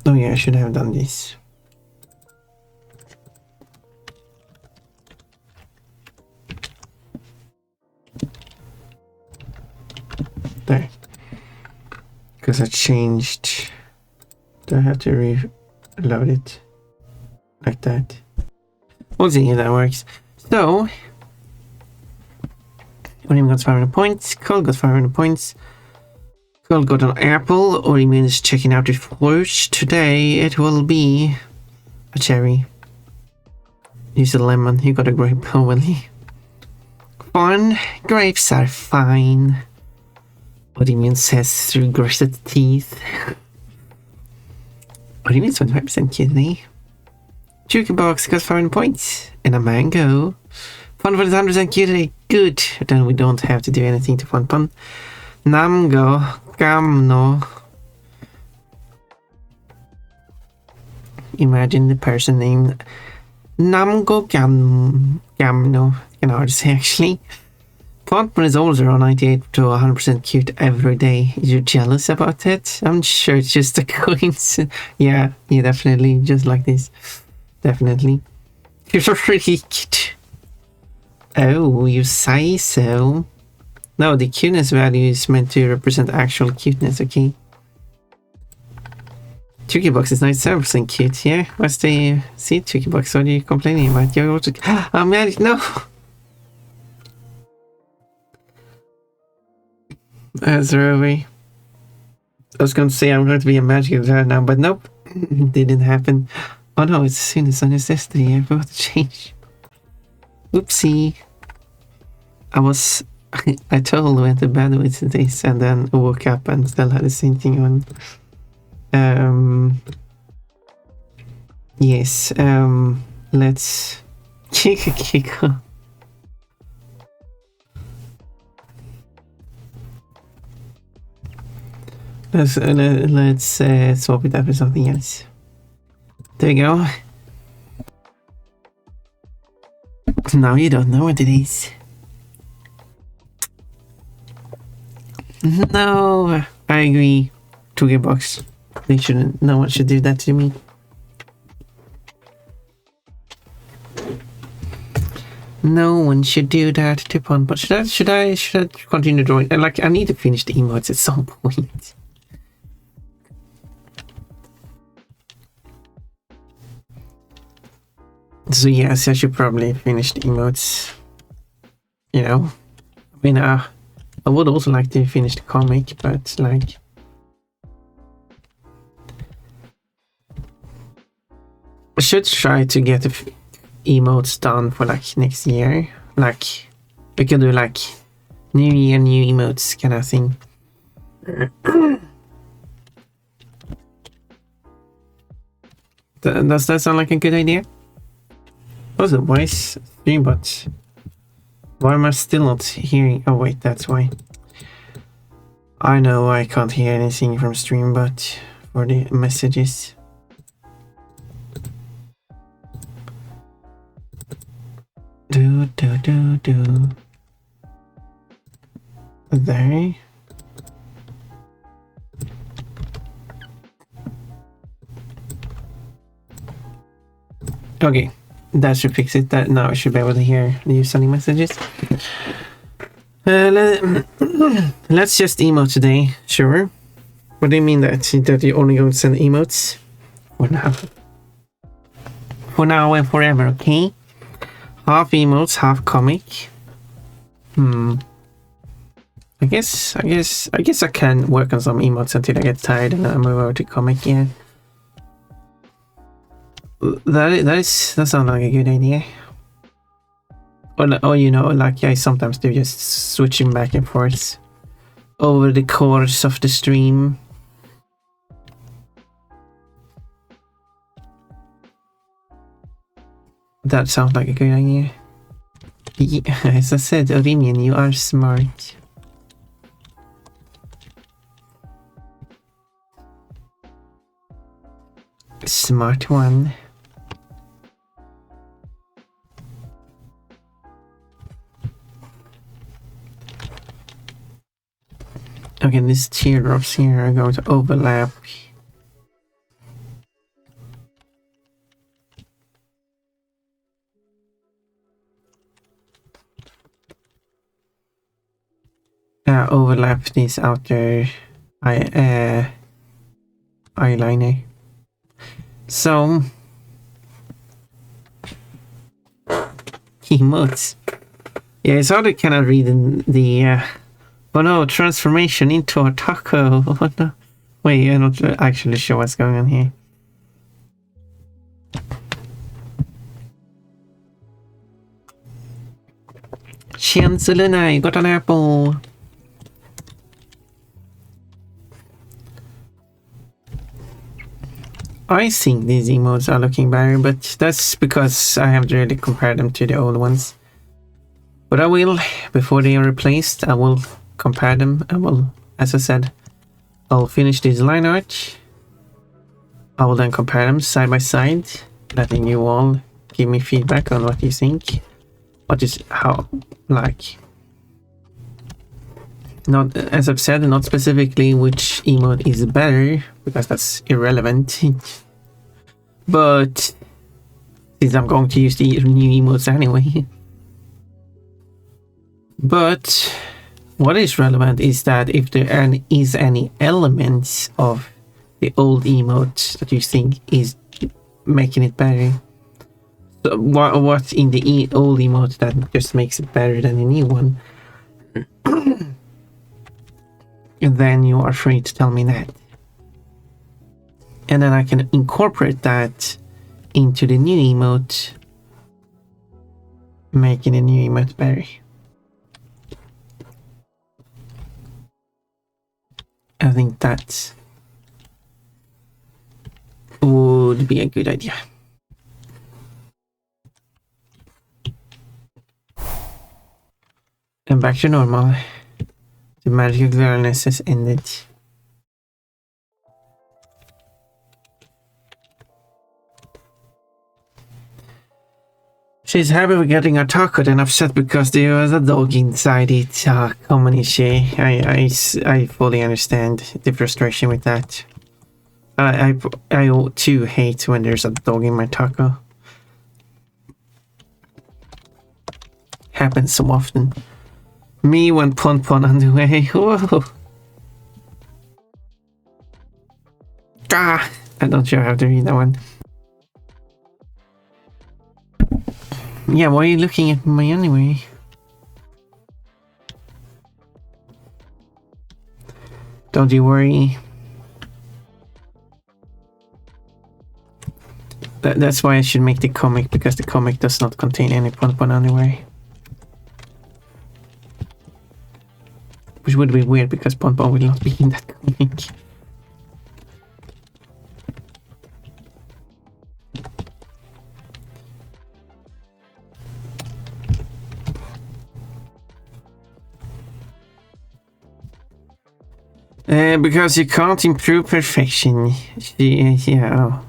Oh yeah, I should have done this. There. Because I changed. Do I have to reload it? Like that. We'll see if that works. So, Orim got 500 points. Cole got 500 points. Cole got an apple. Orim is checking out the fruit. Today it will be a cherry. Use a lemon. You got a grape. Oh, well. Fun. Grapes are fine. Orim says through gritted teeth. Orim is 25% kidney. Chillhop got 500 points. And a mango. Fun for the 100% kidney. Good. Then we don't have to do anything to Fun Pun. Namgo. Gamno. Imagine the person named Namgo Gamno. You know hard to say actually. Fun Pun is older on 98 to 100% cute every day. You're jealous about it? I'm sure it's just a coincidence. Yeah, definitely. Just like this. Definitely. You're really cute. Oh, you say so. No, the cuteness value is meant to represent actual cuteness, okay? Chillhop is 97% cute, yeah? What's the... See, Chillhop, what are you complaining about? You're also... I'm mad, no! Throw away. I was going to say I'm going to be a magic right now, but nope. Didn't happen. Oh no, it's as soon as necessity. I forgot to change. Oopsie. I totally went to bed with this and then woke up and still had the same thing on. Yes, let's kick. Let's swap it up with something else. There you go. Now you don't know what it is. No, I agree. Chillhop. They shouldn't. No one should do that to me. No one should do that to Pun. But should I continue drawing? Like, I need to finish the emotes at some point. So yes, I should probably finish the emotes. You know, I mean, I would also like to finish the comic, but like, I should try to get the emotes done for like next year. Like, we can do like New Year, new emotes kind of thing. Does that sound like a good idea? Also, why is Streambot? Why am I still not hearing? Oh wait, that's why. I know I can't hear anything from Streambot for the messages. Do. There. Okay. That should fix it. That now I should be able to hear you sending messages. Let's just emote today. Sure. What do you mean that you're only going to send emotes? For now. For now and forever, okay? Half emotes, half comic. I guess I can work on some emotes until I get tired and I move over to comic. Yeah. That sounds like a good idea. Or you know, like I sometimes do, just switching back and forth over the course of the stream. That sounds like a good idea. Yeah, as I said, Orimian, you are smart. Smart one. Okay, these teardrops here are going to overlap overlap this outer eyeliner. So emotes. Yeah, it's hard to kind of read in the oh no, transformation into a taco. What the? Wait, I'm not actually sure what's going on here. Chancelina, you got an apple. I think these emotes are looking better, but that's because I haven't really compared them to the old ones. But I will, before they are replaced, I will compare them. I will, as I said, I'll finish this line art. I will then compare them side by side, letting you all give me feedback on what you think. What is how, like, not, as I've said, not specifically which emote is better, because that's irrelevant. But since I'm going to use the new emotes anyway. But what is relevant is that if there is any elements of the old emote that you think is making it better. So what in the old emote that just makes it better than the new one? And then you are free to tell me that. And then I can incorporate that into the new emote, making the new emote better. I think that would be a good idea. And back to normal. The magic of awareness has ended. She's happy with getting a taco and upset because there was a dog inside it. Come on, Ishi. I fully understand the frustration with that. I too hate when there's a dog in my taco. Happens so often. Me when Pon on the way. Whoa. I'm not sure how to read that one. Yeah, why are you looking at me anyway? Don't you worry. That's why I should make the comic, because the comic does not contain any Pon anyway. Which would be weird because Pon will not be in that comic. Because you can't improve perfection. Yeah.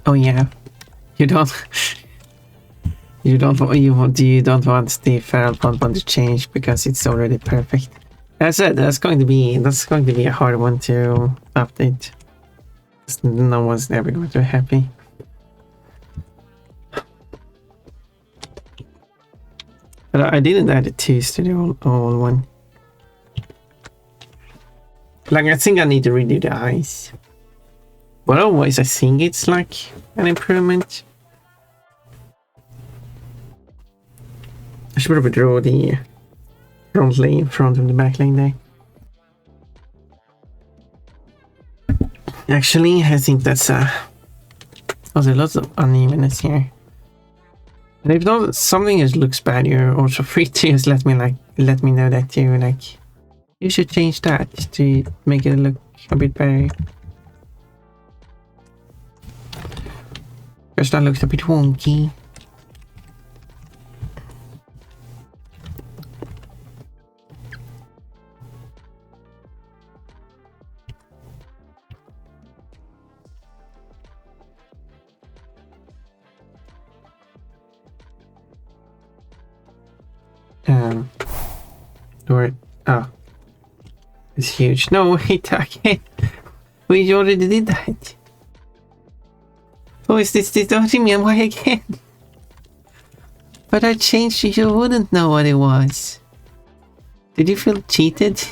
Oh yeah. You don't want the feral Pon to change because it's already perfect. As I said, that's going to be a hard one to update. No one's ever going to be happy. But I didn't add a twos to the old one. Like, I think I need to redo the eyes. But otherwise, I think it's like an improvement. I should probably draw the front lane, front and the back lane there. Actually, I think that's there's a lot of unevenness here. And if not, something just looks bad, you're also free to just let me know that too. Like, you should change that to make it look a bit better. Because that looks a bit wonky. It's huge. No, wait, I can't. We already did that. Oh, is this the Dodgemian? Why again? But I changed it, you wouldn't know what it was. Did you feel cheated?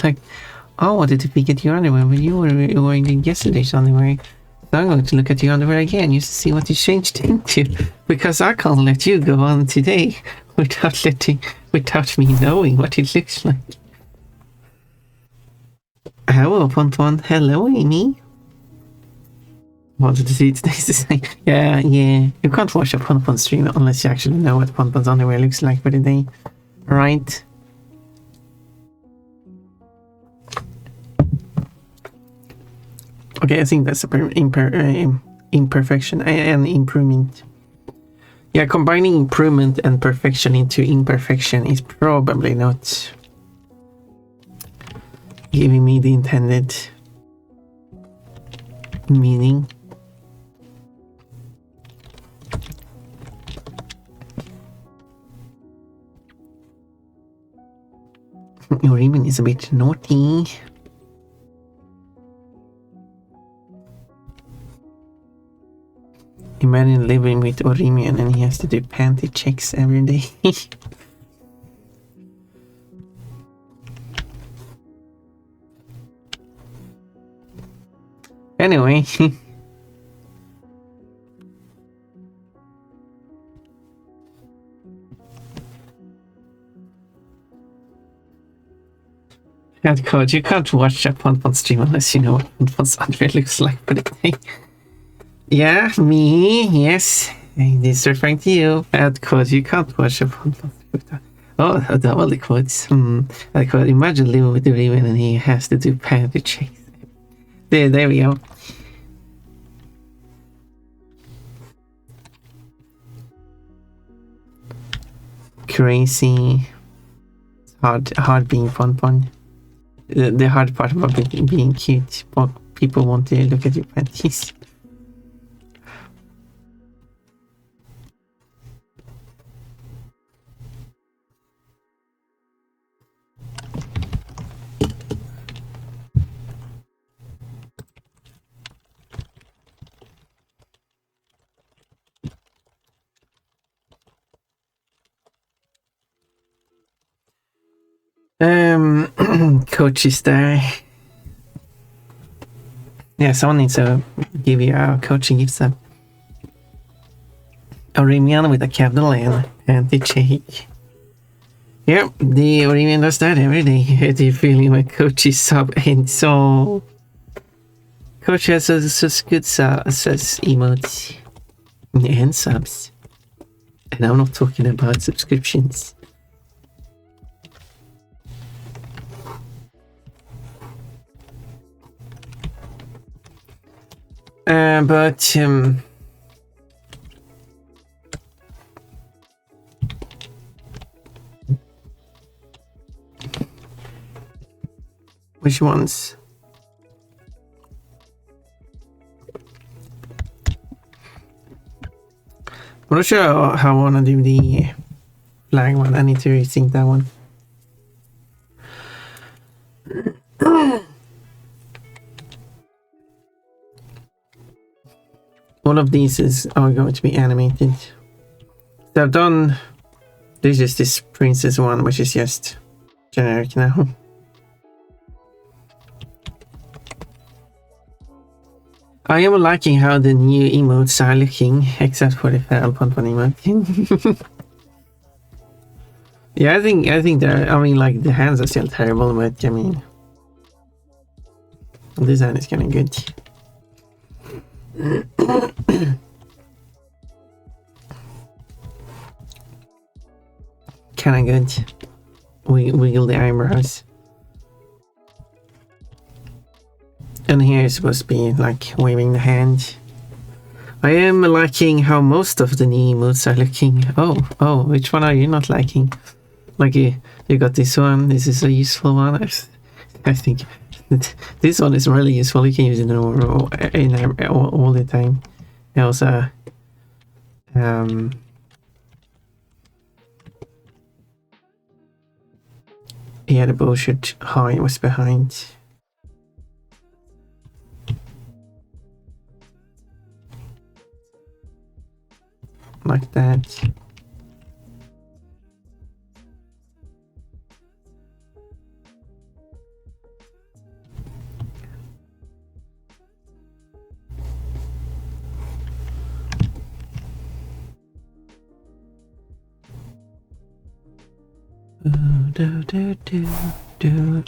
Like, I wanted to peek at your underwear, but you were wearing yesterday's underwear. So I'm going to look at your underwear again just to see what you changed into. Because I can't let you go on today without me knowing what it looks like. Hello, Ponton. Hello, Amy. Wanted to see today's the same. Yeah. You can't watch a Ponton stream unless you actually know what Ponton's underwear looks like for the day. Right? Okay, I think that's imperfection and improvement. Yeah, combining improvement and perfection into imperfection is probably not giving me the intended meaning. Your Riemann is a bit naughty. Imagine living with Orimian and he has to do panty checks every day. Anyway. Head coach, you can't watch a Ponpon stream unless you know what Ponpon's underwear looks like for the day. Yeah, me, yes. This is referring to you. Head coach, you can't watch a Ponpon stream. Oh, double the quotes. I could imagine living with the Raven and he has to do panty checks. There we go. Crazy. Hard being Ponpon. The hard part about being cute, but people want to look at your panties. Coach is there. Yeah, someone needs to give you a coaching gift set. Orimian with a capital N and the shake. Yep, the Orimian does that every day. The feeling when coach is sub and so coach has such good says emotes and subs. And I'm not talking about subscriptions. But which ones? I'm not sure how I want to do the flag one. I need to rethink that one. All of these are going to be animated. So I've done. There's just this princess one, which is just generic now. I am liking how the new emotes are looking, except for the feral Ponpon emote. Yeah, I think they're. I mean, like the hands are still terrible, but I mean, the design is kind of good. Kind of good. Wiggle the eyebrows. And here is supposed to be like waving the hand. I am liking how most of the new emotes are looking. Oh, which one are you not liking? Like you got this one. This is a useful one. I think this one is really useful. You can use it all the time. Also, yeah, the bullshit high was behind.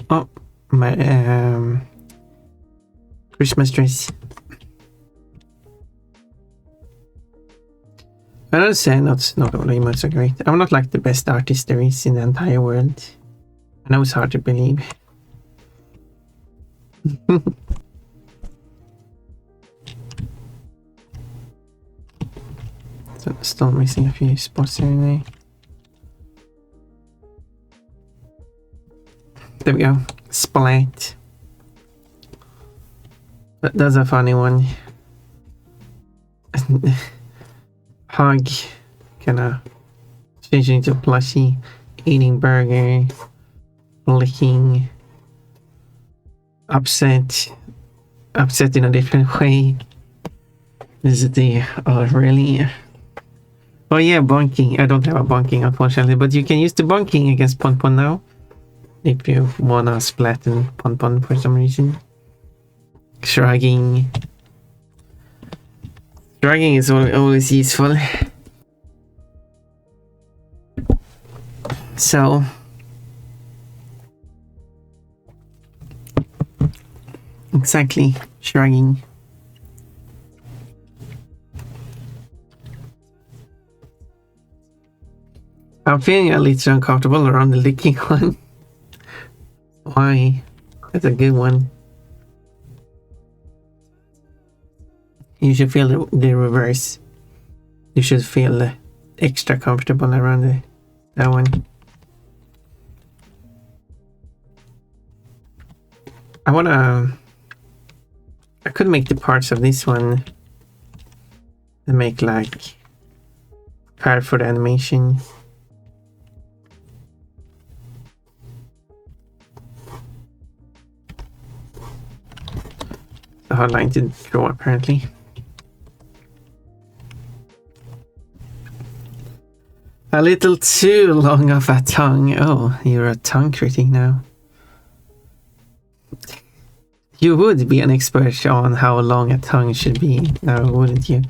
Oh, my Christmas dress. I don't say it's not really much so great. I'm not like the best artist there is in the entire world. I know it's hard to believe. So still missing a few spots here anyway. There we go. Splat. That's a funny one. Hug. Kinda changing to plushie. Eating burger. Licking. Upset. Upset in a different way. Is it the... Oh, really? Oh yeah, bonking. I don't have a bonking, unfortunately, but you can use the bonking against Pon Pon now. If you wanna splatten Pon Pon for some reason. Shrugging. Shrugging is always useful. So... Exactly. Shrugging. I'm feeling a little uncomfortable around the licking one. Why? That's a good one. You should feel the reverse. You should feel extra comfortable around that one. I could make the parts of this one and make like part for the animation. A hard line to draw apparently. A little too long of a tongue. Oh, you're a tongue critic now. You would be an expert on how long a tongue should be now, wouldn't you?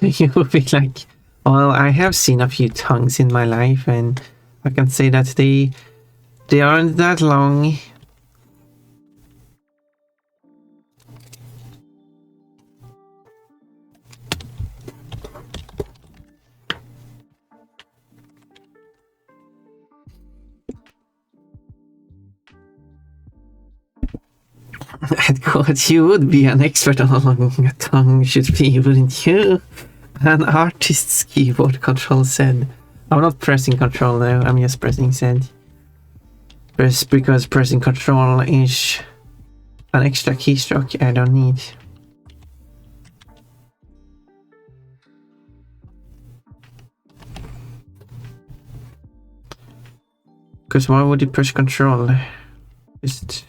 You would be like, well, I have seen a few tongues in my life and I can say that they aren't that long. God, you would be an expert on how long a tongue should be, wouldn't you? An artist's keyboard control said. I'm not pressing control now, I'm just pressing Z. Because pressing control is an extra keystroke I don't need. Because why would you press control? Just...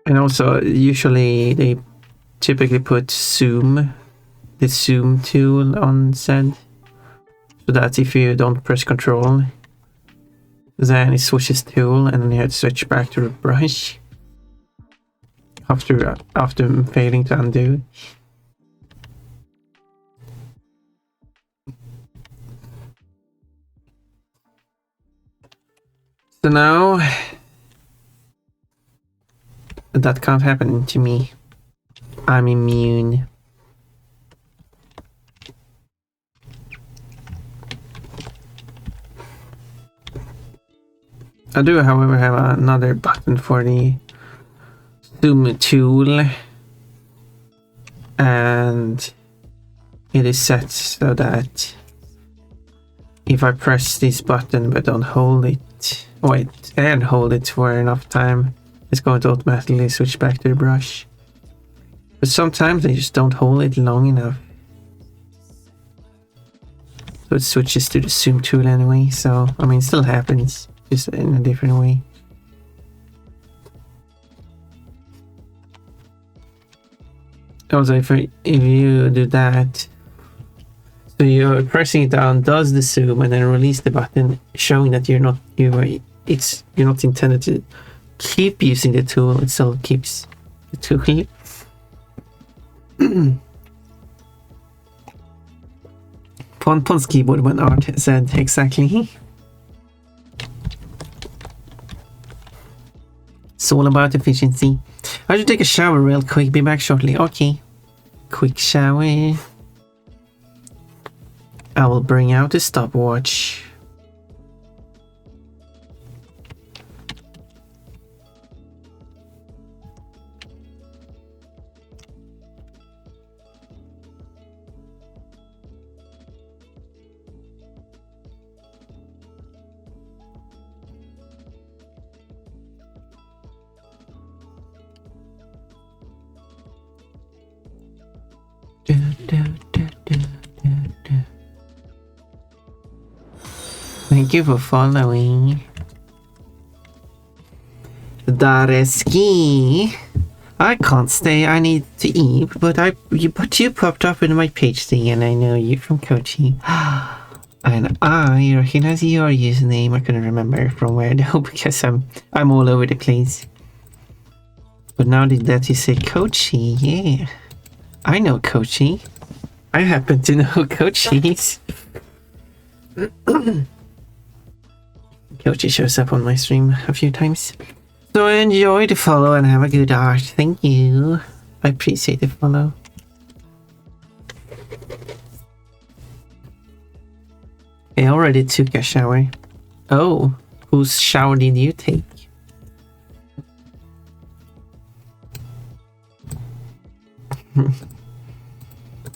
And also, usually they typically put zoom, the zoom tool on Z, so that if you don't press control, then it switches tool and then you have to switch back to the brush after failing to undo. So now that can't happen to me. I'm immune. I do, however, have another button for the zoom tool, and it is set so that if I press this button but don't hold it, wait, and hold it for enough time, it's going to automatically switch back to the brush. But sometimes I just don't hold it long enough, so it switches to the zoom tool anyway. So I mean, it still happens, just in a different way. Also, if you do that, so you're pressing it down, does the zoom, and then release the button, showing that you're not intended to keep using the tool. It still keeps the tool. Pon's keyboard when Art said exactly. It's all about efficiency. I should take a shower real quick, be back shortly. Okay. Quick shower. I will bring out a stopwatch. Thank you for following. Dareski. I can't stay. I need to eat, but you popped up in my page thing, and I know you from Kochi. And I recognize your username. I couldn't remember from where though, because I'm all over the place. But now that you say Kochi, yeah, I know Kochi. I happen to know Kochis. Kochi shows up on my stream a few times. So enjoy the follow and have a good art. Thank you. I appreciate the follow. I already took a shower. Oh, whose shower did you take?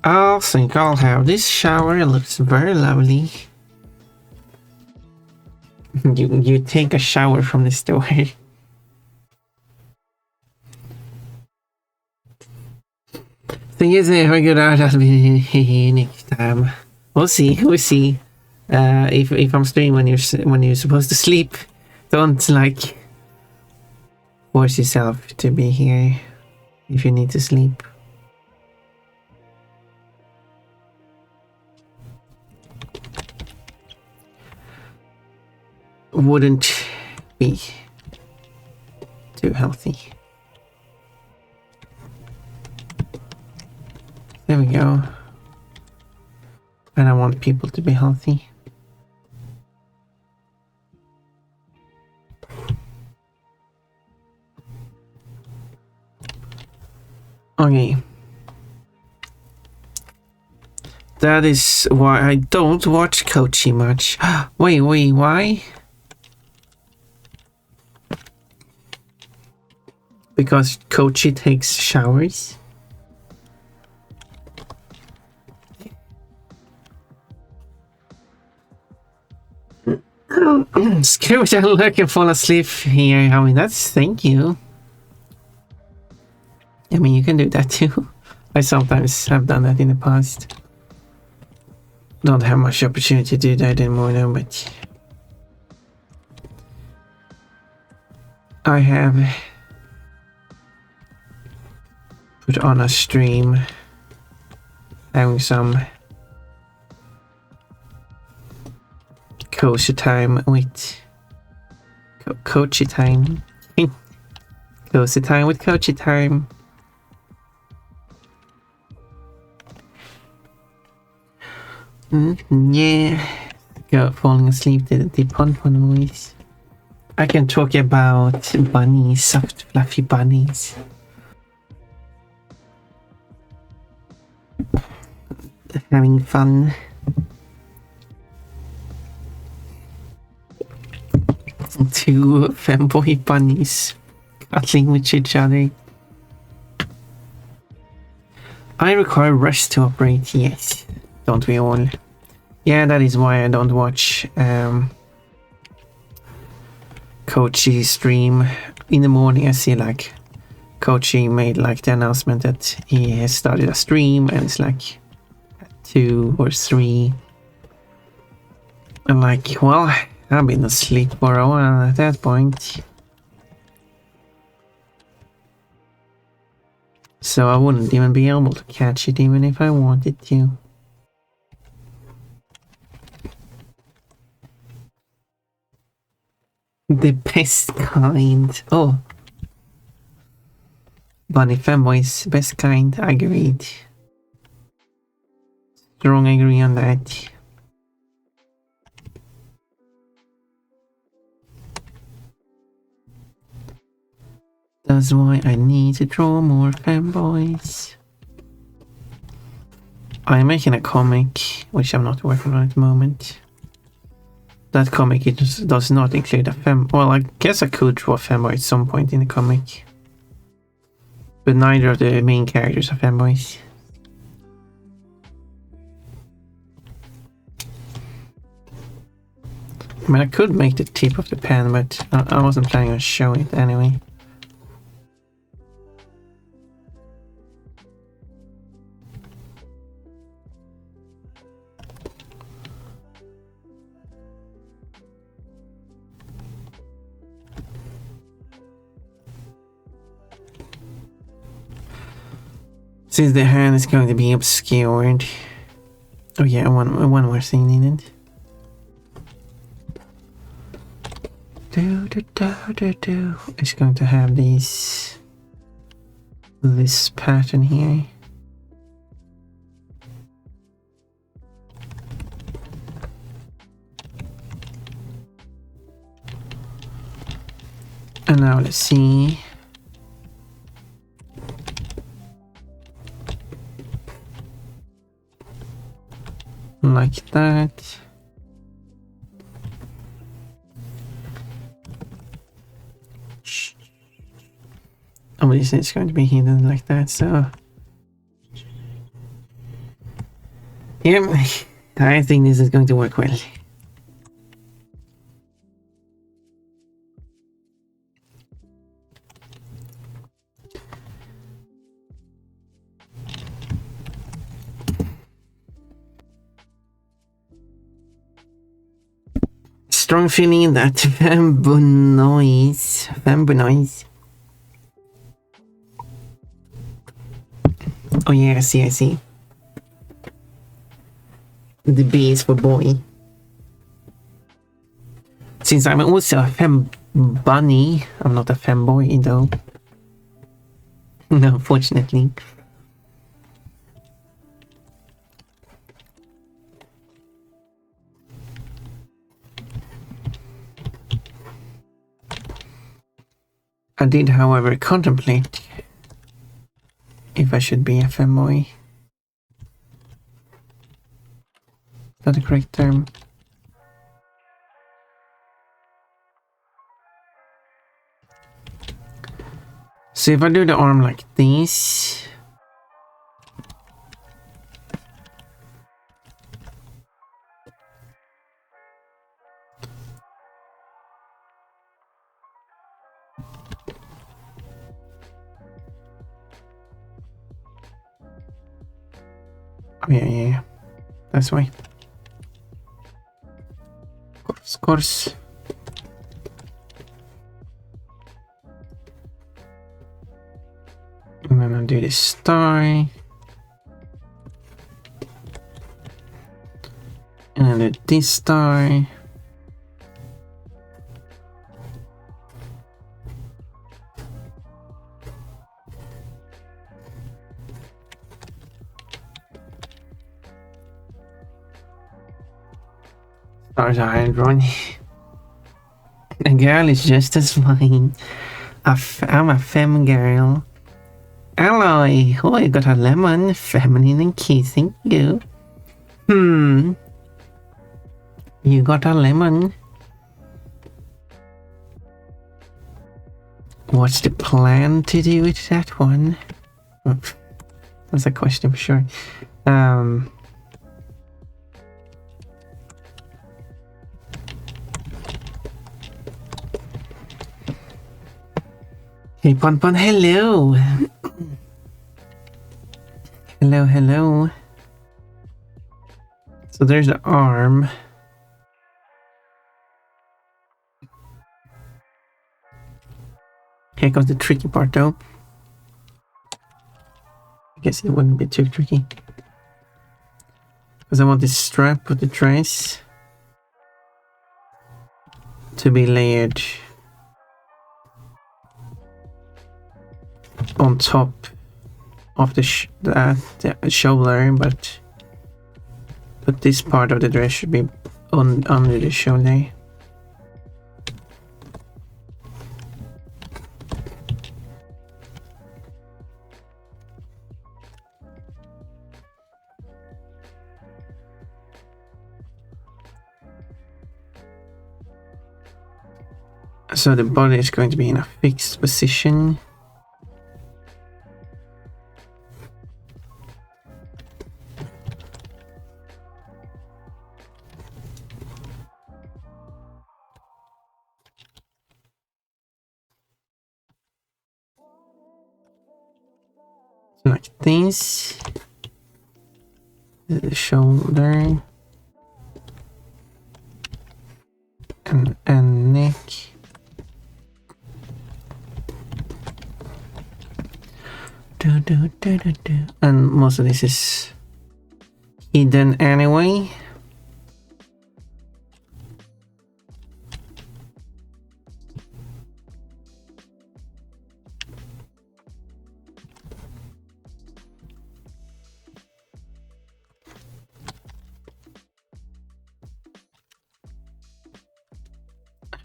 I think I'll have this shower. It looks very lovely. You take a shower from the store. Thing is, if I get out, I'll be here next time. We'll see. We'll see. If I'm streaming when you're supposed to sleep, don't like force yourself to be here if you need to sleep. Wouldn't be too healthy. There we go. And I want people to be healthy. Okay. That is why I don't watch Kochi much. Wait, why? Because Kochi takes showers? Screw it, I can fall asleep here. I mean, thank you. I mean, you can do that too. I sometimes have done that in the past. Don't have much opportunity to do that anymore now, but I have put on a stream having some cozy time with Kochi time. Cozy time with Kochi time. Yeah, go falling asleep to the pon voice. I can talk about bunnies, soft fluffy bunnies. Having fun. Two femboy bunnies cuddling with each other. I require rest to operate, yes. Don't we all? Yeah, that is why I don't watch Kochi stream. In the morning I see like Kochi made like the announcement that he has started a stream and it's like 2 or 3. I'm like, well, I've been asleep for a while at that point. So I wouldn't even be able to catch it even if I wanted to. The best kind. Oh. Bunny femboys, best kind, agreed. Strong agree on that. That's why I need to draw more femboys. I'm making a comic, which I'm not working on at the moment. That comic it does not include a fem. Well, I guess I could draw a femboy at some point in the comic. But neither of the main characters are femboys. I mean, I could make the tip of the pen, but I wasn't planning on showing it anyway. Since the hand is going to be obscured. Oh yeah, one more thing needed. It's going to have this pattern here. And now let's see. Like that. Obviously it's going to be hidden like that, so yeah, I think this is going to work well. Strong feeling in that bamboo noise. Oh yeah, I see. The B is for boy. Since I'm also a fem bunny, I'm not a femboy though. No, fortunately. I did, however, contemplate if I should be a femboy. Is that the correct term? So if I do the arm like this, oh yeah, that's why. Of course. And then I'll do this star. And then do this star. Stars are hand drawn. A girl is just as fine. I'm a femme girl. Alloy, oh, I got a lemon, feminine and kissing you. You got a lemon. What's the plan to do with that one? Oh, that's a question for sure. Hey, Pon, hello. Hello. So there's the arm. Here comes the tricky part though. I guess it wouldn't be too tricky. Because I want this strap with the trace to be layered on top of the shoulder, but this part of the dress should be under the shoulder. So the body is going to be in a fixed position. Like this. The shoulder. And neck. And most of this is hidden anyway.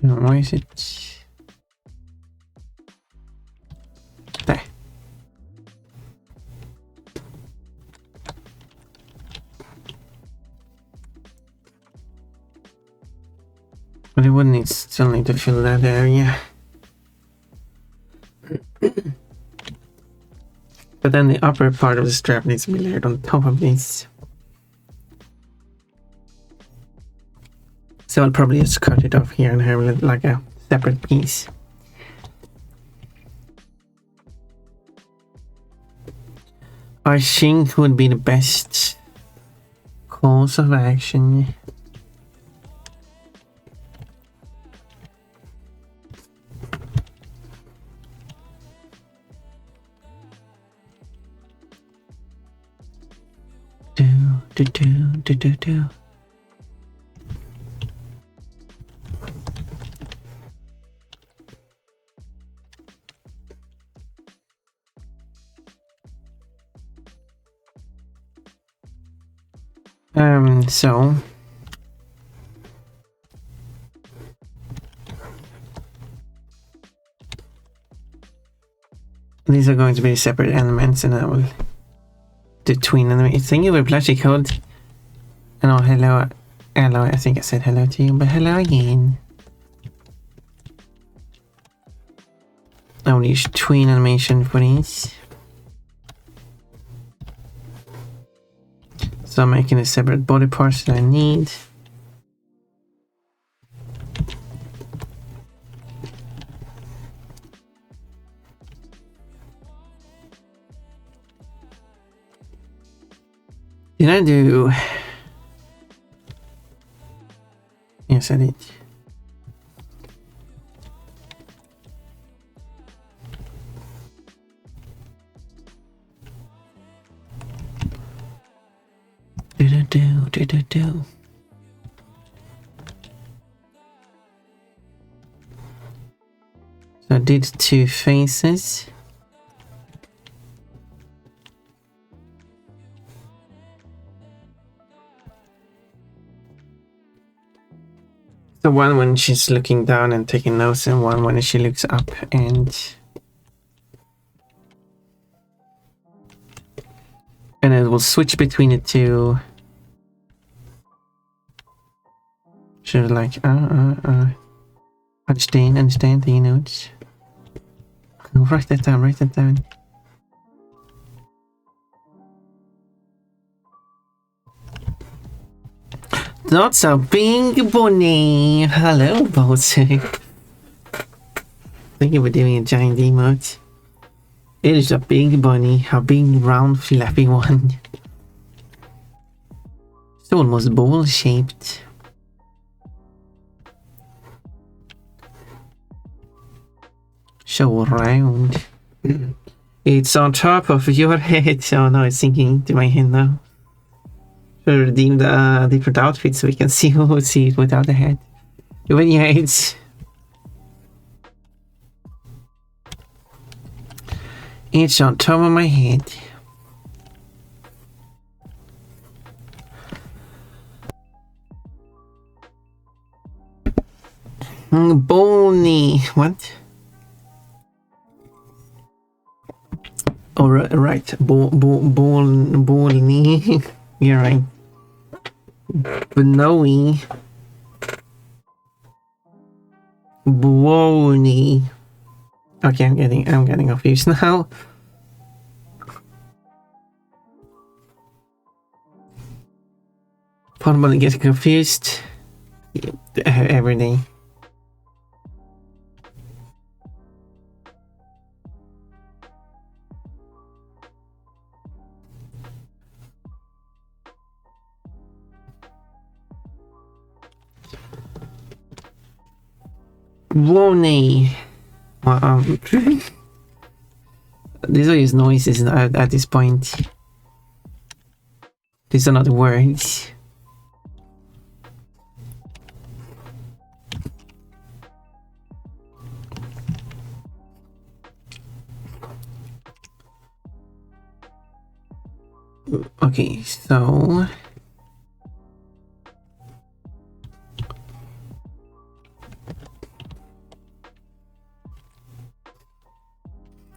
Why is it there? But it would still need to fill that area. But then the upper part of the strap needs to be layered on top of this. So I'll probably just cut it off here and have it like a separate piece. I think would be the best course of action. Do. So these are going to be separate elements, and I will do tween them. Thank you for plushie code. And oh, hello, I think I said hello to you, but hello again. I will use tween animation for these. So I'm making a separate body parts that I need. Did I do? Yes, I did. Do. So I did 2 faces. So one when she's looking down and taking notes, and one when she looks up and it will switch between the two. She was like, understand, taking notes. Write that down. Not so big bunny. Hello, Baltic. Thank you for doing a giant emote. It is a big bunny, a big round fluffy one. It's almost ball shaped. So round. It's on top of your head. Oh no, it's sinking to my head now. Should redeem the different outfits so we can see it without the head. Even yeah, It's on top of my head. Bony. What? Oh, right. Bony. You're right. Bnowy. Bony. Okay, I'm getting confused now. Probably getting confused every day. Woney. These are his noises at this point. These are not words. Okay, so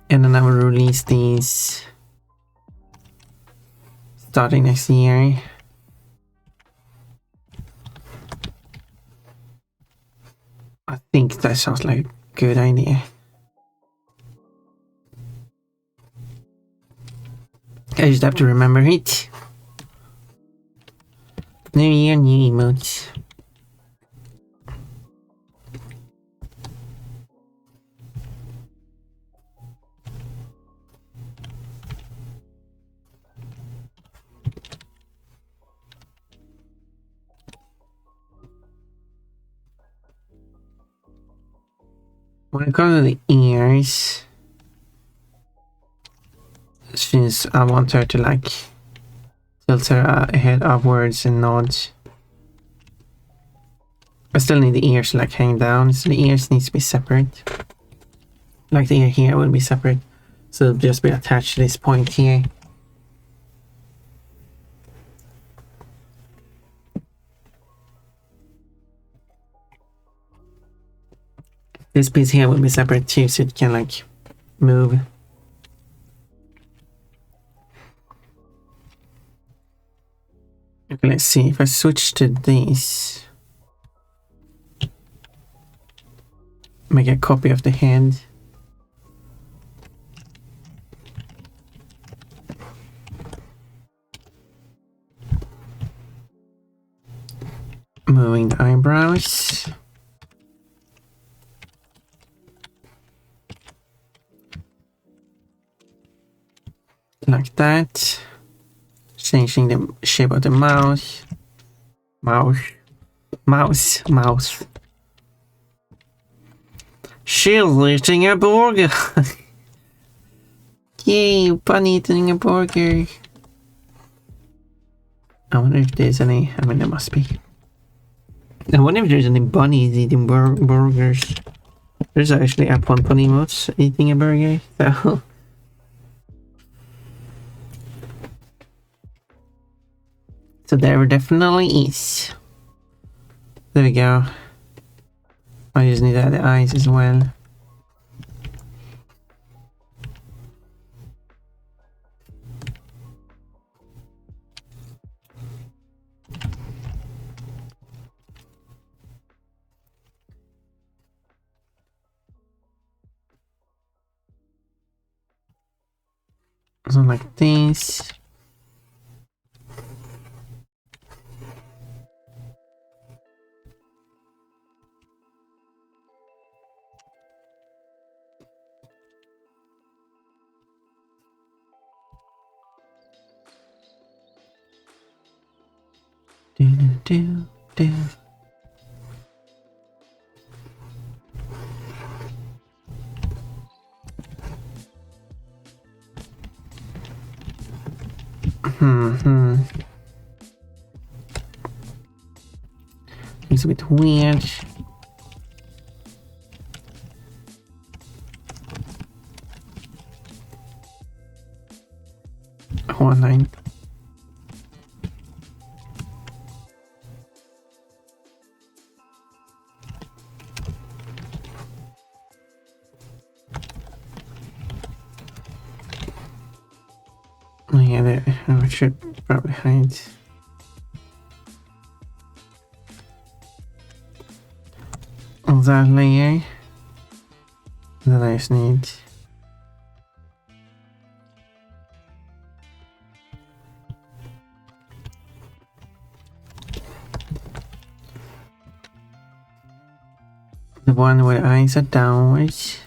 and then I will release these starting next year. I think that sounds like a good idea. I just have to remember it. New year, new emotes. When it comes to the ears, since I want her to like tilt her head upwards and nod, I still need the ears to like hang down, so the ears needs to be separate. Like the ear here will be separate, so it'll just be attached to this point here. This piece here will be separate too, so it can like move. Okay, let's see if I switch to this. Make a copy of the head. Moving the eyebrows. Like that. Changing the shape of the mouth. Mouse. She's eating a burger. Yay, bunny eating a burger. I wonder if there's any, I mean there must be. I wonder if there's any bunnies eating burgers. There's actually a bunny mouse eating a burger, so. So there definitely is. There we go. I just need to add the eyes as well. So like this. Do. It's a bit weird. One line. Oh yeah, I should probably hide all that layer. Then I just need the one where eyes are downwards.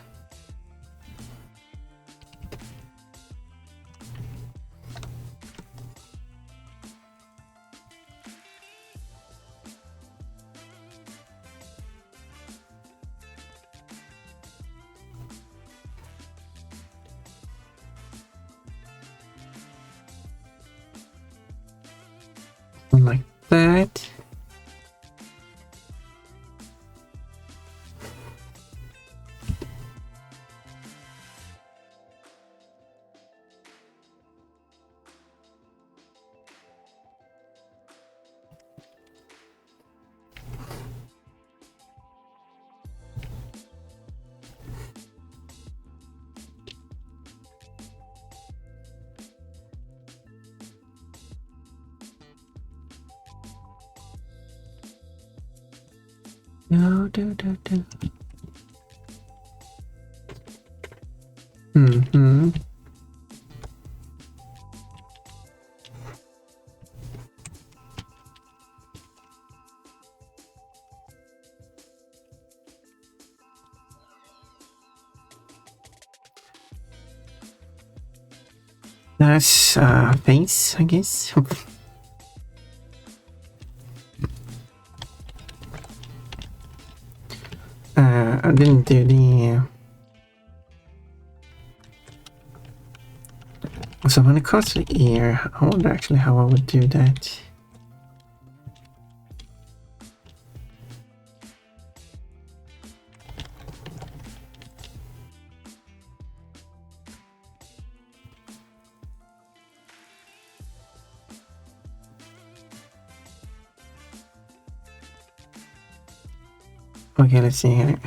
Like that. No, do. That's face, I guess. I didn't do the so when it comes to the ear, I wonder actually how I would do that. Okay, let's see here.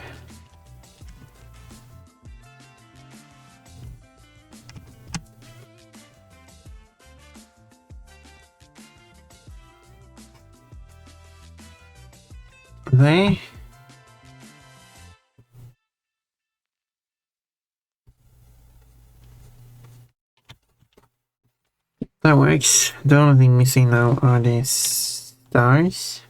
That works. The only thing missing now are the stars.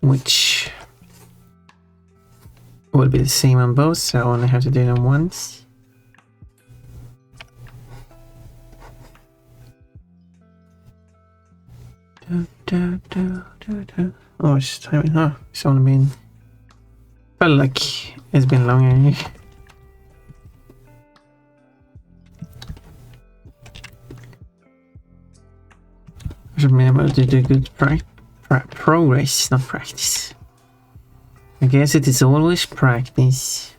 Which will be the same on both, so I only have to do them once. Oh, it's timing. Oh, it's only been. Felt like it's been longer. I should be able to do good progress, not practice. I guess it is always practice.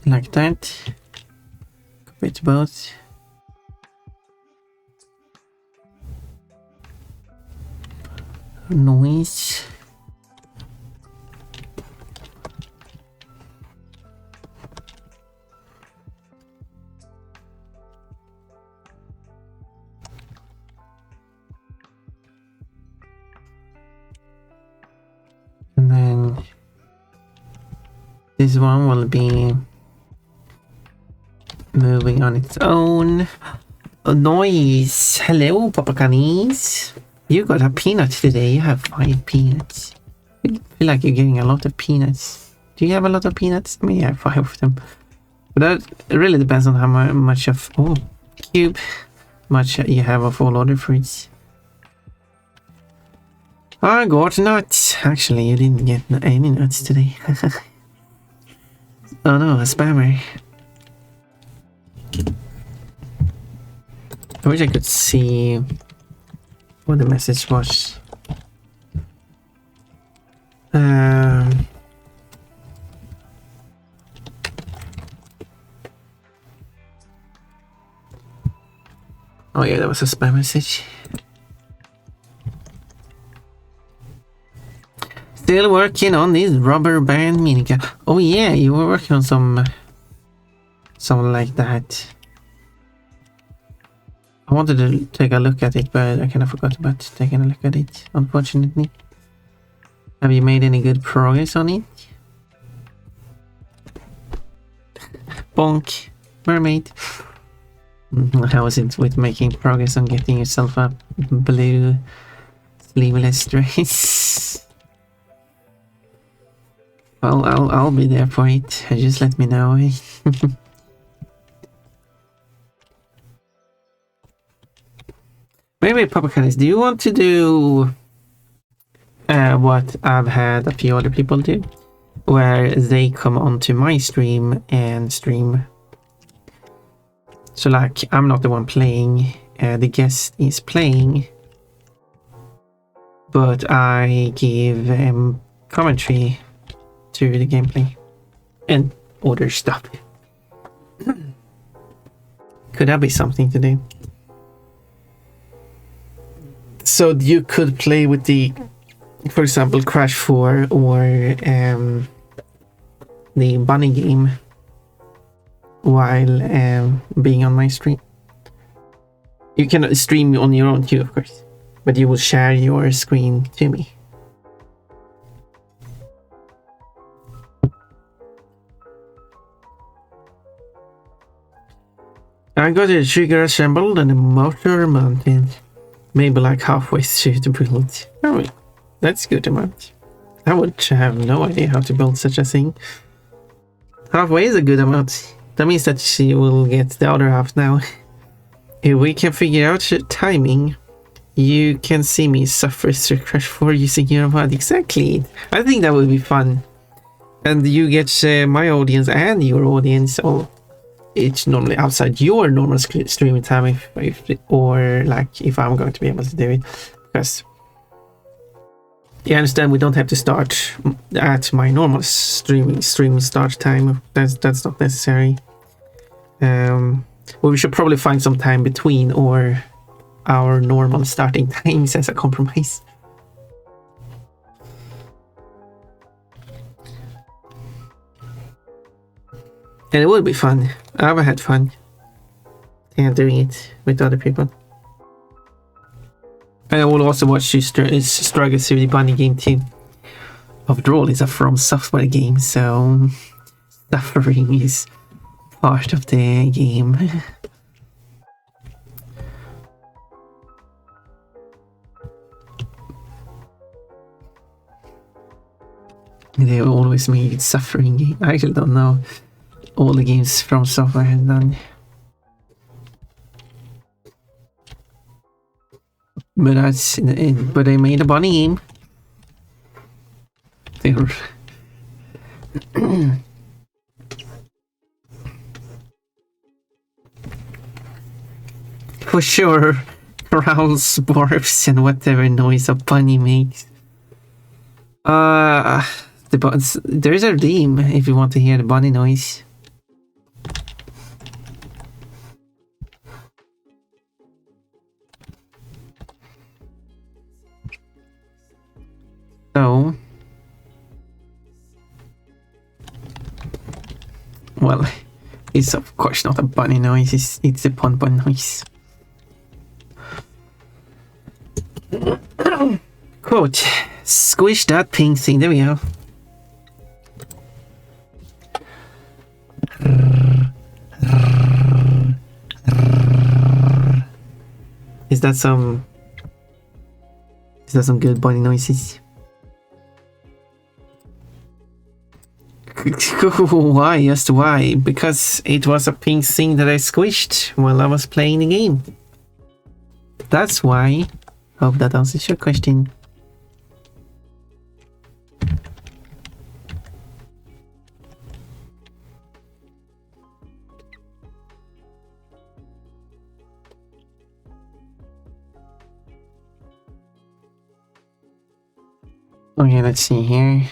Like that. Copy it both. Noise. And then this one will be moving on its own. Noise. Hello, Papacanis. You got a peanut today. You have 5 peanuts. I feel like you're getting a lot of peanuts. Do you have a lot of peanuts? I mean, I have 5 of them. But that really depends on how much of much you have of all other fruits. I got nuts. Actually, you didn't get any nuts today. Oh no, a spammer. I wish I could see what the message was. Oh yeah, that was a spam message. Still working on this rubber band minicam. Oh yeah, you were working on something like that. I wanted to take a look at it, but I kind of forgot about taking a look at it, unfortunately. Have you made any good progress on it? Bonk, mermaid. How is it with making progress on getting yourself a blue sleeveless dress? Well, I'll be there for it. Just let me know. Maybe Papa Canis, do you want to do what I've had a few other people do, where they come onto my stream and stream? So like, I'm not the one playing, the guest is playing, but I give commentary to the gameplay and other stuff. Could that be something to do? So you could play with the, for example, Crash 4 or the bunny game while being on my stream. You can stream on your own too, of course, but you will share your screen to me. I got a trigger assembled and a motor mounted, maybe like halfway through the build. Oh, that's good amount. I would have no idea how to build such a thing. Halfway is a good amount. That means that she will get the other half now. If we can figure out the timing, you can see me suffer through Crash 4 using your mod. Exactly. I think that would be fun. And you get my audience and your audience all. It's normally outside your normal streaming time, if or like if I'm going to be able to do it, because you understand we don't have to start at my normal stream start time. That's not necessary. Well, we should probably find some time between or our normal starting times as a compromise. And it would be fun. I've had fun doing it with other people. And I will also watch you struggle through the bunny game too. After all, it's a From Software game, so suffering is part of the game. They always make it suffering game. I actually don't know all the games From Software has done. But they made a bunny game. They were for sure growls, barfs, and whatever noise a bunny makes. There's a theme if you want to hear the bunny noise. So, well, it's of course not a bunny noise, it's a pun noise. Quote, squish that pink thing, there we go. Is that some good bunny noises? Why? Just why? Because it was a pink thing that I squished while I was playing the game. That's why. Hope that answers your question. Okay, let's see here.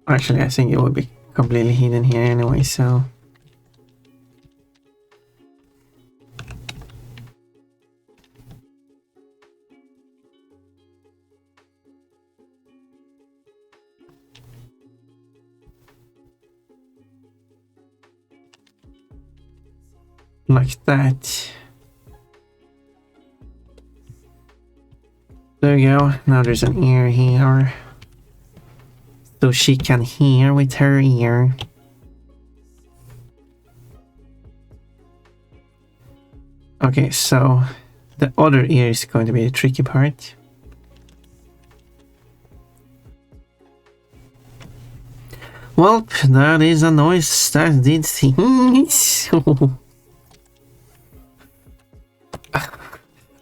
Actually, I think it would be completely hidden here anyway, so... like that. There we go. Now there's an ear here. So she can hear with her ear. Okay, so the other ear is going to be the tricky part. Well, that is a noise that did things.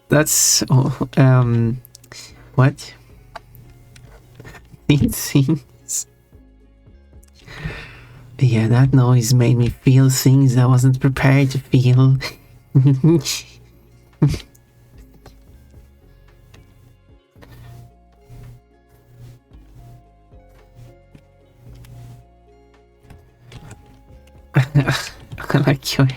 That's what? Did things. Yeah, that noise made me feel things I wasn't prepared to feel. I like your...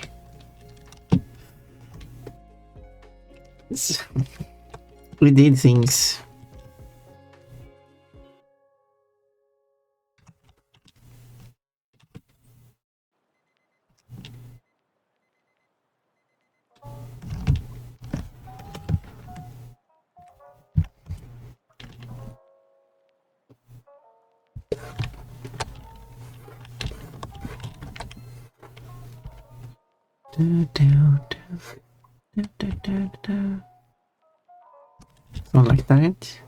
We did things. So like that.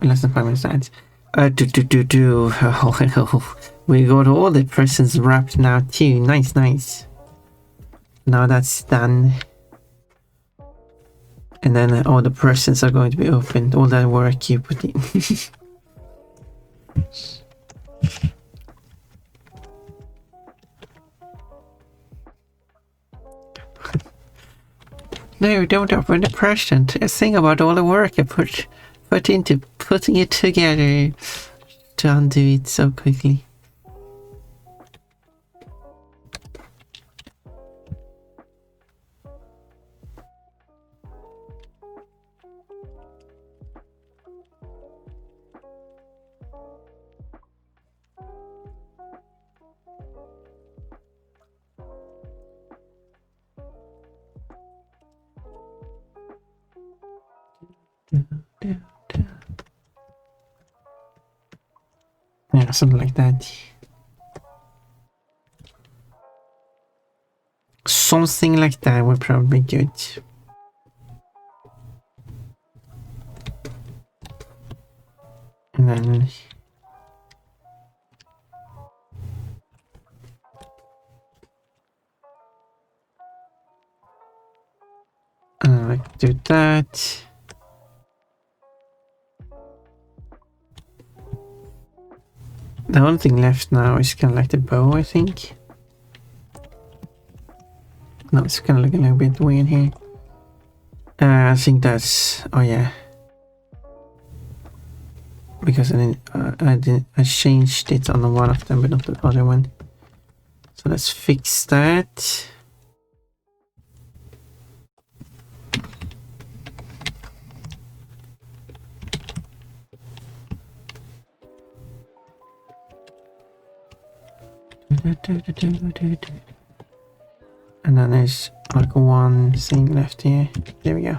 Less than 5 minutes. We got all the presents wrapped now too. Nice, nice. Now that's done. And then all the presents are going to be opened. All that work you put in. No, don't open the present. Think about all the work I put into putting it together to undo it so quickly. Yeah, something like that. Something like that would probably be good. And then... like do that. The only thing left now is kind of like the bow, I think. No, it's kind of looking a little bit weird here. I think that's... oh yeah. Because I changed it on one of them, but not the other one. So let's fix that. And then there's like one thing left here. There we go.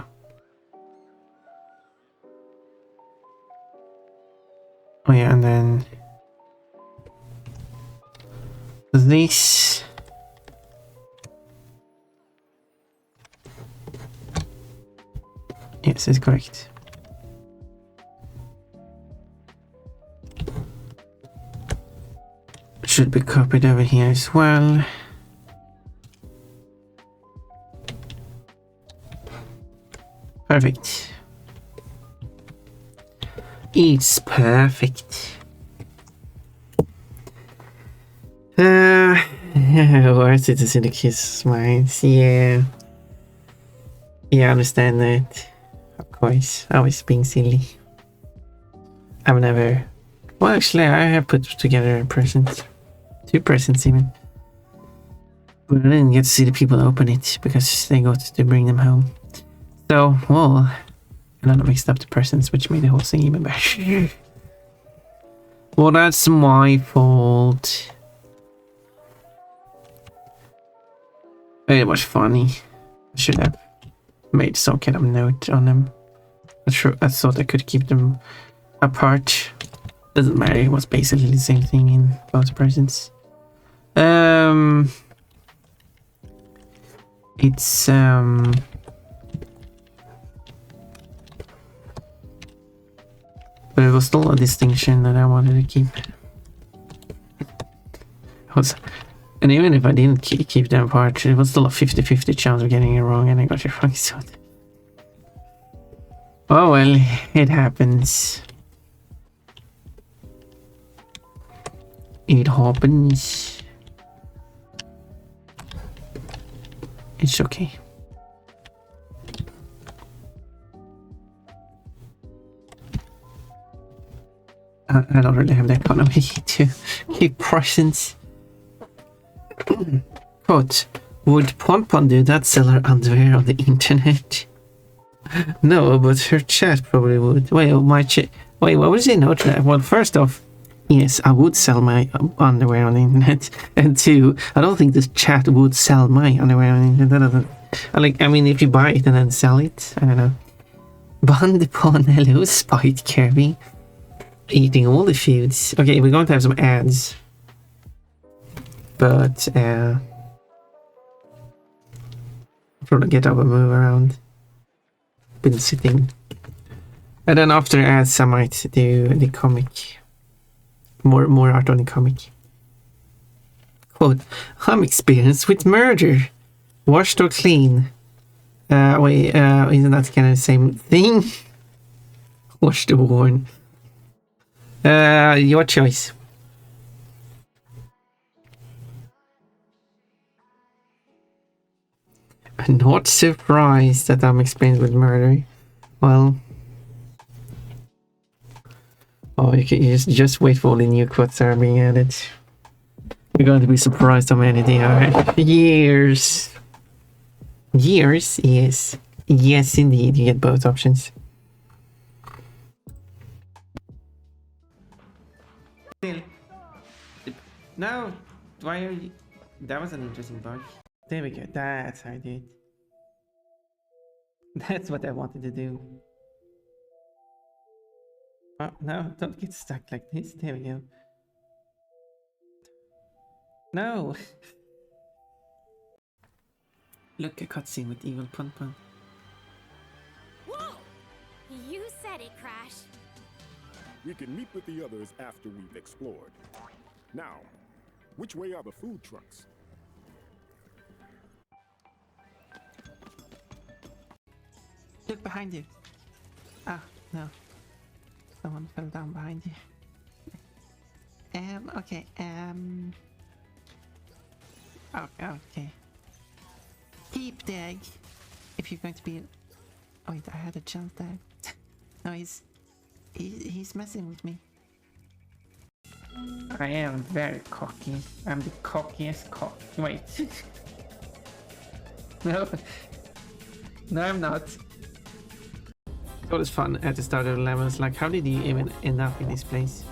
Oh yeah, and then this. Yes, it's correct. Should be copied over here as well. Perfect. It's perfect. Worth it to see the kiss smiles, yeah. Yeah, I understand that. Of course, I was being silly. I've never. Well, actually, I have put together a present. 2 presents even. But I didn't get to see the people open it because they got to bring them home. So, well, and then I mixed up the presents, which made the whole thing even better. Well, that's my fault. It was funny. I should have made some kind of note on them. I thought I could keep them apart. Doesn't matter, it was basically the same thing in both presents. It's but it was still a distinction that I wanted to keep. And even if I didn't keep them apart, it was still a 50-50 chance of getting it wrong, and I got it wrong, so... Oh well, it happens. It happens. It's okay. I don't really have the economy to keep presents. Quote, would Ponpon do that, sell her underwear on the internet? No, but her chat probably would. Wait, Wait, what was it? No, well, first off, yes, I would sell my underwear on the internet. And 2, I don't think this chat would sell my underwear on the internet. I mean, if you buy it and then sell it, I don't know. Bandipon, hello, Spite Kirby. Eating all the foods. Okay, we're going to have some ads. But, probably get up and move around. Been sitting. And then after ads, I might do the comic. More art on the comic. Quote, I'm experienced with murder. Washed or clean. Wait, isn't that kind of the same thing? Washed or worn. Your choice. I'm not surprised that I'm experienced with murder. Well... Oh, you can just wait for all the new quotes that are being added. You're going to be surprised how many they are. Years. Years? Yes. Yes, indeed. You get both options. Still. No. Why are you... That was an interesting bug. There we go. That's how I did. That's what I wanted to do. Oh, no. Don't get stuck like this. There we go. No. Look, a cutscene with evil Pun. Whoa! You said it, Crash. We can meet with the others after we've explored. Now, which way are the food trucks? Look behind you. Ah, no. Someone fell down behind you. Okay, okay. Keep the egg. If you're going to be... Oh, wait, I had a chance there. No, he's messing with me. I am very cocky. I'm the cockiest cock. Wait. No. No, I'm not. It was fun at the start of the levels. Like, how did you even end up in this place?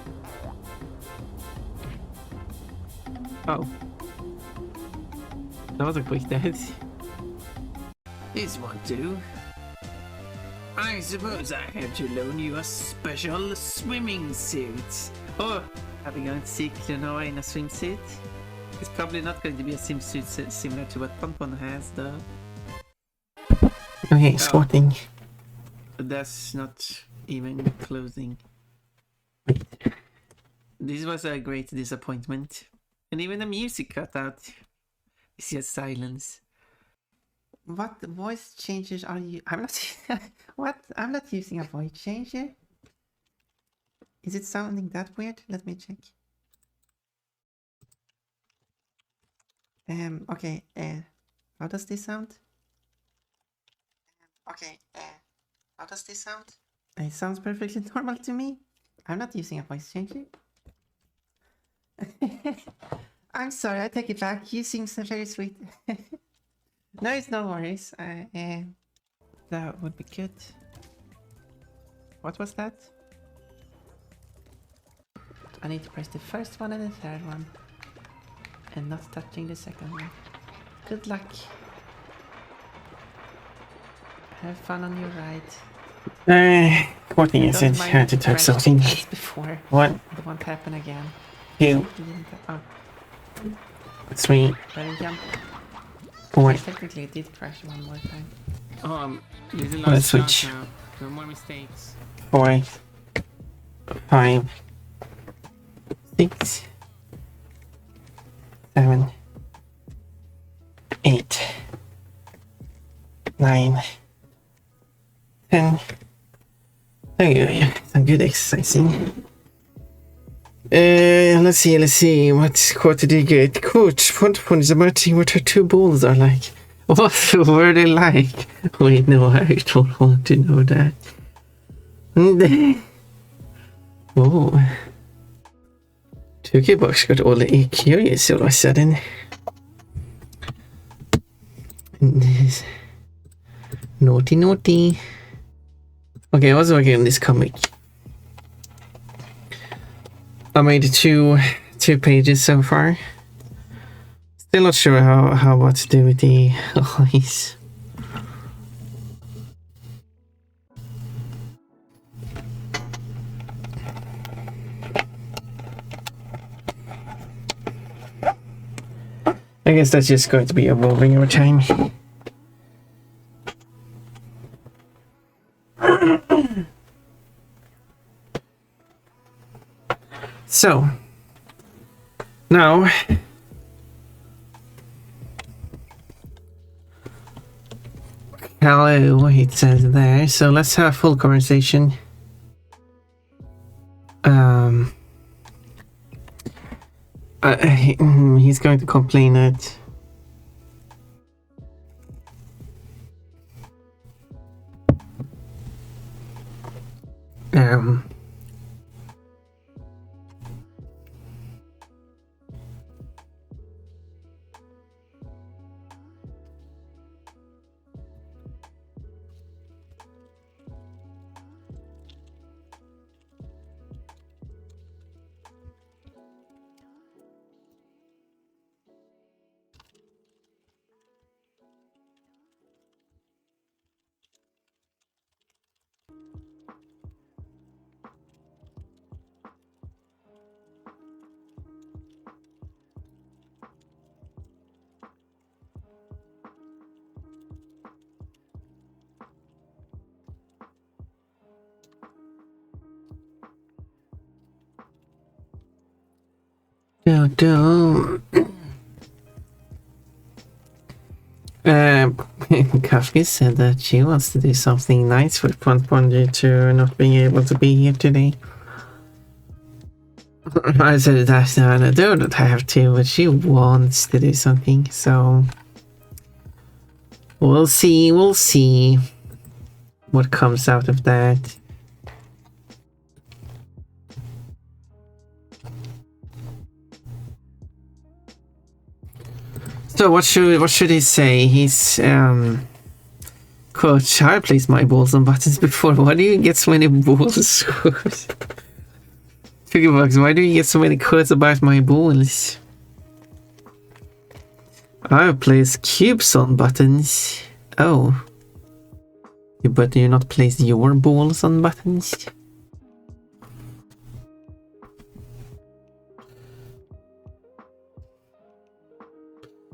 Oh. That was a quick death. This one too. I suppose I have to loan you a special swimming suit. Oh, are we going to see Klonoa in a swimsuit? It's probably not going to be a swimsuit similar to what Pompon has, though. Okay, squatting. That's not even clothing. This was a great disappointment. And even the music cut out. It's just silence. What voice changes are you... I'm not... What? I'm not using a voice changer. Is it sounding that weird? Let me check. Okay, how does this sound? Okay, how does this sound? It sounds perfectly normal to me. I'm not using a voice changer. I'm sorry, I take it back. You seem so very sweet. No, it's no worries. That would be good. What was that? I need to press the first one and the third one. And not touching the second one. Good luck. Have fun on your ride. What is it? I had to touch something. Before. What? It won't happen again. 2, 3, 4. Technically, it did crash one more time. Let's switch. No more mistakes. 4, 5, 6, 7, 8, 9, 10. Okay, some good exercising. Let's see. What did you get? Coach, what is about to see what her 2 balls are like? What were they like? Wait, no, I don't want to know that. Oh. 2 bucks got all the curious all of a sudden. Naughty. Okay, I was working on this comic. I made 2 pages so far. Still not sure how what to do with the eyes. I guess that's just going to be evolving over time. So, now, hello, it says there. So let's have a full conversation. He's going to complain that Kafka said that she wants to do something nice with Pond due to not being able to be here today. I said that no, I don't have to, but she wants to do something, so we'll see what comes out of that. So what should he say? He's Coach, I placed my balls on buttons before. Why do you get so many balls? $50, why do you get so many quotes about my balls? I place cubes on buttons. Oh. But do you not place your balls on buttons?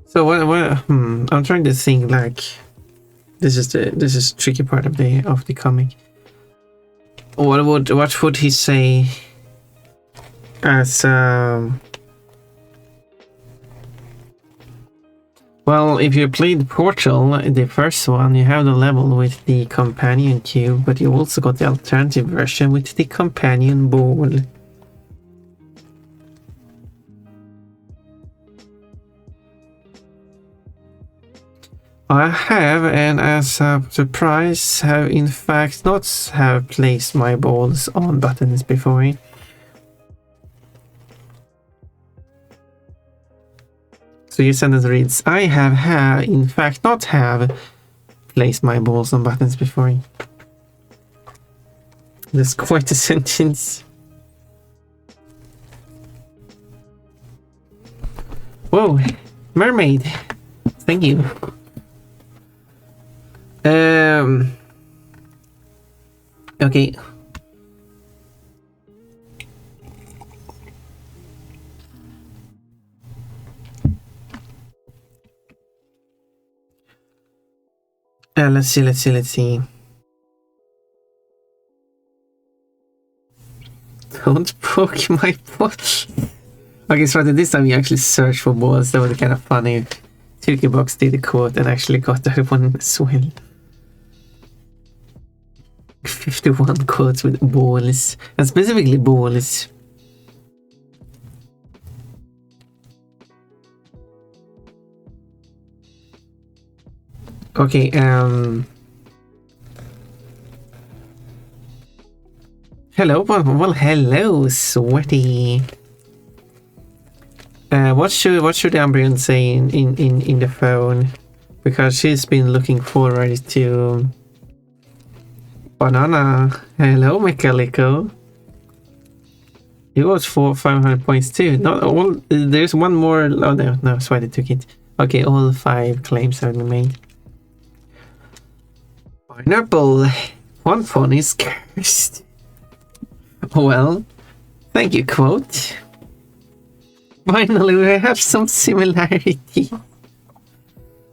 So what I'm trying to think, like, this is the tricky part of the comic. What would he say as well, if you played Portal, the first one, you have the level with the companion cube, but you also got the alternative version with the companion ball. I have, and as a surprise, have in fact not have placed my balls on buttons before. So your sentence reads, I have in fact not have placed my balls on buttons before. That's quite a sentence. Whoa, mermaid. Thank you. Okay. Let's see. Don't poke my balls. Okay, so this time you actually search for balls. That was kind of funny. Chillhop did a quote and actually got that one as well. 51 quotes with balls, and specifically balls. Okay, hello, well, hello, sweaty. What should Ambrian say in the phone? Because she's been looking forward to banana. Hello, Mechalico. It was for 500 points too. Not all. There's one more. Oh no, Sweaty took it. Okay, all 5 claims have been made. Pineapple. One phone is cursed. Well, thank you, quote. Finally, we have some similarity.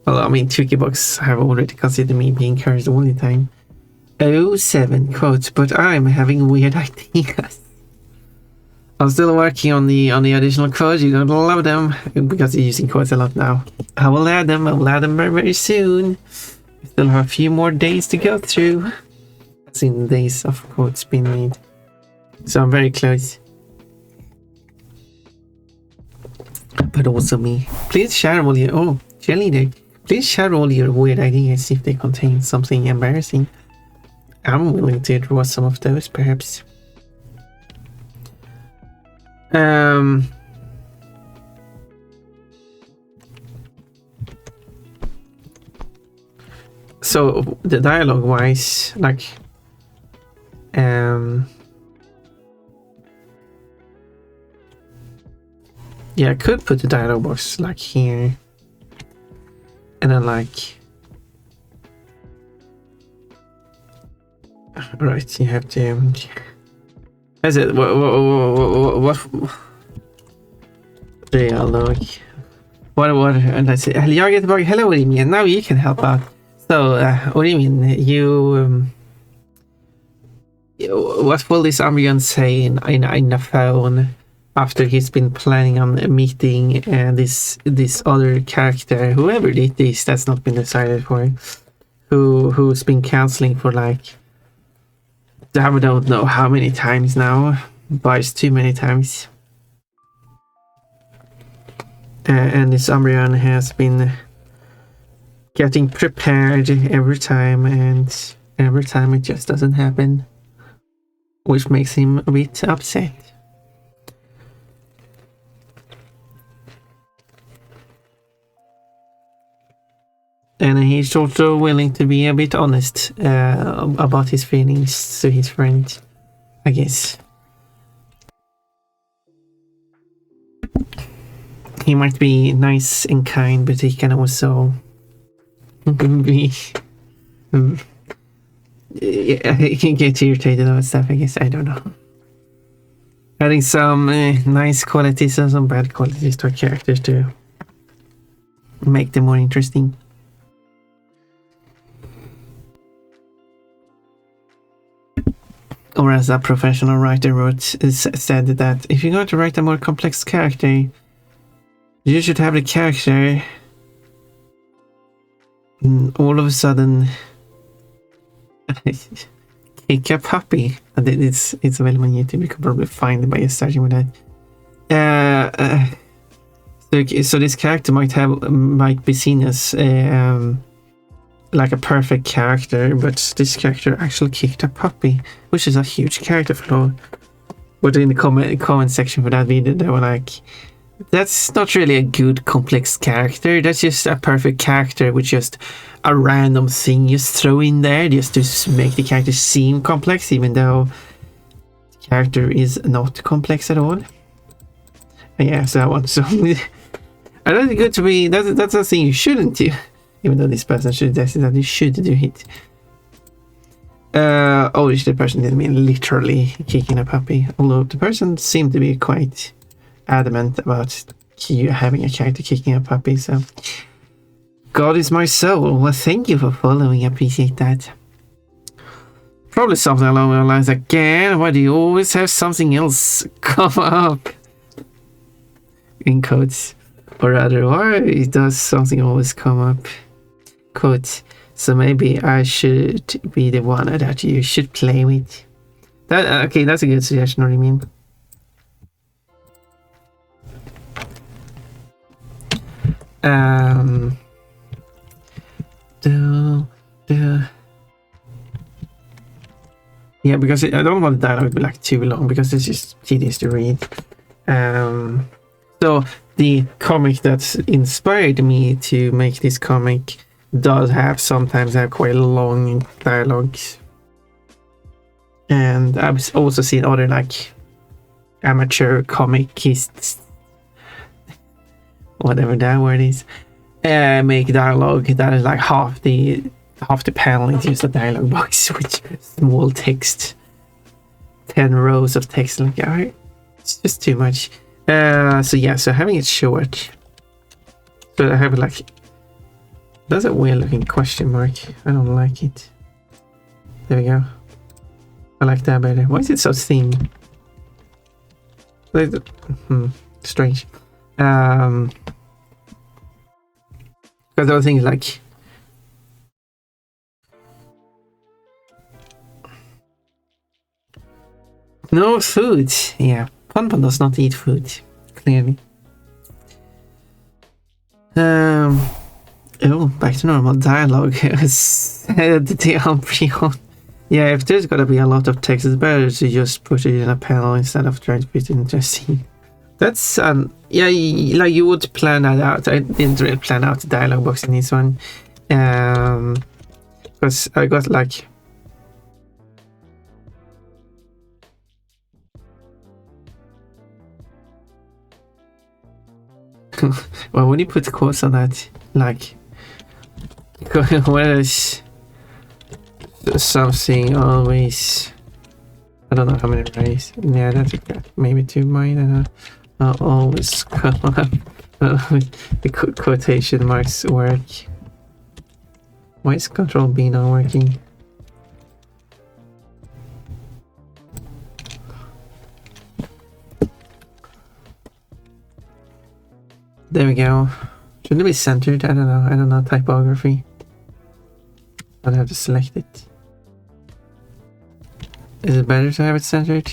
Well, I mean, Chillhop have already considered me being cursed all the time. 07 quotes, but I'm having weird ideas. I'm still working on the additional quotes. You're gonna love them because you're using quotes a lot now. I will add them very, very soon. We still have a few more days to go through. That's in days of quotes being made. So I'm very close. But also me. Please share all your... Oh, cheerleader. Please share all your weird ideas if they contain something embarrassing. I'm willing to draw some of those, perhaps. So the dialogue wise, like, yeah, I could put the dialogue box like here, and then like, right, you have to. Is it what dialogue? What? Let's see. Hello, what do you mean? Now you can help out. So, what do you mean? What will this Ambrian say in the phone after he's been planning on meeting this other character, whoever it is, that's not been decided for, who's been counseling for like, I don't know how many times now, but it's too many times. And this Ambrian has been getting prepared every time, and every time it just doesn't happen, which makes him a bit upset. And he's also willing to be a bit honest about his feelings to his friend, I guess. He might be nice and kind, but he can also be... he can get irritated about stuff, I guess. I don't know. Adding some nice qualities and some bad qualities to our characters to make them more interesting. Or as a professional writer said that if you're going to write a more complex character, you should have the character all of a sudden kick a puppy. It's available on YouTube. You can probably find it by just searching with that. So this character might be seen as like a perfect character, but this character actually kicked a puppy, which is a huge character flaw. But in the comment section for that video, they were like, that's not really a good complex character. That's just a perfect character with just a random thing just throw in there just to make the character seem complex, even though the character is not complex at all. And yeah, so I want some. I don't think it's good to be. That's a thing you shouldn't do, even though this person should that you should do it. Obviously, the person didn't mean literally kicking a puppy, although the person seemed to be quite adamant about you having a character kicking a puppy. So, God is my soul. Well, thank you for following. I appreciate that. Probably something along the lines again. Why do you always have something else come up? In quotes, or rather, why does something always come up? Quote. So maybe I should be the one that you should play with. That okay? That's a good suggestion. What do you mean? Yeah, because I don't want the dialogue to be like too long because it's just tedious to read. So the comic that inspired me to make this comic does sometimes have quite long dialogues, and I've also seen other like amateur comicists, whatever that word is, make dialogue that is like half the panel is just a dialogue box with small text, 10 rows of text. Like, alright, it's just too much. So yeah, so having it short, so I have like, that's a weird looking question mark. I don't like it. There we go. I like that better. Why is it so thin? Strange. Because the other thing is like, no food. Yeah, Pon does not eat food, clearly. Oh, back to normal dialogue. Said the Umbreon. Yeah, if there's gotta be a lot of text, it's better to just put it in a panel instead of trying to fit it into a scene. That's yeah, like you would plan that out. I didn't really plan out the dialogue box in this one, because I got like. Well, when you put quotes on that, like, whereas something always, I don't know how many rays. Yeah, that's okay. Maybe 2 mine. I don't know. Always come up. The quotation marks work. Why is Control B not working? There we go. Shouldn't it be centered? I don't know. I don't know typography. I'll have to select it. Is it better to have it centered?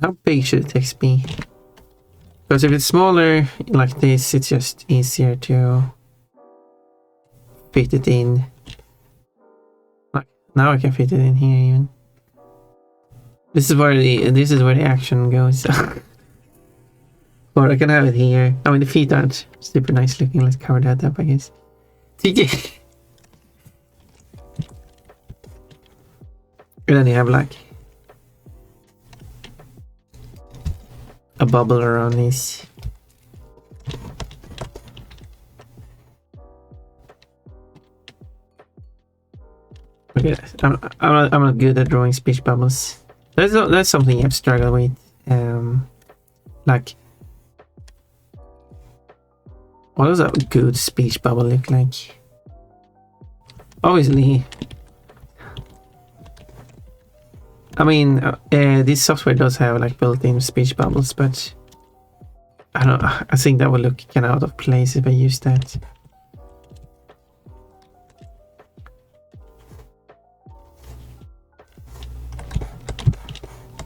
How big should the text be? Because if it's smaller like this, it's just easier to fit it in. Like now I can fit it in here even. This is where the action goes. Or I can have it here. I mean, the feet aren't super nice looking. Let's cover that up, I guess. TJ. And then you have like a bubble around this. Okay, I'm not good at drawing speech bubbles. That's something I've struggled with. Like, what does a good speech bubble look like? Obviously, I mean, this software does have like built-in speech bubbles, but I don't know. I think that would look kind of out of place if I use that.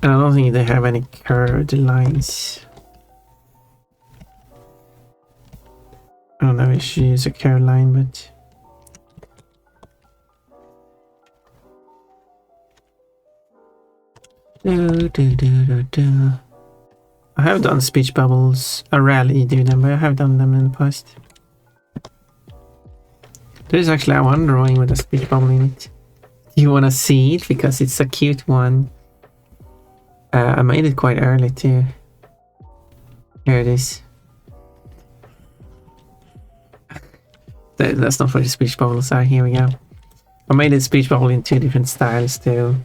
And I don't think they have any curved lines. I don't know if she use a curved line, but I have done speech bubbles. I rarely do them, but I have done them in the past. There's actually one drawing with a speech bubble in it. Do you want to see it? Because it's a cute one. I made it quite early too. Here it is. That's not where the speech bubbles are. Here we go. I made a speech bubble in 2 different styles too.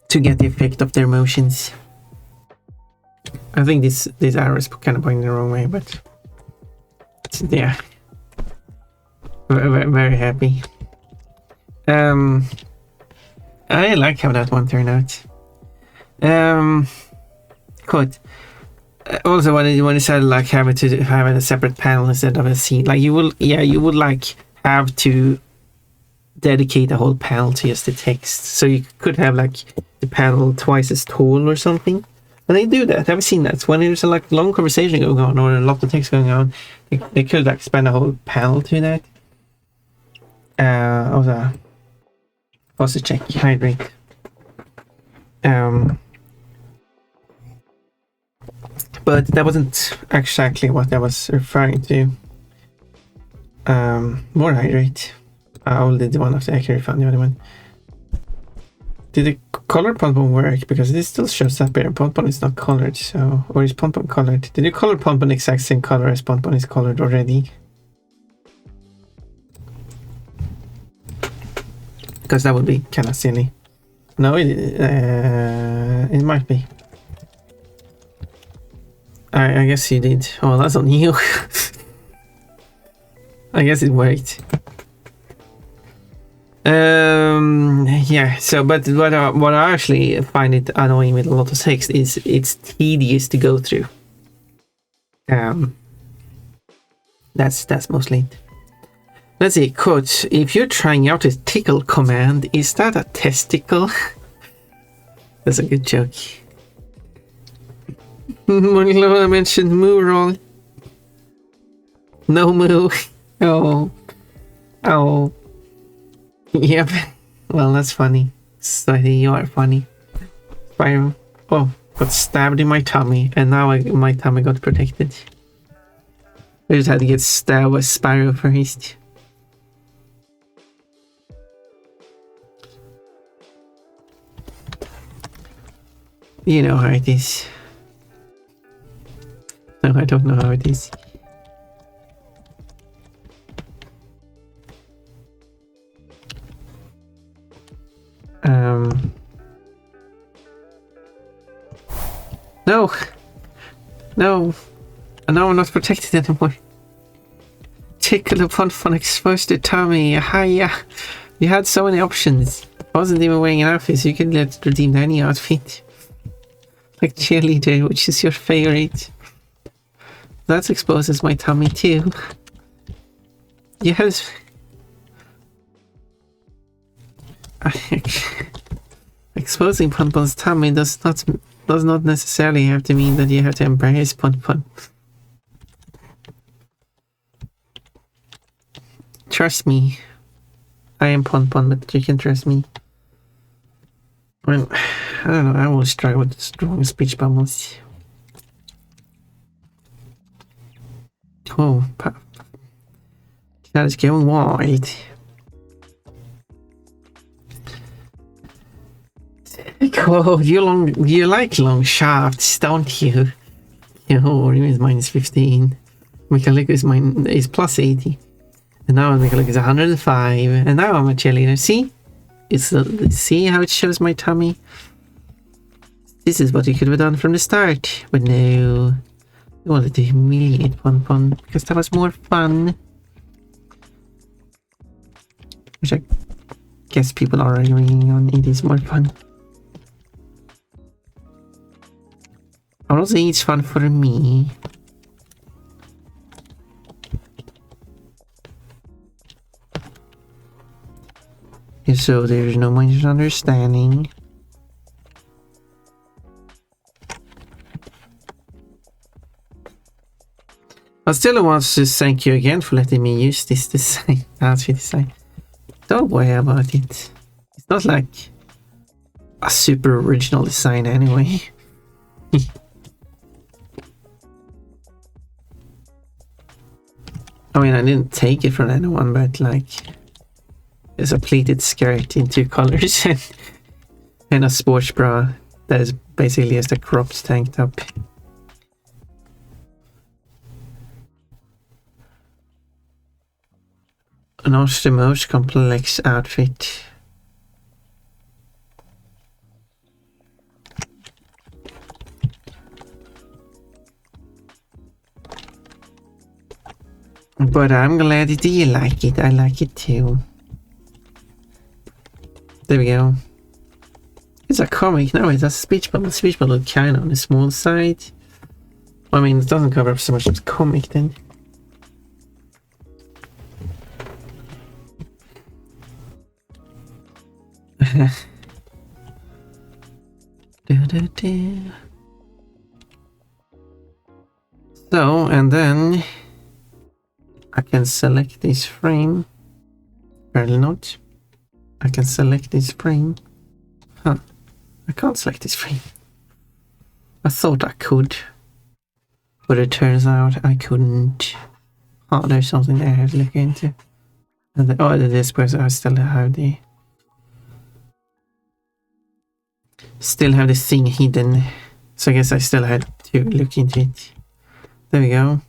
To get the effect of their motions. I think this arrow is kind of pointing the wrong way, but yeah, very happy. I like how that one turned out. Good. Also, when you said like having a separate panel instead of a scene, like you would like have to dedicate a whole panel to just the text. So you could have like the panel twice as tall or something. And they do that. I've seen that. When there's a like long conversation going on or a lot of text going on, they could like spend a whole panel to that. Also check hydrate. But that wasn't exactly what I was referring to. More hydrate. I only did one of the accurate found the other one. Did the color Pompon work? Because it still shows up here. Pompon is not colored, so... Or is Pompon colored? Did you color Pompon the exact same color as Pompon is colored already? Because that would be kind of silly. No, it might be. I guess you did. Oh, that's on you. I guess it worked. Yeah, so but what I actually find it annoying with a lot of text is it's tedious to go through. That's mostly it. Let's see, quote, if you're trying out a tickle command, is that a testicle? That's a good joke. I mentioned moo wrong. No moo. Oh. Yep. Well, that's funny. So you are funny. Spyro. Oh, got stabbed in my tummy, and now my tummy got protected. I just had to get stabbed with Spyro first. You know how it is. No, I don't know how it is. No. Now I'm not protected anymore. Tickle upon fun exposed to tummy. Hiya. You had so many options. I wasn't even wearing an outfit, so you could let redeem any outfit. Like cheerleader, which is your favorite. That exposes my tummy too. Yes. Exposing Ponpon's tummy does not necessarily have to mean that you have to embrace Ponpon. Trust me. I am Ponpon, but you can trust me. Well, I don't know, I always struggle with strong speech bubbles. Oh, that is going wild. Oh, you like long shafts, don't you? Oh, is minus 15. Mechanic is plus 80. And now Mechanic is 105. And now I'm a cheerleader. See? See how it shows my tummy? This is what you could have done from the start. But no. You wanted to humiliate Ponpon because that was more fun. Which I guess people are agreeing on. It is more fun. Honestly, it's fun for me. So there's no misunderstanding. I still want to thank you again for letting me use this design, outfit design. don't worry about it. It's not like a super original design anyway. I mean, I didn't take it from anyone, but like, there's a pleated skirt in 2 colors and a sports bra that is basically just a cropped tank top. Not the most complex outfit. But I'm glad that you like it. I like it too. There we go. It's a comic. No, it's a speech bubble. Speech bubble kind of on the small side. I mean, it doesn't cover up so much of the comic then. So, and then I can select this frame. Apparently not. I can select this frame. Huh. I can't select this frame. I thought I could. But it turns out I couldn't. Oh, there's something there I have to look into. And this person, I still have the... Still have the thing hidden. So I guess I still had to look into it. There we go.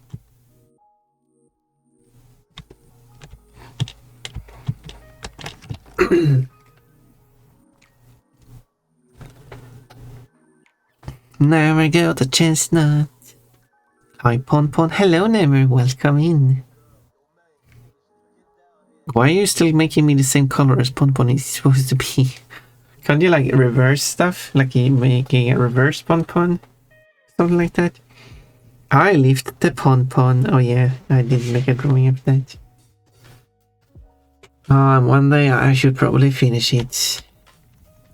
Never go the chestnut. Hi Pon Pon. Hello Never, welcome in. Why are you still making me the same color as Pon Pon is supposed to be? Can't you like reverse stuff? Like you making a reverse Pon Pon? Something like that? I lifted the Pon Pon. Oh yeah, I did make a drawing of that. One day I should probably finish it.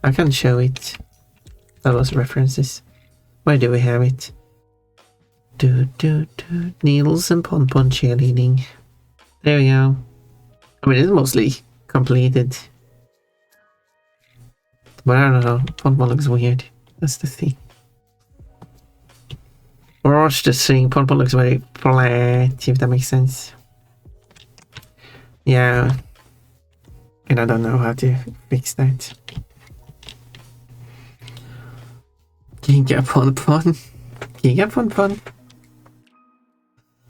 I can show it. That was references. Where do we have it? Needles and Pon Pon cheerleading. There we go. I mean, it's mostly completed. But I don't know. Pon Pon looks weird. That's the thing. Or it's just saying Pon Pon looks very flat, if that makes sense. Yeah. And I don't know how to fix that. Giga Pon Pon. Giga Pon Pon.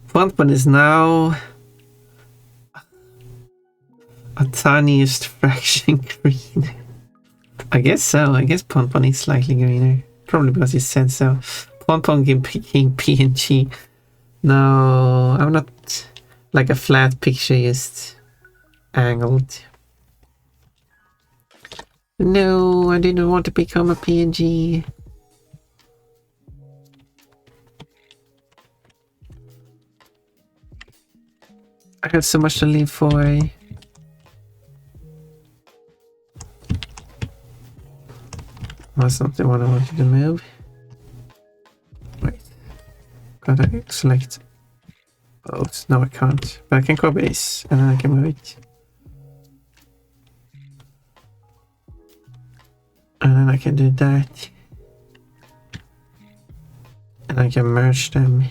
Pon Pon is now a tiniest fraction green. I guess so. I guess Pon Pon is slightly greener. Probably because you said so. Pon Pon became PNG. No, I'm not like a flat picture, just angled. No, I didn't want to become a PNG. I had so much to live for. That's not the one I wanted to move. Wait. Gotta select both. No, I can't. But I can copy this and then I can move it. And then I can do that. And I can merge them.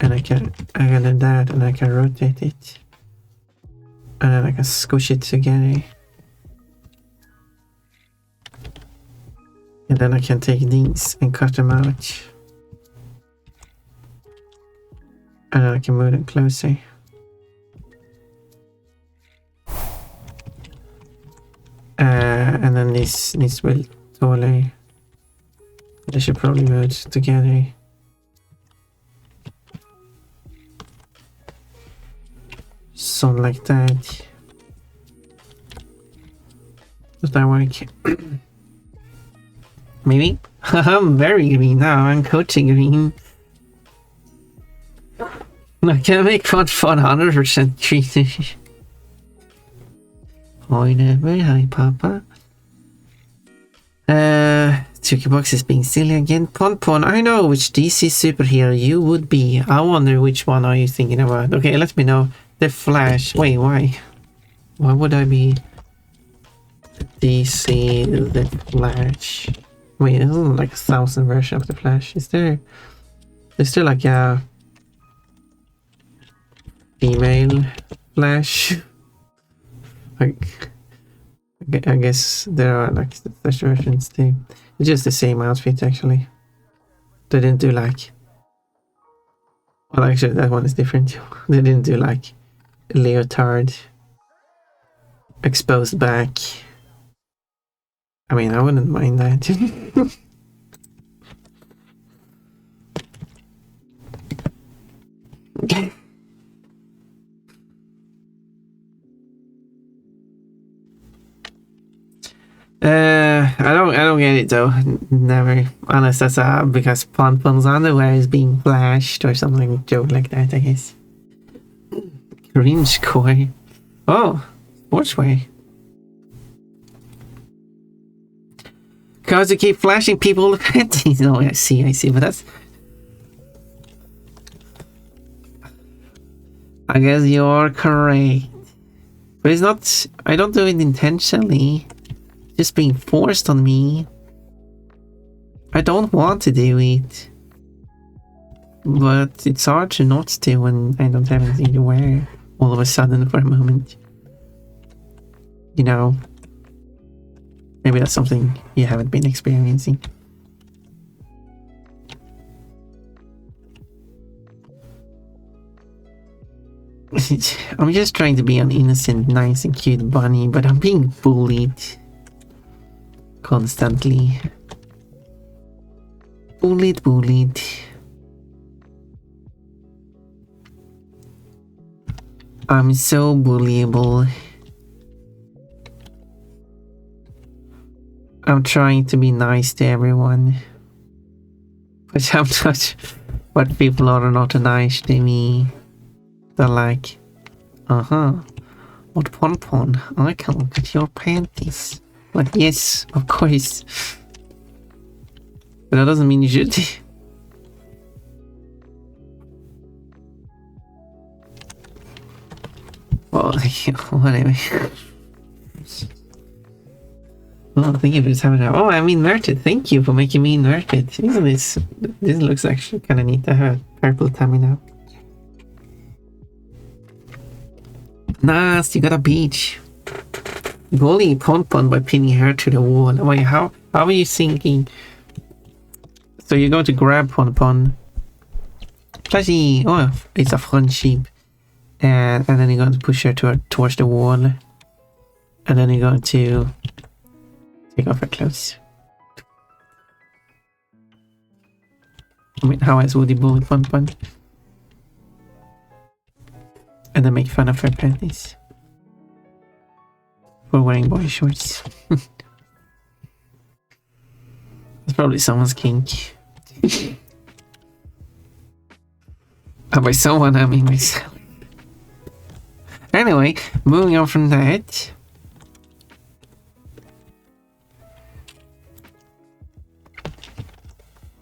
And I can do that and I can rotate it. And then I can squish it together. And then I can take these and cut them out. And then I can move them closer. And then this needs to be taller. They should probably move together. Something like that. Does that work? Maybe? I'm very green now. I'm coaching green. I can make fun 100% green. Hi Never, hi Papa. Tricky Box is being silly again. Pon Pon, I know which DC superhero you would be. I wonder which one are you thinking about. Okay, let me know. The Flash. Wait, why? Why would I be DC the Flash? Wait, isn't like 1,000 version of the Flash? Is there like a female Flash? Like, I guess there are like such versions too. It's just the same outfit actually. They didn't do like. Well, actually, that one is different. They didn't do like leotard, exposed back. I mean, I wouldn't mind that. I don't get it though. Never, unless that's because Ponpon's underwear is being flashed or something joke like that. I guess. Cringe core. Oh, sportswear. Cause you keep flashing people the panties. No, I see, but that's. I guess you're correct. But it's not. I don't do it intentionally. Just being forced on me. I don't want to do it. But it's hard to not do when I don't have anything to wear all of a sudden for a moment. You know. Maybe that's something you haven't been experiencing. I'm just trying to be an innocent, nice and cute bunny, but I'm being bullied. Constantly. Bullied. I'm so bullyable. I'm trying to be nice to everyone. But I'm not. But people are not nice to me. They're like, what Pon, I can look at your panties. Like, yes, of course. But that doesn't mean you should. Well, anyway. Oh, thank you for just having it. Oh, I mean, inverted. Thank you for making me inverted. Isn't this looks actually kind of neat. I have a purple tummy now. Nice, you got a beach. Bullying Pon by pinning her to the wall. Wait, how are you thinking? So you're going to grab Pon. Flashy! Oh, it's a friendship. And then you're going to push her towards the wall. And then you're going to take off her clothes. I mean, how else would you bully Pon? And then make fun of her panties. For wearing boy shorts. That's probably someone's kink. And by someone, I mean myself. Anyway, moving on from that.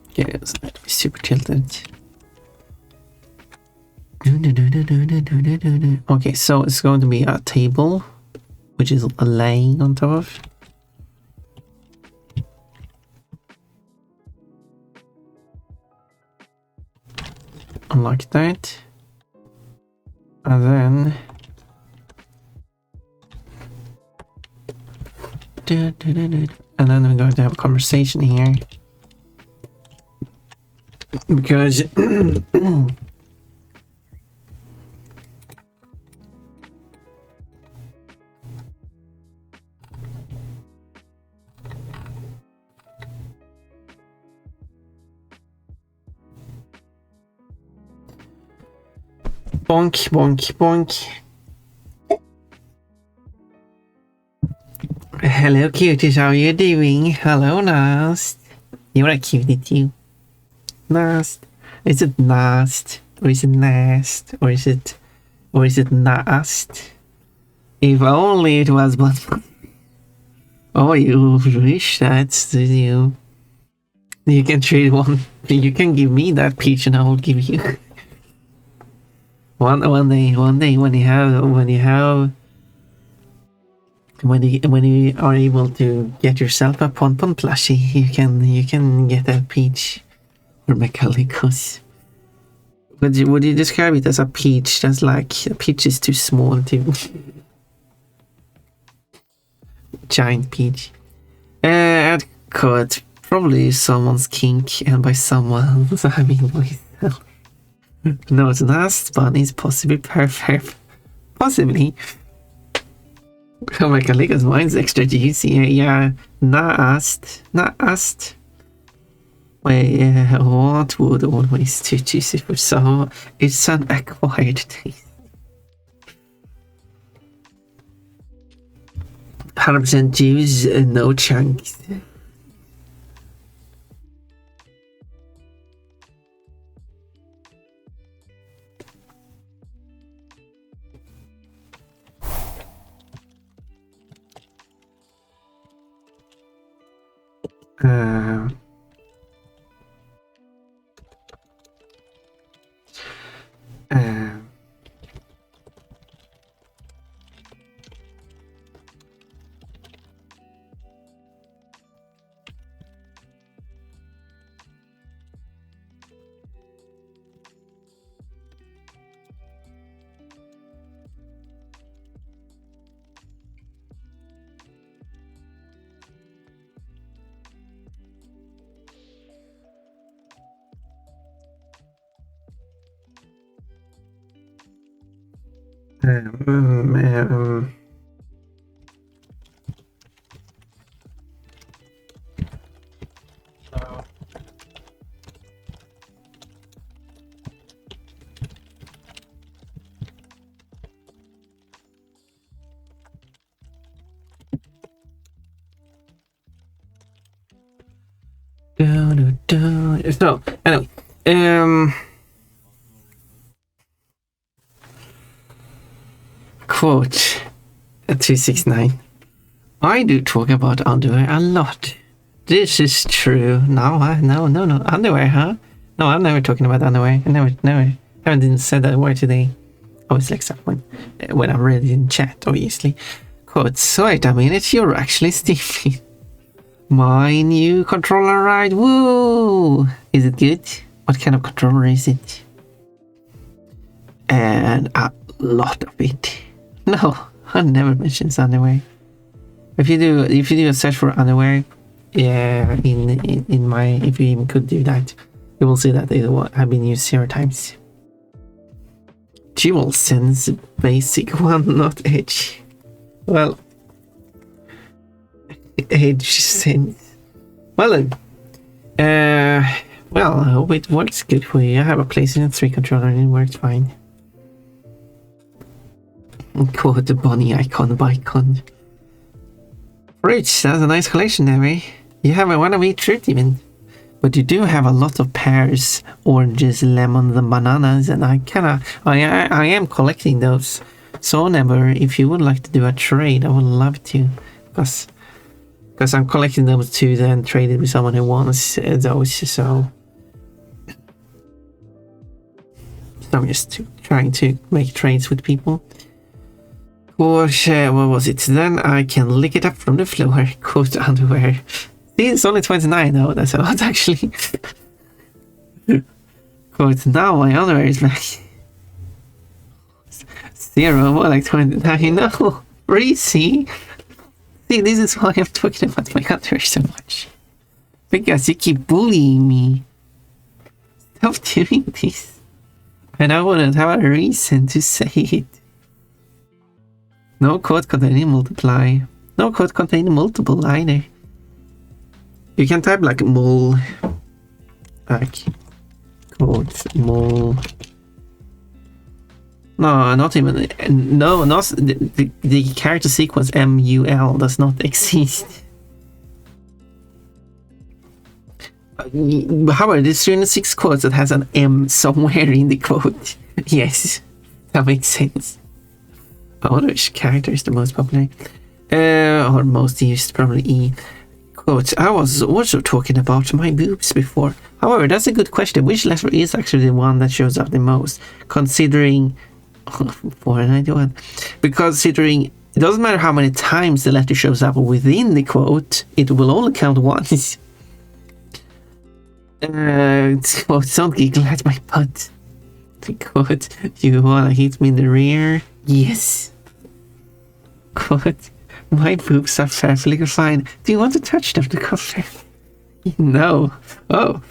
Okay, so that to be super tilted. Okay, so it's going to be a table, which is laying on top of. Unlock that. And then we're going to have a conversation here. Because bonk. Hello cuties, how are you doing? Hello Nast. You're a cutie too. Nast. Is it Nast? Or is it Nast? Or is it Nast? If only it was but oh, you wish that you can trade one. You can give me that peach and I will give you one day when you have when you are able to get yourself a Pon Pon plushie, you can get a Peach or Mechalicus. Would you describe it as a peach? That's like a peach is too small to giant peach. I'd cut probably someone's kink, and by someone I mean myself. No, it's last bunnies possibly perfect. Possibly. Oh my god, Lucas, mine's extra juicy. Yeah, not asked. What would always too juicy for so? It's an acquired taste. 100% juice, no chunks. So, anyway, quote 269. I do talk about underwear a lot. This is true. No, underwear, huh? No, I'm never talking about underwear. I haven't said that word today. Obviously, except when I'm ready in chat, obviously. Quote, so wait a minute, you're actually Stevie. My new controller, right? Woo! Is it good? What kind of controller is it? And a lot of it. No, I never mentioned underwear. If you do a search for underwear, yeah, in my, if you even could do that, you will see that they have been used 0 times. Dual sense, basic one, not edge. Well, edge sense. Well then, well, I hope it works good for you. I have a PlayStation 3 controller and it works fine. Quote the bunny icon bicon. Rich, that's a nice collection there, eh? You have one of each fruit even. But you do have a lot of pears, oranges, lemons, and bananas, and I am collecting those. So never, if you would like to do a trade, I would love to. Because I'm collecting those to then trade it with someone who wants those, so I'm just trying to make trades with people. Or what was it? Then I can lick it up from the floor. Quote underwear. See, it's only 29 though. That's a lot actually. Quote, now my underwear is back. 0, more like 29. No, see, this is why I'm talking about my underwear so much. Because you keep bullying me. Stop doing this. And I wouldn't have a reason to say it. No code containing multiply. No code containing multiple either. You can type like mul, like code mul. No, not even. No, not the character sequence MUL does not exist. However, there's 306 quotes that has an M somewhere in the quote. Yes, that makes sense. I wonder which character is the most popular. Or most used, probably E. Quote, I was also talking about my boobs before. However, that's a good question. Which letter is actually the one that shows up the most? Considering 491. Because considering It doesn't matter how many times the letter shows up within the quote, it will only count once. Quote, don't giggle at my butt. Quote, you wanna hit me in the rear? Yes. Quote, my boobs are perfectly fine. Do you want to touch them to confirm? No. Oh.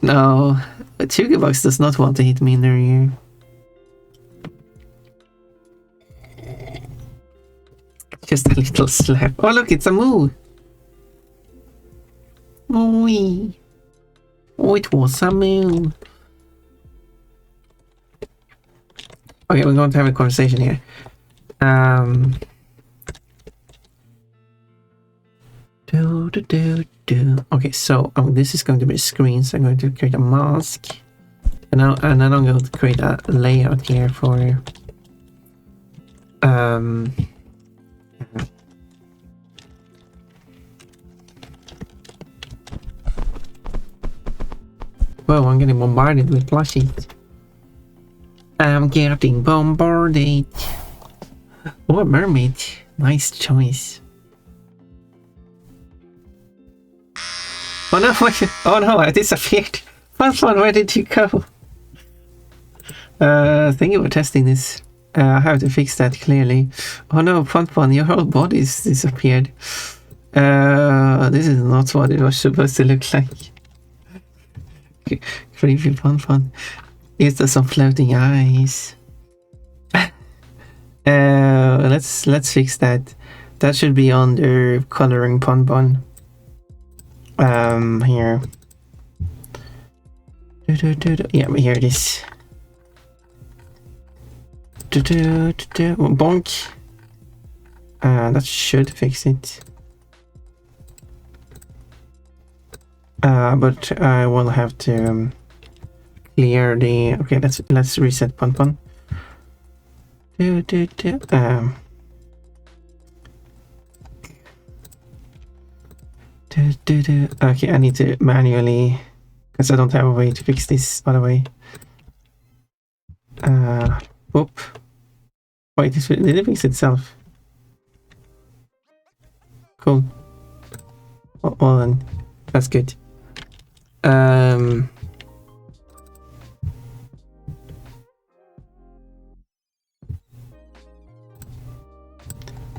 No. Chillhop does not want to hit me in the rear. Just a little slap. Oh look, it's a moo. Wee. Oh, it was a moo. Okay, we're going to have a conversation here. Okay, so this is going to be a screen, so I'm going to create a mask. And then I'm going to create a layout here for whoa, I'm getting bombarded with plushies. I'm getting bombarded. Oh, a mermaid. Nice choice. Oh no, oh no, I disappeared. Fun, where did you go? Thank you for testing this. I have to fix that clearly. Oh no, Fun, your whole body's disappeared. This is not what it was supposed to look like. Creepy Fun. Is there some floating eyes? Let's fix that. That should be under coloring Fun. Here. Yeah, here it is. Bonk. That should fix it. But I will have to clear the. Okay, let's reset Pon. Okay, I need to manually, because I don't have a way to fix this other way. Whoop. Wait, did it fix itself? Cool. Well then, that's good.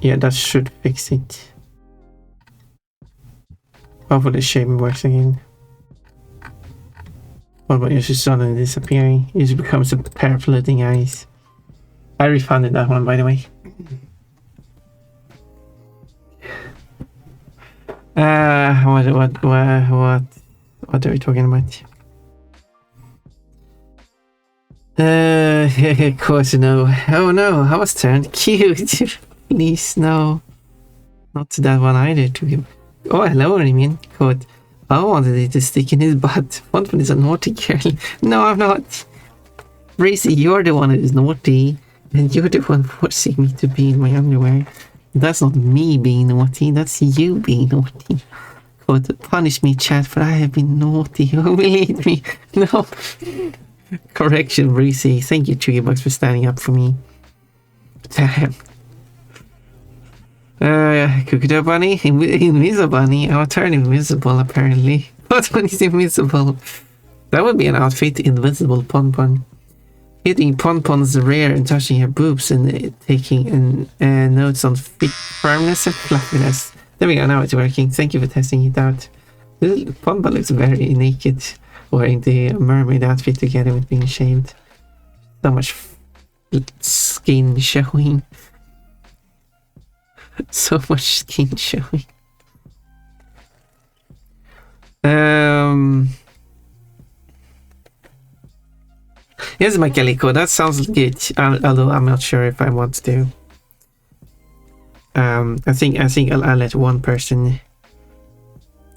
Yeah, that should fix it. Hopefully the shape works again. What about you just suddenly disappearing? It just becomes a pair of floating eyes. I refunded that one, by the way. What are we talking about? Of course no. Oh no, I was turned cute. Please no. Not that one either to him. Oh hello, I mean. God. I wanted it to stick in his butt. One is a naughty girl. No, I'm not. Racy, you're the one who's naughty. And you're the one forcing me to be in my underwear. That's not me being naughty, that's you being naughty. God, punish me, chat, for I have been naughty. Humiliate me. No. Correction, Racy. Thank you, Chillhop, for standing up for me. Damn. Cookie Bunny? Invisible Bunny? I'll turn invisible, apparently. What one is invisible? That would be an outfit, invisible Pon. Hitting Pon's rear and touching her boobs and taking notes on firmness and fluffiness. There we go, now it's working. Thank you for testing it out. Pon looks very naked, wearing the mermaid outfit together with being shaved. So much skin showing. So much skin showing. Here's my calico. That sounds good. Although I'm not sure if I want to. I think I'll let one person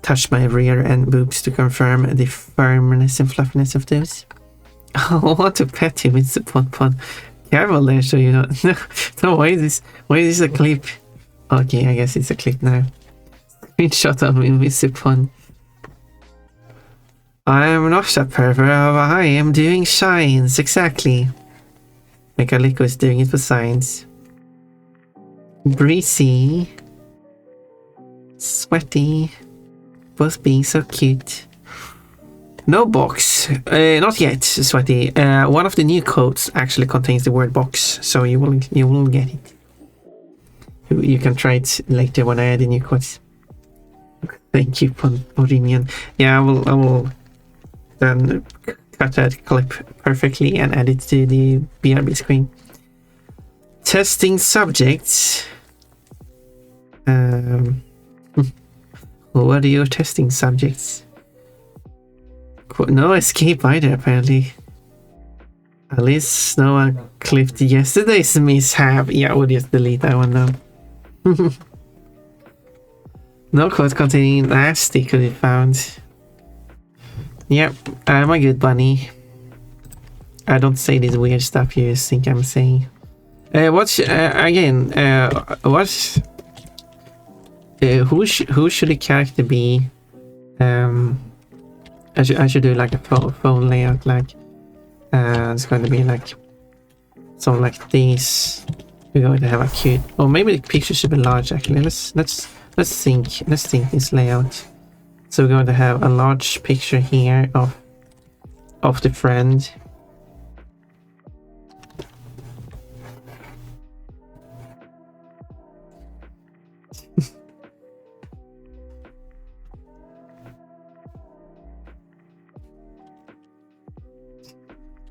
touch my rear and boobs to confirm the firmness and fluffiness of those. Oh, what to pet him! It's a Pon. Careful there, so you know. No, why is this a clip? Okay, I guess it's a clip now. Screenshot of me, Mr. Pon. I am not a pervert, I am doing science, exactly. Mechalico is doing it for science. breezy, sweaty, both being so cute. No box, not yet, sweaty. One of the new codes actually contains the word box, so you will get it. You can try it later when I add the new codes. Thank you, Podimian. Yeah, I will then cut that clip perfectly and add it to the BRB screen. Testing subjects. What are your testing subjects? No escape either, apparently. At least no one clipped yesterday's mishap. Yeah, we'll just delete that one now. No code containing nasty could be found. Yep, I'm a good bunny. I don't say this weird stuff you think I'm saying. What's again? What's who should the character be? I should do like a phone layout. Like it's going to be like so like these. We're going to have a cute. Or maybe the picture should be large. Actually, let's think this layout. So we're going to have a large picture here of the friend.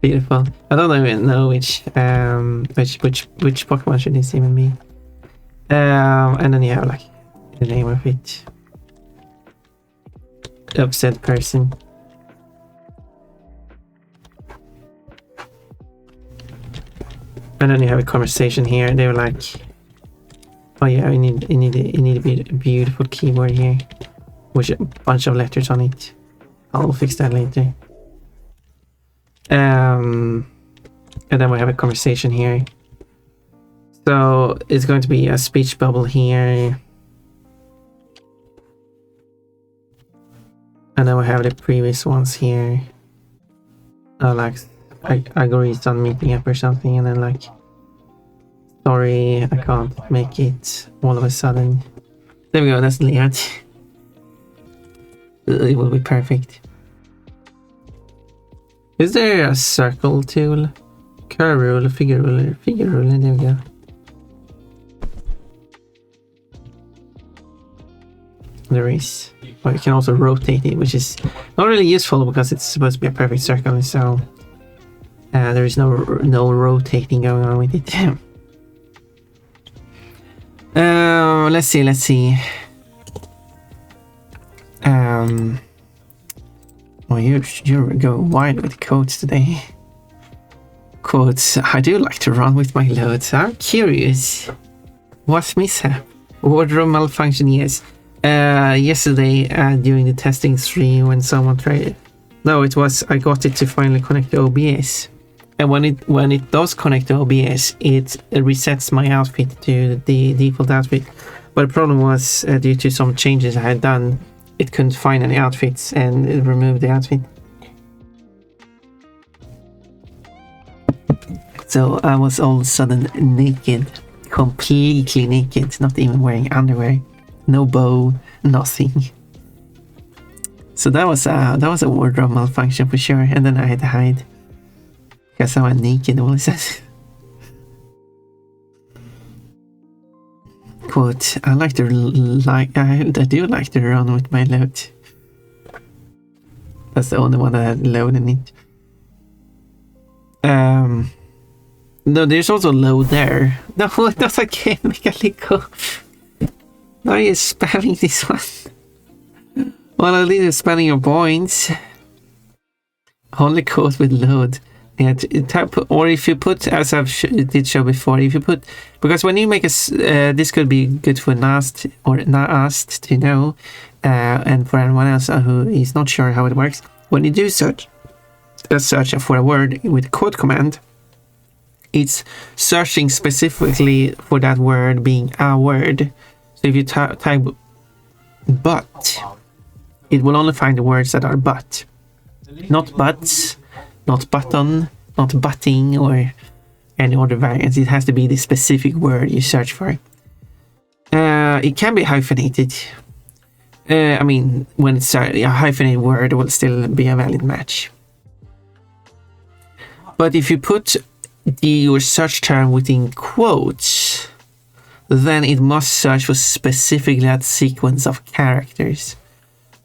Beautiful. I don't even know which Pokemon should this even be. And then you have like the name of it. Upset person. And then you have a conversation here. They were like, "Oh yeah, you need a beautiful keyboard here, with a bunch of letters on it. I'll fix that later." And then we have a conversation here. So it's going to be a speech bubble here. And then we have the previous ones here. Like, I agreed on meeting up or something, and then like, sorry, I can't make it all of a sudden. There we go, that's the layout. It will be perfect. Is there a circle tool? Curve ruler, figure ruler, there we go. There is. But you can also rotate it, which is not really useful because it's supposed to be a perfect circle, so there is no rotating going on with it. Let's see. Well, you're going wild with quotes today. Quotes. I do like to run with my loads. I'm curious. What's mishap? Wardrobe malfunction, yes. Yesterday during the testing stream when someone tried it. No, it was I got it to finally connect to OBS. And when it does connect to OBS, it resets my outfit to the default outfit. But the problem was due to some changes I had done, it couldn't find any outfits and it removed the outfit. So I was all of a sudden naked, completely naked, not even wearing underwear, no bow, nothing. So that was a wardrobe malfunction for sure, and then I had to hide because I went naked all of a sudden. Quote, I do like to run with my load. That's the only one that had load in it. No, there's also load there. No, it does again, Mechanico. Now you're spamming this one. Well, at least you're spamming your points. Only code with load. Yeah, or if you put, as I did show before, if you put, because when you make a, this could be good for NAST or not asked to know, and for anyone else who is not sure how it works. When you do search for a word with quote command, it's searching specifically for that word being a word. So if you type but, it will only find the words that are but, not buts. Not button, not butting, or any other variants. It has to be the specific word you search for. It can be hyphenated. I mean, when it's a hyphenated word, it will still be a valid match. But if you put your search term within quotes, then it must search for specifically that sequence of characters.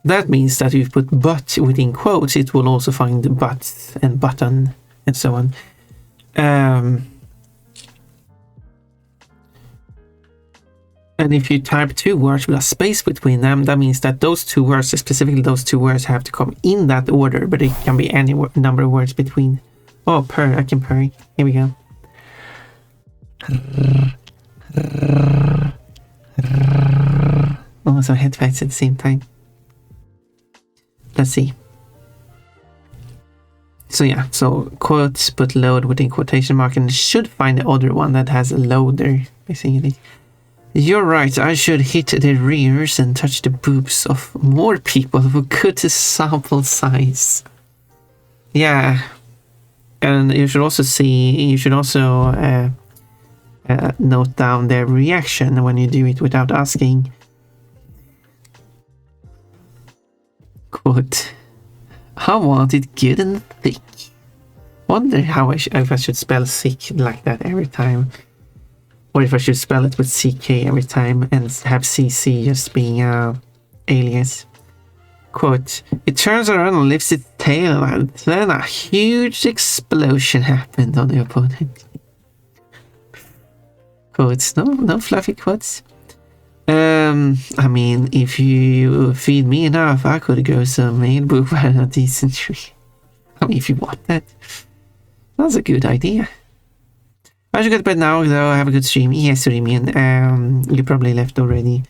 That means that if you put but within quotes, it will also find but and button and so on. And if you type two words with a space between them, that means that those two words, specifically those two words, have to come in that order, but it can be any number of words between. Oh, purr, I can purr. Here we go. Oh, some headphones at the same time. Let's see. So yeah, so quotes, put load within quotation mark, and should find the other one that has a loader, basically. You're right, I should hit the rears and touch the boobs of more people for good sample size. Yeah. And you should also note down their reaction when you do it without asking. Quote, I want it good and thick. Wonder how if I should spell sick like that every time. Or if I should spell it with CK every time and have CC just being a alias. Quote, it turns around and lifts its tail, and then a huge explosion happened on the opponent. Quotes, no fluffy quotes. I mean, if you feed me enough, I could grow some male boob at a decent tree. I mean, if you want that. That's a good idea. I should go to bed now, though. Have a good stream. Yes, Remian. You probably left already.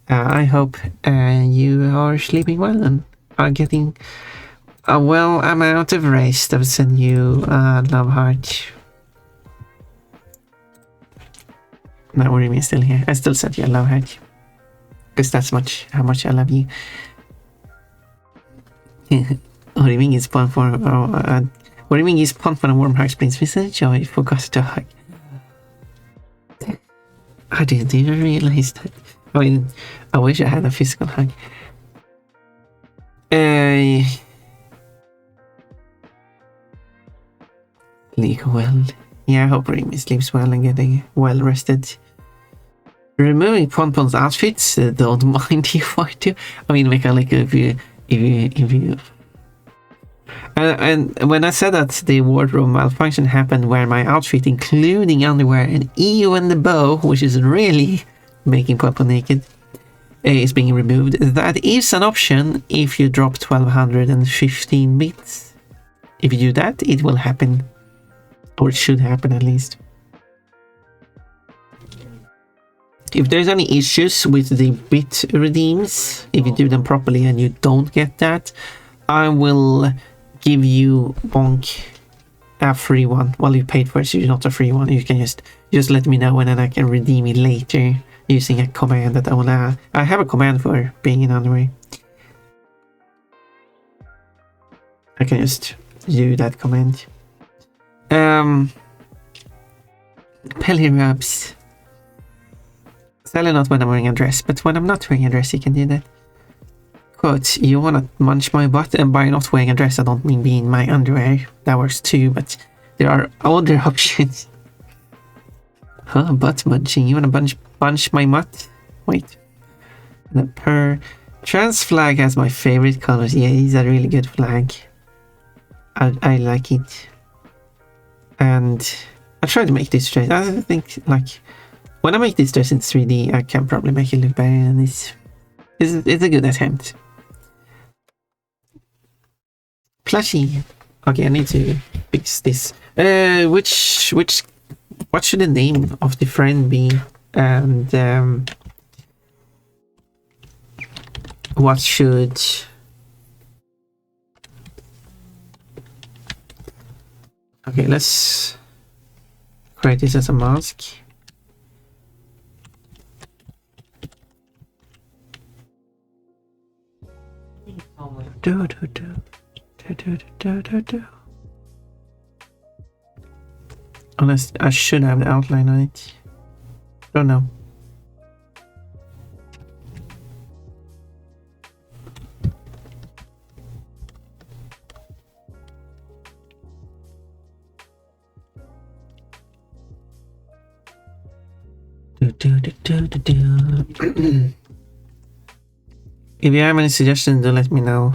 I hope you are sleeping well and are getting a well amount of rest. I will send you a love heart. No, Remian's still here. I still sent you a love heart. Because that's how much I love you. Remian is pun for... Remian is pun for a warm heart brings me such joy. Forgot to hug. I didn't even realize that. I mean, I wish I had a physical hug. Sleep well. Yeah, I hope Remy sleeps well and getting well rested. Removing Ponpon's outfits, don't mind if I do. I mean, like if you. And when I said that the wardrobe malfunction happened where my outfit, including underwear and even the bow, which is really making Ponpon naked, is being removed, that is an option if you drop 1215 bits. If you do that, it will happen. Or it should happen at least. If there's any issues with the bit redeems, if you do them properly and you don't get that, I will give you Bonk a free one. Well, you paid for it, so you're not a free one. You can just let me know and then I can redeem it later using a command that I will. I have a command for being in underwear. I can just do that command. Belly rubs. Sadly not when I'm wearing a dress, but when I'm not wearing a dress you can do that. Quote, you wanna munch my butt, and by not wearing a dress I don't mean being in my underwear. That works too, but there are other options. Huh, butt munching. You wanna bunch my mutt? Wait. The per trans flag has my favorite colors. Yeah, it's a really good flag. I like it. And I try to make this dress. I think like when I make this dress in 3D, I can probably make it look better, and it's a good attempt. Plushie. Okay, I need to fix this. What should the name of the friend be? And what should... Okay, let's create this as a mask. Unless I should have the outline on it. Don't know. If you have any suggestions, do let me know.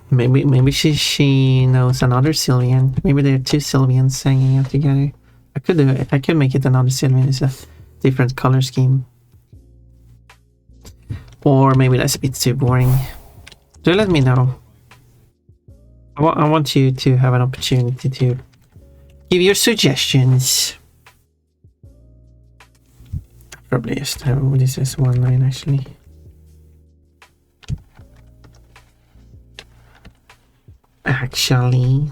Maybe she knows another Sylvian. Maybe there are two Sylvians hanging out together. I could do it. I could make it another Sylvian. It's a different color scheme. Or maybe that's a bit too boring. Do let me know. I want you to have an opportunity to give your suggestions. Probably just have this as one line actually. Actually.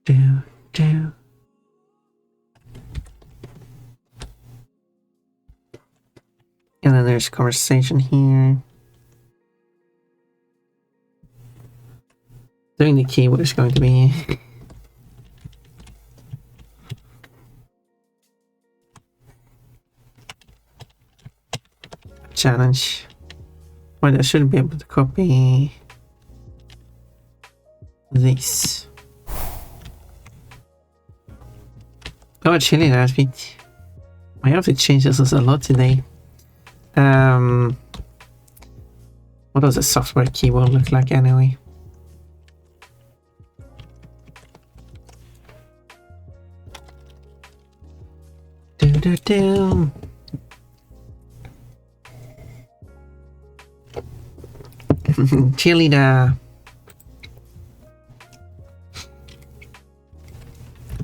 Do. And then there's conversation here. Doing the keyword is going to be a challenge. Well, I shouldn't be able to copy this. Oh, chilly last week. My outfit changes us a lot today. What does a software keyboard look like anyway? Do. Chili da.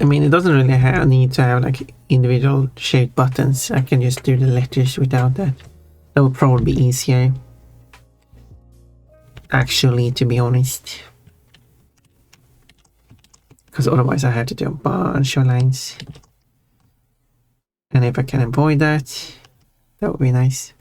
I mean, it doesn't really need to have like individual shaped buttons. I can just do the letters without that. That would probably be easier. Actually, to be honest. Because otherwise I have to do a bunch of lines. And if I can avoid that, that would be nice.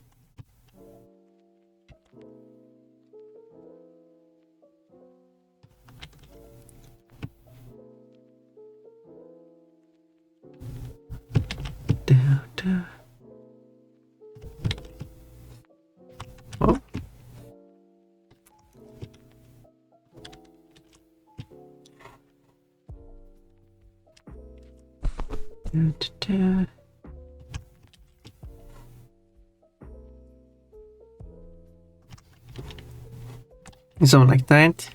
Oh. Something like that.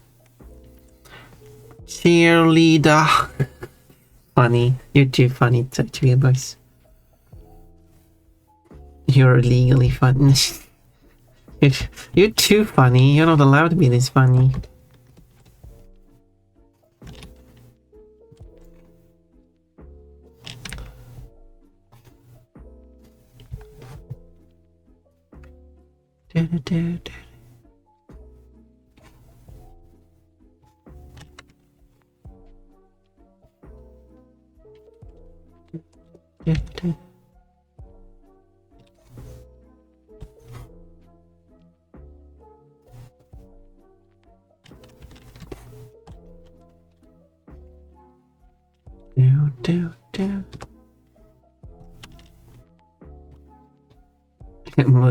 Cheerleader. Funny. You're too funny to be a boss. You're legally funny. You're too funny. You're not allowed to be this funny.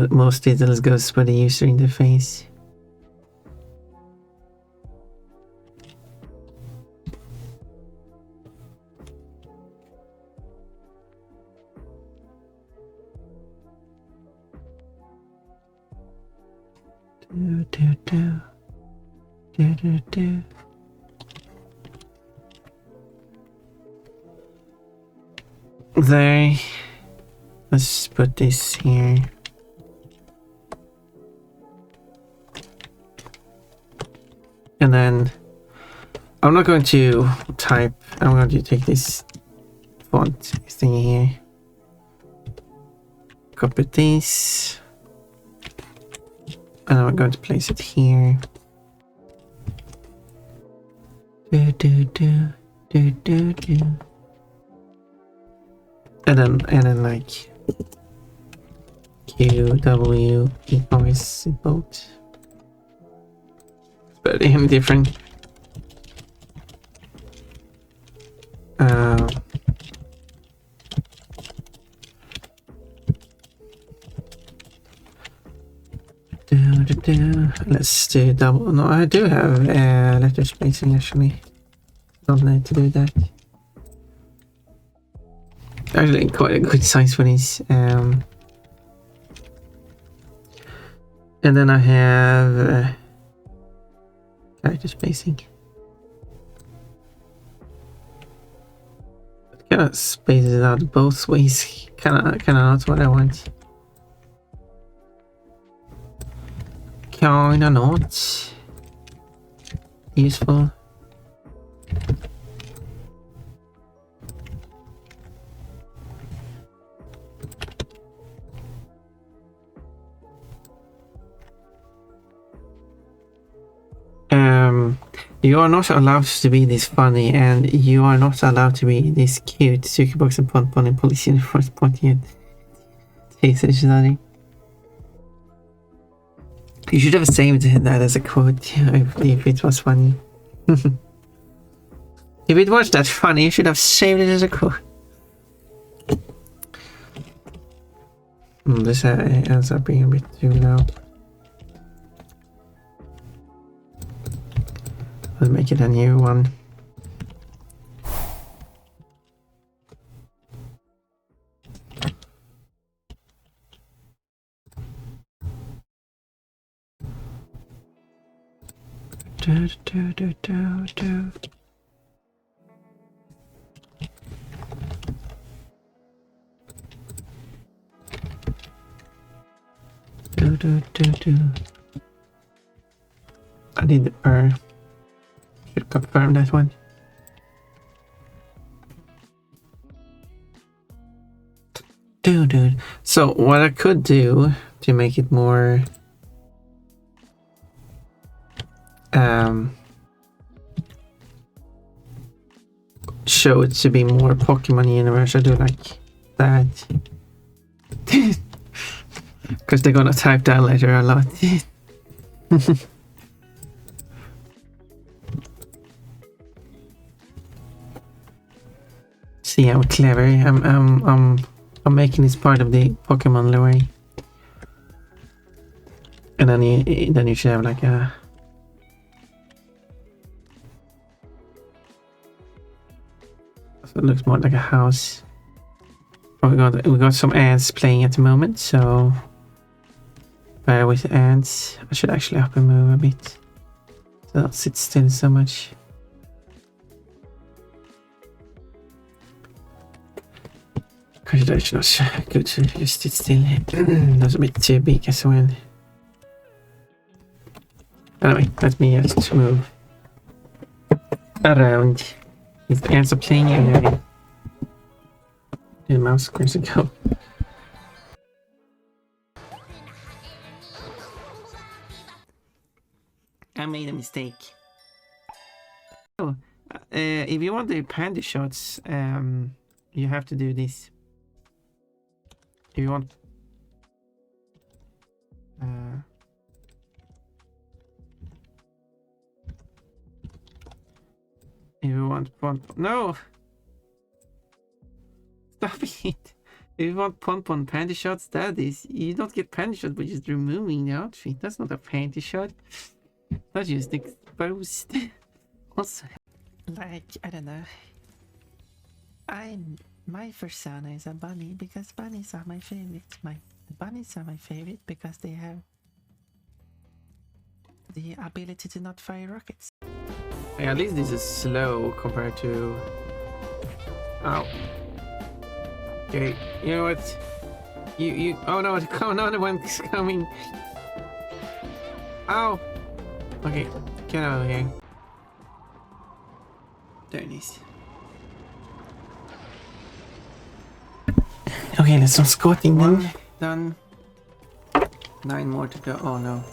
Most details goes for the user interface. There. Let's put this here. And then I'm not going to type, I'm going to take this font thing here. Copy this. And I'm going to place it here. And then like Q W always both. But any different. Let's do double. No, I do have letter spacing actually. Don't need to do that. Actually, quite a good size for this. And then I have character spacing. It kind of spaces it out both ways. Kind of not what I want. Kinda not useful. You are not allowed to be this funny, and you are not allowed to be this cute. Sukibox and Pon in police uniforms pointing at Stationary. You should have saved that as a quote if it was funny. If it was that funny, you should have saved it as a quote. This ends up being a bit too low. Let's make it a new one. Do, do, do, do, do. Do, do, do, do. I need the should confirm that one. Dude. So what I could do to make it more show it to be more Pokemon universe, I do like that. Because they're gonna type that letter a lot. See how clever I'm making this part of the Pokemon lore. And then you should have like a so it looks more like a house. Oh, we got some ants playing at the moment, so bear with the ants. I should actually up and move a bit. So don't sit still so much. That's not good to just sit still. That's a bit too big as well. Anyway, let me just move around. If the ants are playing anyway. The mouse squares go. I made a mistake. Oh, if you want the panty shots, you have to do this. If you want, no, stop it. If you want Pon panty shots, that is, you don't get panty shots by just removing the outfit. That's not a panty shot. That's just exposed. Also, like, I don't know. My persona is a bunny because bunnies are my favorite. Bunnies are my favorite because they have the ability to not fire rockets. Yeah, at least this is slow compared to... Oh. Okay, you know what? You oh no, another one's coming. Ow! Okay, get out of here. There it is. Okay, let's start squatting then. Done. 9 more to go. Oh no.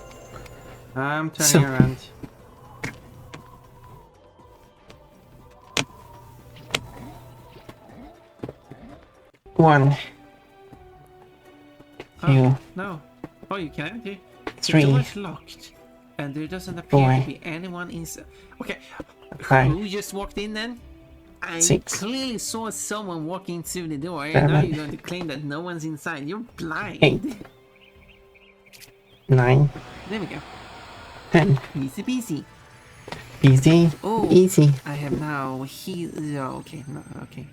I'm turning around. One. Two. No. Oh, you can't. Three. The door's locked. And there doesn't appear to be anyone inside. Okay. Who just walked in then? I clearly saw someone walking through the door, and now you're going to claim that no one's inside. You're blind. 8, 9. There we go. 10. Easy peasy. Easy. Oh, Easy. I have now okay, no, okay.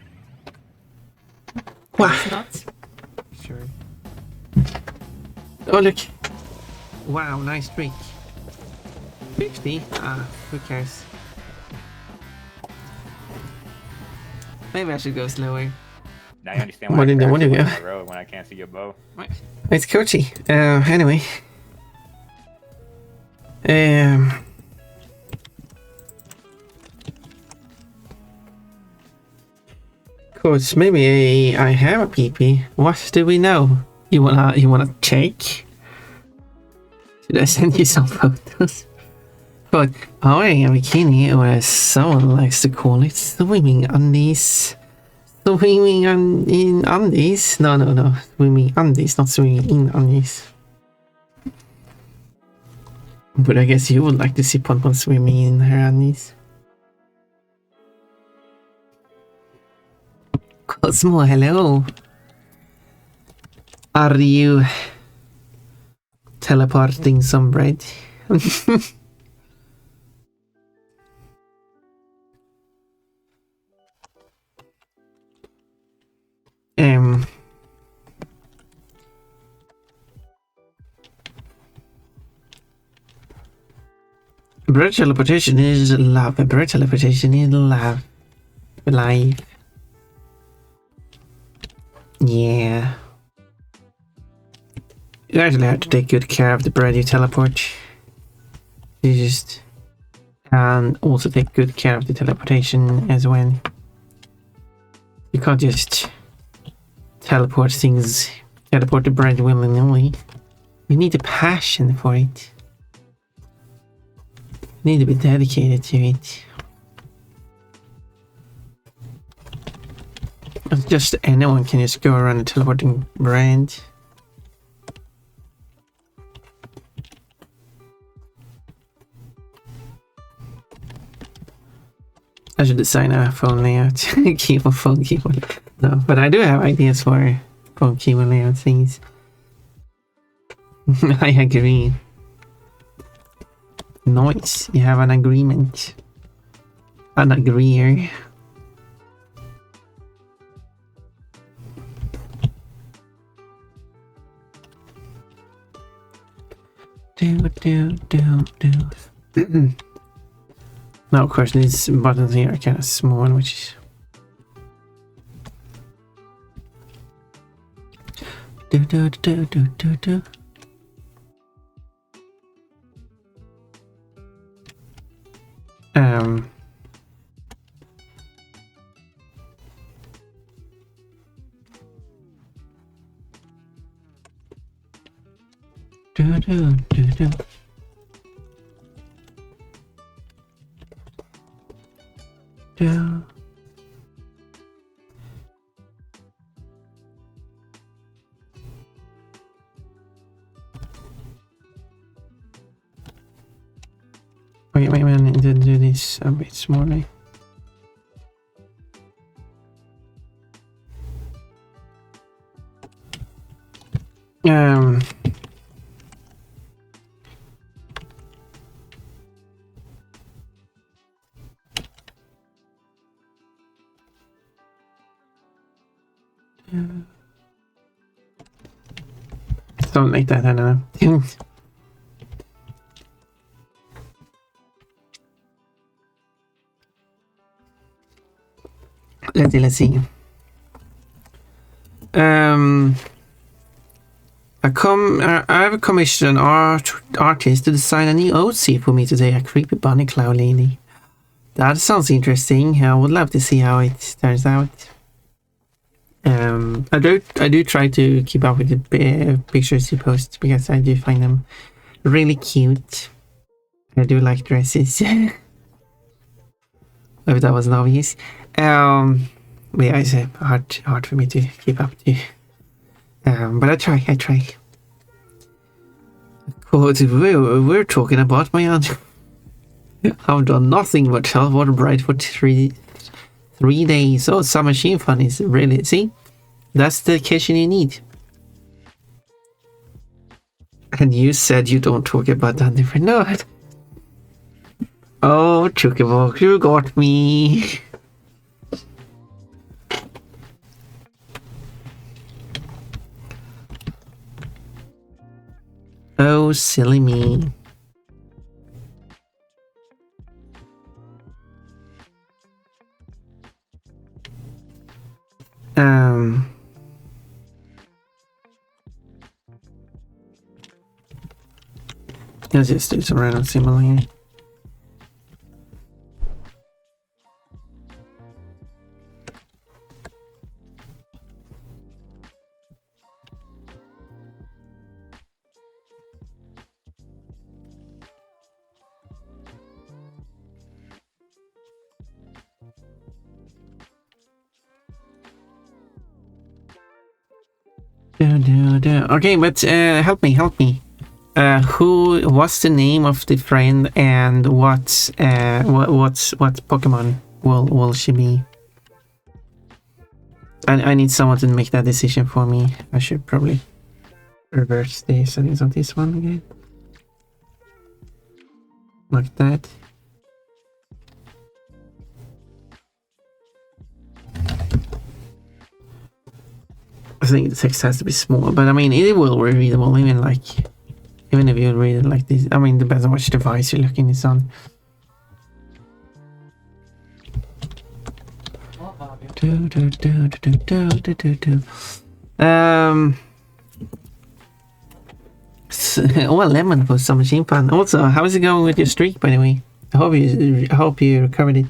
Wow. It's not. Sure. Oh, look. Wow, nice streak. 50? Who cares? Maybe I should go slower. Now you understand why What I did you- crash what did you- on the road when I can't see your bow. It's coachy. Anyway. Coach, maybe I have a PP. What do we know? You wanna check? Should I send you some photos? But wearing a bikini, or as someone likes to call it, swimming undies. Swimming in undies? No. Swimming undies, not swimming in undies. But I guess you would like to see Pon swimming in her undies. Cosmo, hello. Are you teleporting some bread? Bread teleportation is love. Bread teleportation is love. Life. Yeah. You actually have to take good care of the bread you teleport. You just... And also take good care of the teleportation as well. You can't just teleport things, teleport the bread willy-nilly. You need a passion for it. You need to be dedicated to it. Just anyone can just go around and teleporting bread. I should design a phone layout. phone keyboard. No, but I do have ideas for phone keyboard layout things. I agree. Nice. You have an agreement. An agreeer. Now, of course, these buttons here are kind of small, which is... Wait, I need to do this a bit smaller. Don't like that, I don't know. Let's see. I have commissioned an artist to design a new OC for me today, a creepy bunny cloud lady. That sounds interesting. I would love to see how it turns out. I do try to keep up with the pictures you post because I do find them really cute. I do like dresses. If that wasn't obvious. But yeah, it's hard for me to keep up to. But I try. What we're talking about, my aunt. I've done nothing but teleport bright for three days. Oh, some machine fun is really, see? That's the kitchen you need. And you said you don't talk about that different. No. Oh, Chocobo, you got me. Oh, silly me. Let's just do some random symbol here. Okay, but help me. What's the name of the friend and what Pokemon will she be? I need someone to make that decision for me. I should probably reverse the settings of this one again. Like that. I think the text has to be small, but I mean it will be readable even if you read it like this. I mean, depends on which device you're looking this on. Well, lemon for some machine fun. Also, how is it going with your streak, by the way? I hope you recovered it.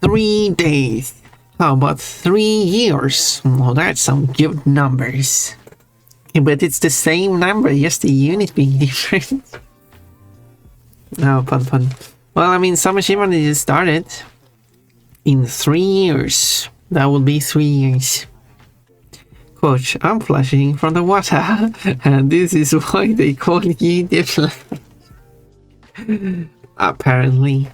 3 days. How about 3 years? Well, that's some good numbers. But it's the same number, just the unit being different. Oh, fun. Well, I mean, Summer Shimmer just started. In 3 years. That will be 3 years. Coach, I'm flashing from the water. And this is why they call you the Flash. Apparently.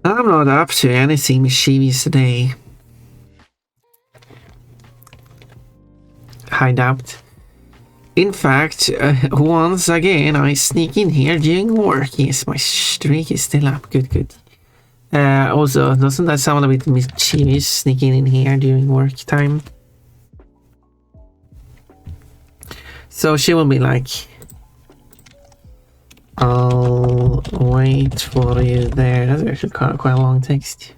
I'm not up to anything mischievous today. I doubt. In fact, once again, I sneak in here during work. Yes, my streak is still up. Good. Also, doesn't that sound a bit mischievous, sneaking in here during work time? So she will be like, I'll wait for you there. That's actually quite a long text.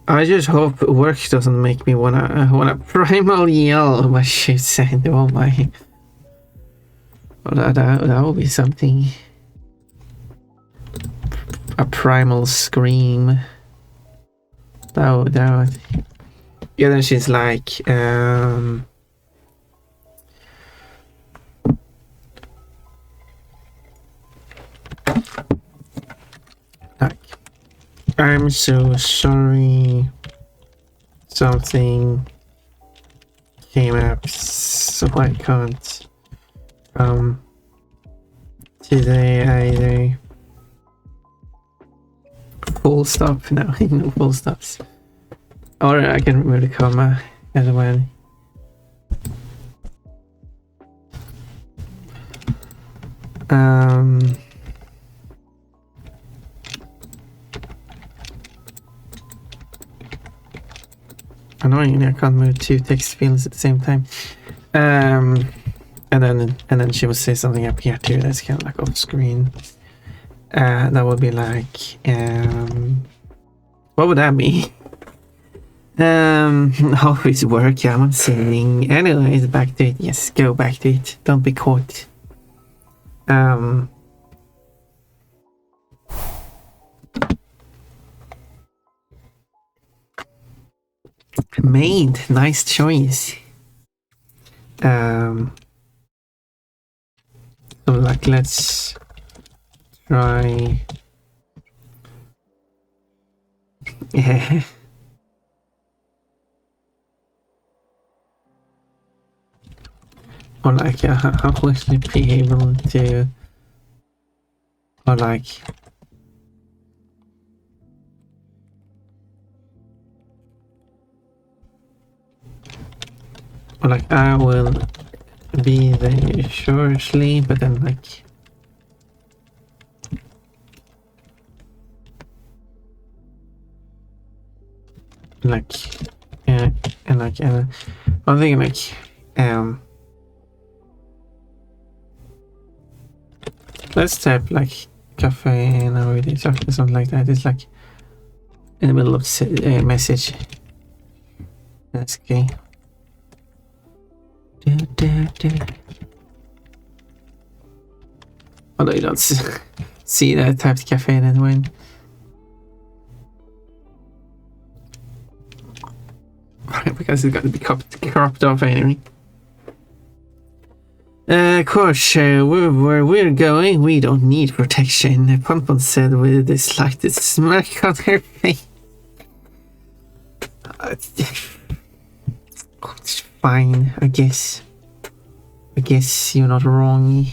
I just hope work doesn't make me wanna primal yell my shit said. Oh my. Well, that would be something. A primal scream. That would. Yeah, then she's like, I'm so sorry. Something came up, so I can't come today either. Full stop. No, no full stops. Or I can remove the comma as well. Annoyingly, I can't move 2 text fields at the same time. And then she will say something up here too. That's kind of like off screen. That would be like, what would that be? Always work. Yeah, I'm saying. Anyways, back to it. Yes, go back to it. Don't be caught. Made, nice choice. So like, let's try. Yeah. Or like, how will it be able to, or like, I will be there shortly, but then like, and like, I'm thinking like, let's type like cafe and everything, something like that. It's like in the middle of the message. That's okay. Although you don't see that typed cafe then when. Because it's got to be cropped off anyway. Of course, where we're going, we don't need protection, Pompon said with the slightest smirk on her face. It's fine, I guess. I guess you're not wrong.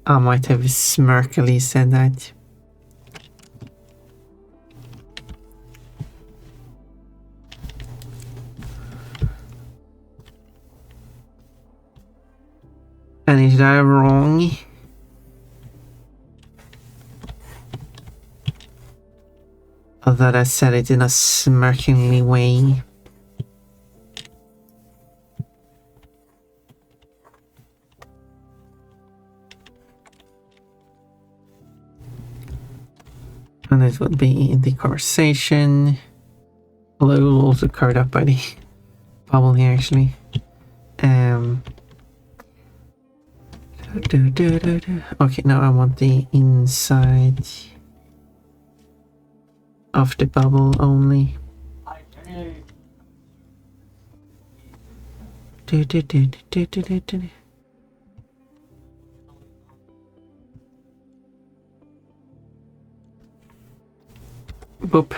I might have smirkily said that. And is that wrong? Or that I said it in a smirkingly way? And it would be in the conversation. Although it will also covered up by the bubble here actually. Okay, now I want the inside of the bubble only. Boop.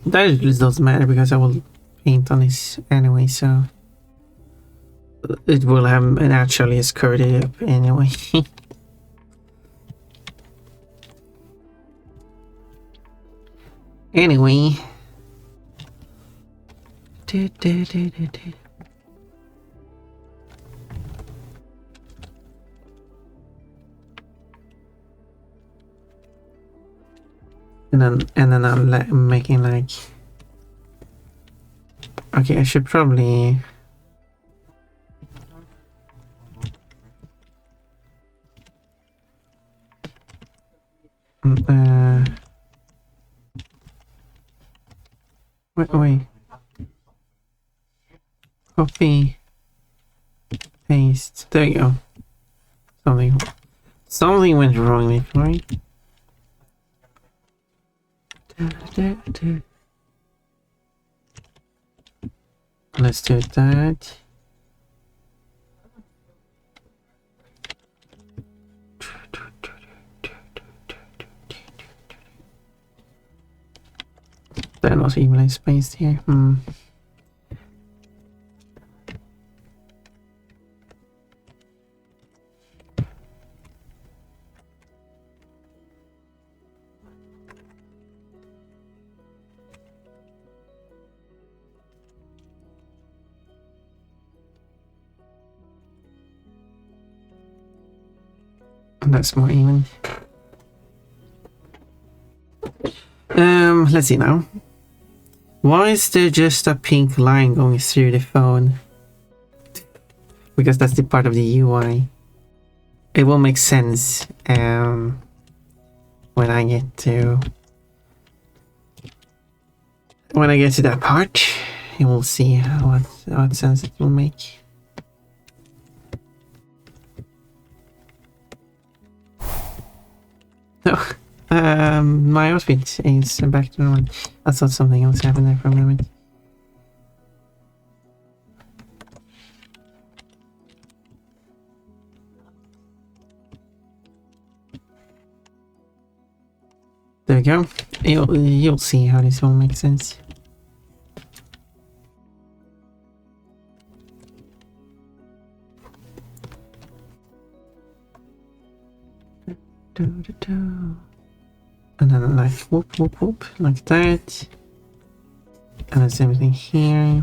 That just doesn't matter because I will paint on this anyway, so it will have naturally scurred it up anyway. Anyway. And then I'm making like, okay, I should probably wait, copy, paste, there you go. Something went wrong with right? Let's do that. That was evenly spaced here. That's more even. Let's see now. Why is there just a pink line going through the phone? Because that's the part of the UI. It will make sense when I get to that part. You will see what sense it will make. Oh, my outfit is back to normal. I thought something else happened there for a moment. There we go. You'll see how this all makes sense. And then like whoop whoop whoop like that. And the same thing here.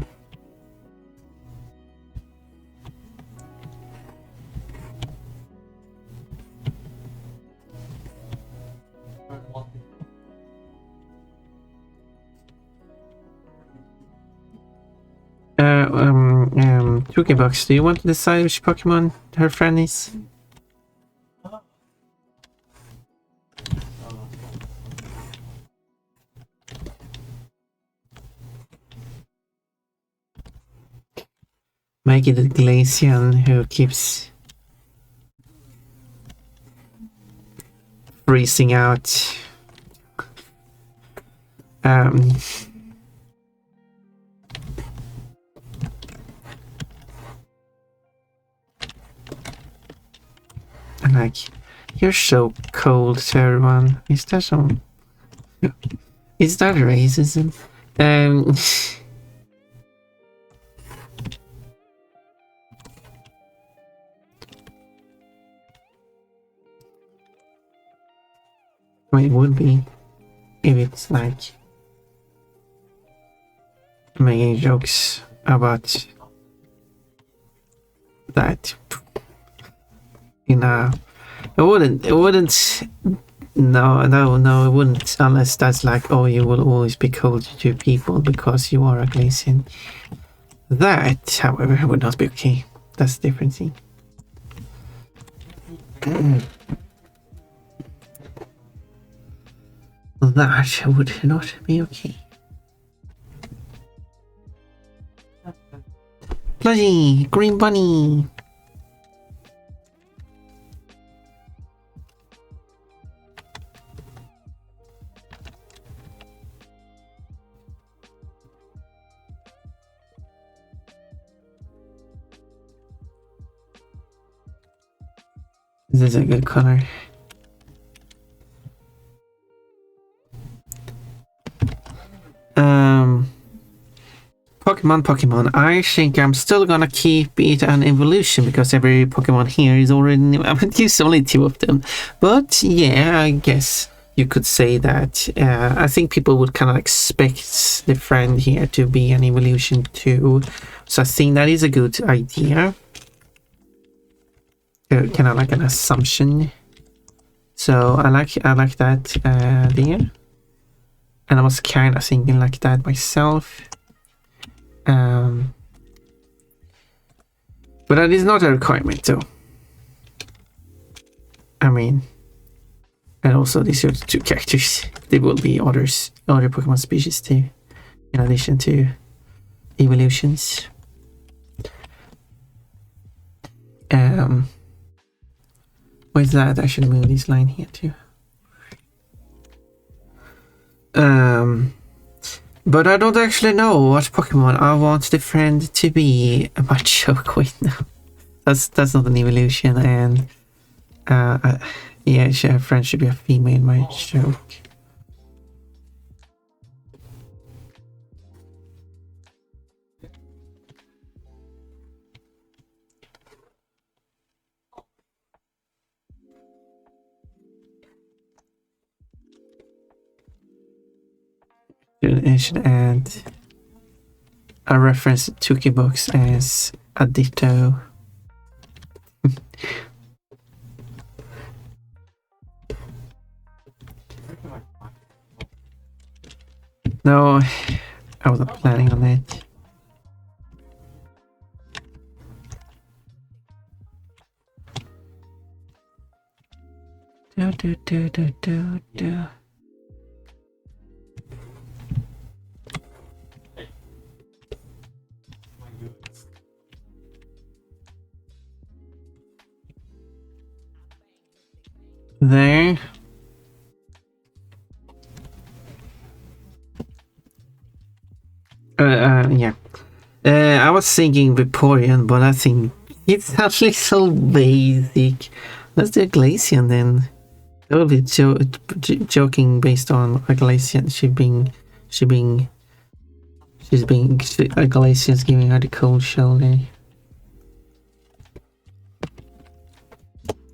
Box, do you want to decide which Pokemon her friend is? Make it the Glacian who keeps freezing out. And like, you're so cold to everyone. Is that some? Is that racism? Well, it would be if it's like making jokes about that. You know, it wouldn't, no, it wouldn't, unless that's like, oh, you will always be cold to people because you are a Glacian. That, however, would not be okay. That's a different thing. That would not be okay. Bloody green bunny. This is a good color. Pokemon. I think I'm still gonna keep it an evolution because every Pokemon here is already. I would use only 2 of them, but yeah, I guess you could say that. I think people would kind of expect the friend here to be an evolution too, so I think that is a good idea. Kind of like an assumption. So I like that there, and I was kind of thinking like that myself. But that is not a requirement, though. I mean, and also these are the 2 characters. There will be other Pokemon species too, in addition to evolutions. Where's that? I should move this line here too. But I don't actually know what Pokemon I want the friend to be. I might joke with now. That's not an evolution, and yeah, her friend should be a female. My joke. I should add a reference to Tukibox as a ditto. No, I wasn't planning on that. Do. There. Yeah. I was thinking Vaporeon, but I think it's a little basic. Let's do Glacian then. Totally joking based on Galatian. Galatian's giving her the cold shoulder.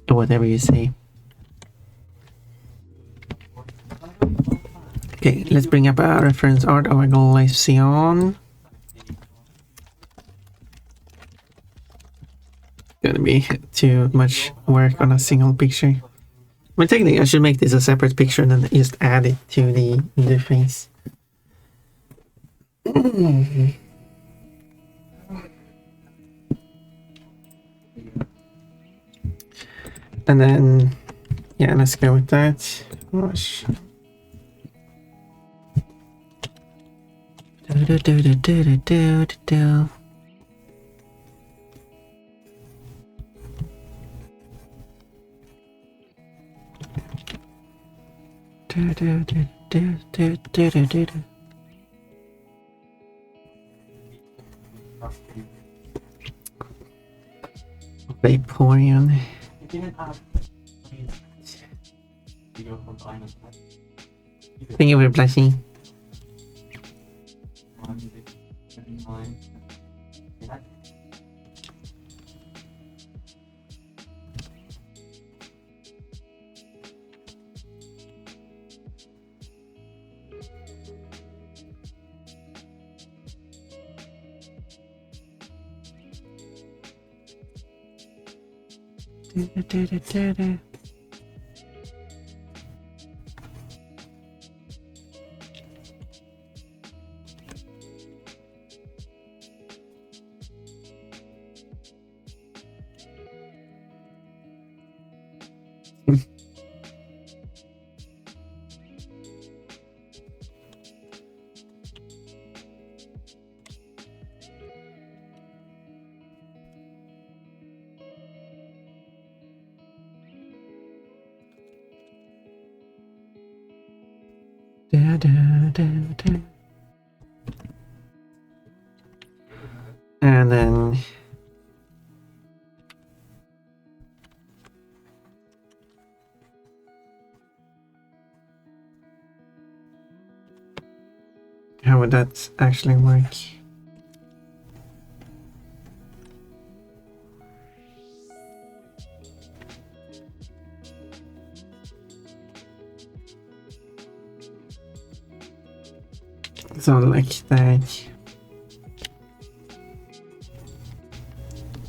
Or whatever you say. Okay, let's bring up a reference art of Galatian. Gonna be too much work on a single picture. Well, technically, I should make this a separate picture and then just add it to the face. And then, yeah, let's go with that. Gosh. Vaporeon. Thank you for blessing. And then how would that actually work? So like that.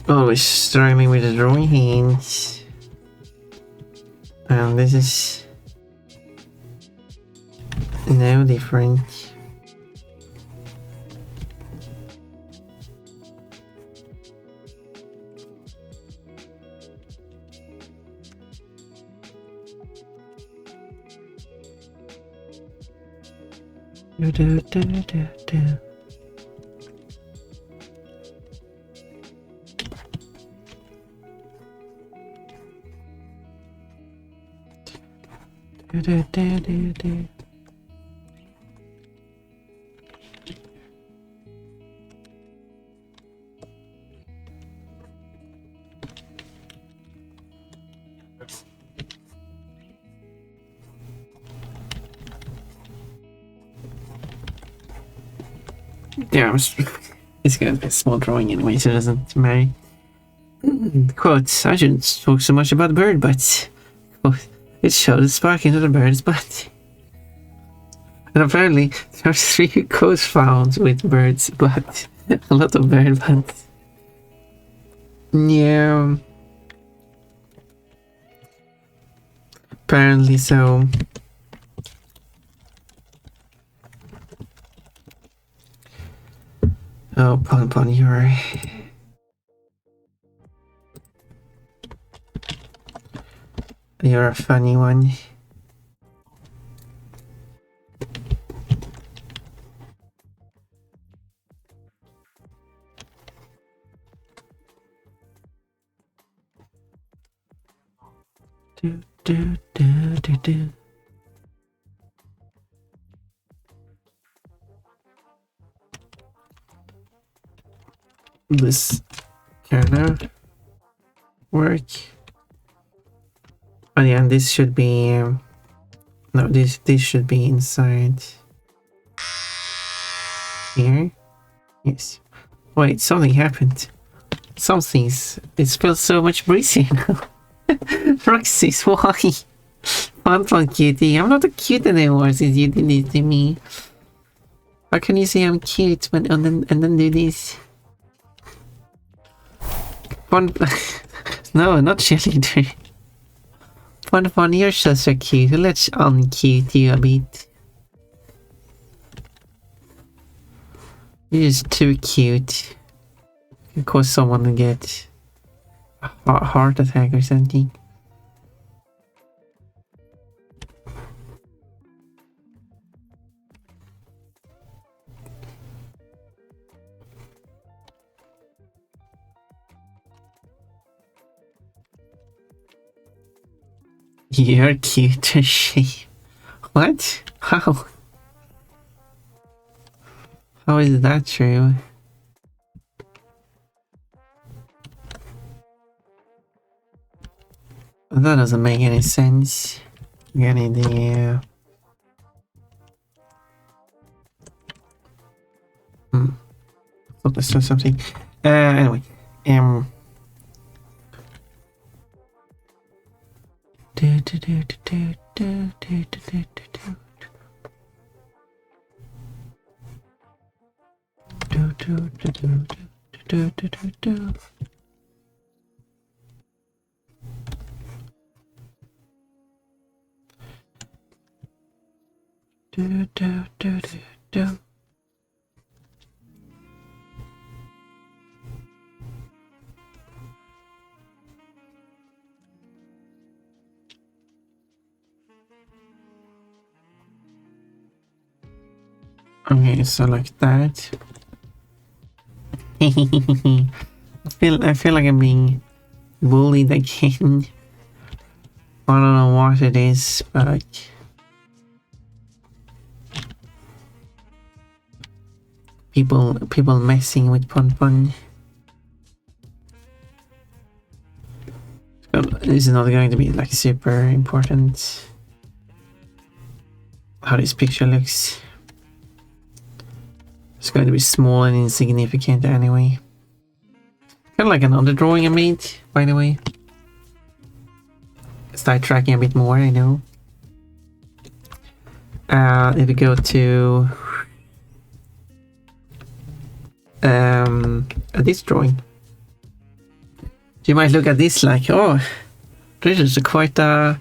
Always struggling with the drawing hands. And this is no different. Yeah, it's gonna be a small drawing anyway, so it doesn't matter. Quote, I shouldn't talk so much about the bird, but quote, it showed a spark into the bird's butt. And apparently, there are 3 quotes found with birds' butt. A lot of bird butts. Yeah. Apparently so. Oh, Pon, you're a funny one. Do. This kinda work. Oh yeah, and this should be no, this should be inside here. Yes. Wait, something happened. Something's. It feels so much breezier now. Roxy's, why? I'm not cutie. I'm not a cute anymore since you did this to me. How can you say I'm cute when and then do this? Fun. No, not cheerleader. Fun, you're just so cute. Let's uncute you a bit. You're just too cute. You could cause someone to get a heart attack or something. You're cute as shit. What? How? How is that true? That doesn't make any sense. Getting the thought this was something. Anyway, okay, so like that. I feel like I'm being bullied again. I don't know what it is, but like people messing with Pun. This is not going to be like super important. How this picture looks. It's going to be small and insignificant anyway. Kind of like another drawing I made, by the way. Start tracking a bit more, I know. If we go to this drawing, you might look at this like, oh, this is quite a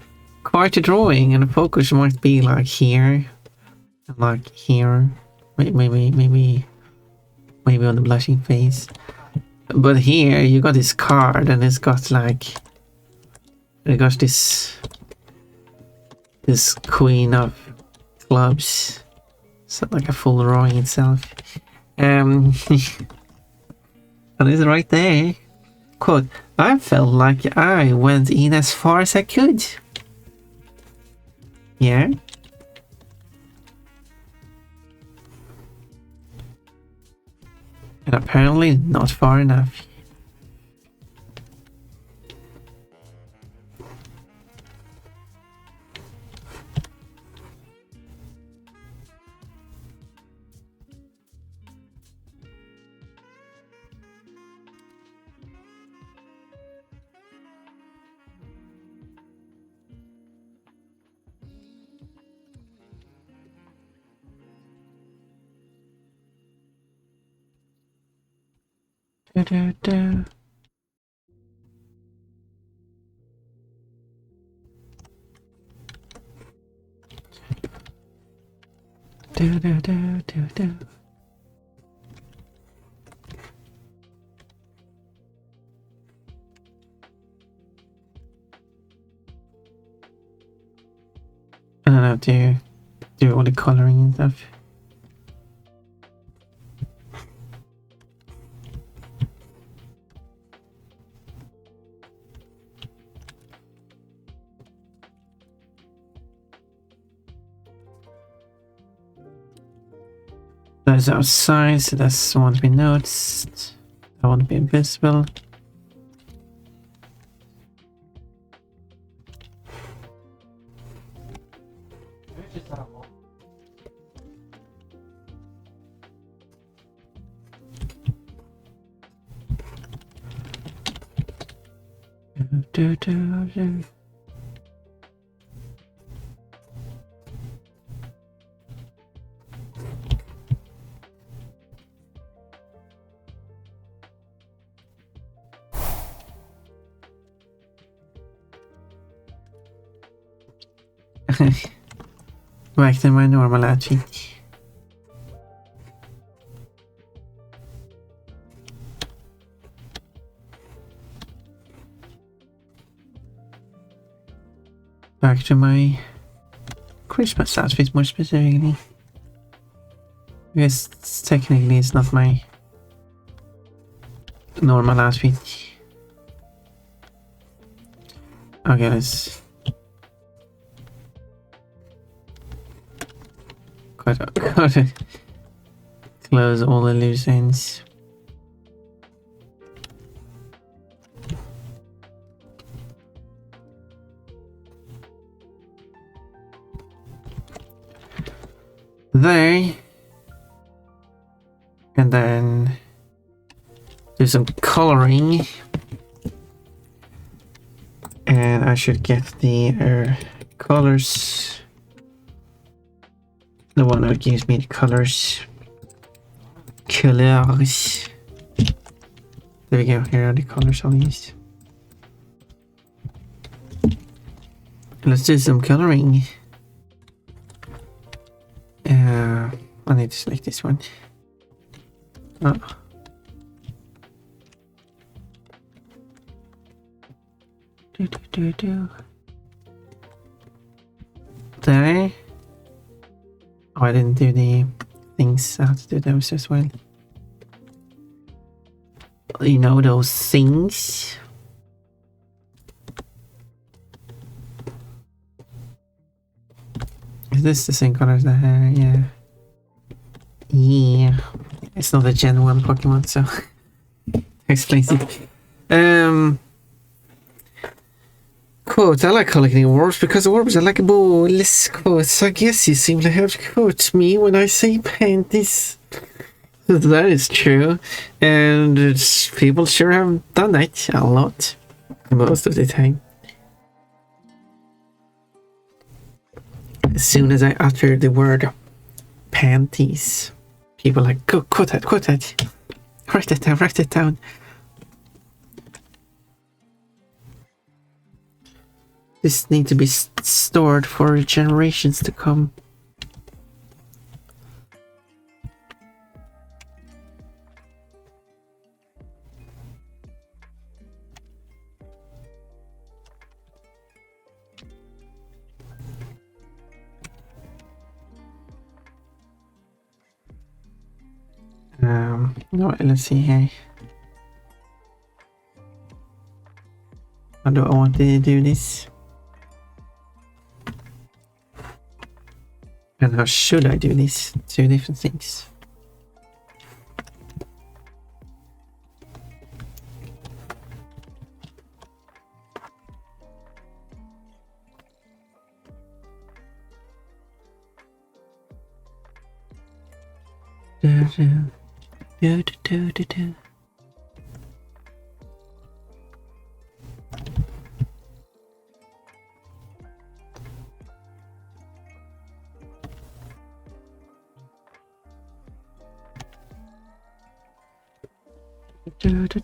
drawing, and the focus might be like here, and like here, maybe on the blushing face. But here you got this card, and it's got like, it got this queen of clubs. It's not like a full drawing itself. And it's right there. Quote, I felt like I went in as far as I could. Yeah. And apparently not far enough. Da, da, da. Da, da, da, da, da. I don't know, do all the coloring and stuff. That's outside, so that won't be noticed. That won't be invisible. do, do, do. Back to my normal outfit. Back to my Christmas outfit, more specifically. Because technically it's not my normal outfit. Okay, let's gotta close all the loose ends. There, and then do some coloring, and I should get the colors, the one that gives me the colors. There we go. Here are the colors I'll use. Let's do some coloring. I need to select this one. Oh. Do. There. Oh, I didn't do the things. I have to do those as well. You know those things. Is this the same color as the hair? Yeah. Yeah. It's not a Gen 1 Pokemon, so explains it. Quote, I like collecting orbs because orbs are like balls. Quotes, I guess you seem to have to quote me when I say panties. That is true. And people sure have done that a lot. Most of the time. As soon as I utter the word panties, people are like, go, quote that. Write it down. This needs to be stored for generations to come. No, let's see here. How do I want to do this? And how should I do this? Two different things.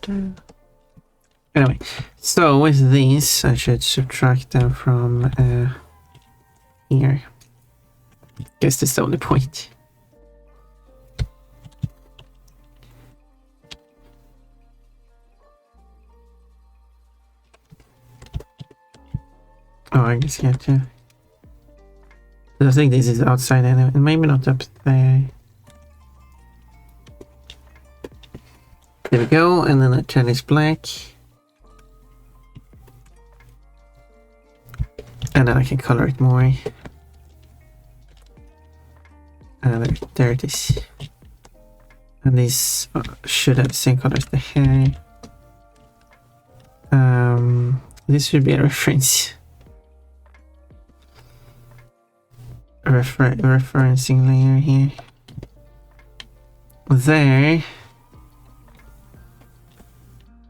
Do. Anyway, so with these, I should subtract them from here. Guess that's the only point. Oh, I guess you have to. I think this is outside anyway, and maybe not up there. There we go, and then I turn this black. And then I can color it more. And there it is. And these should have the same color as the hair. This should be a reference. Referencing layer here. There.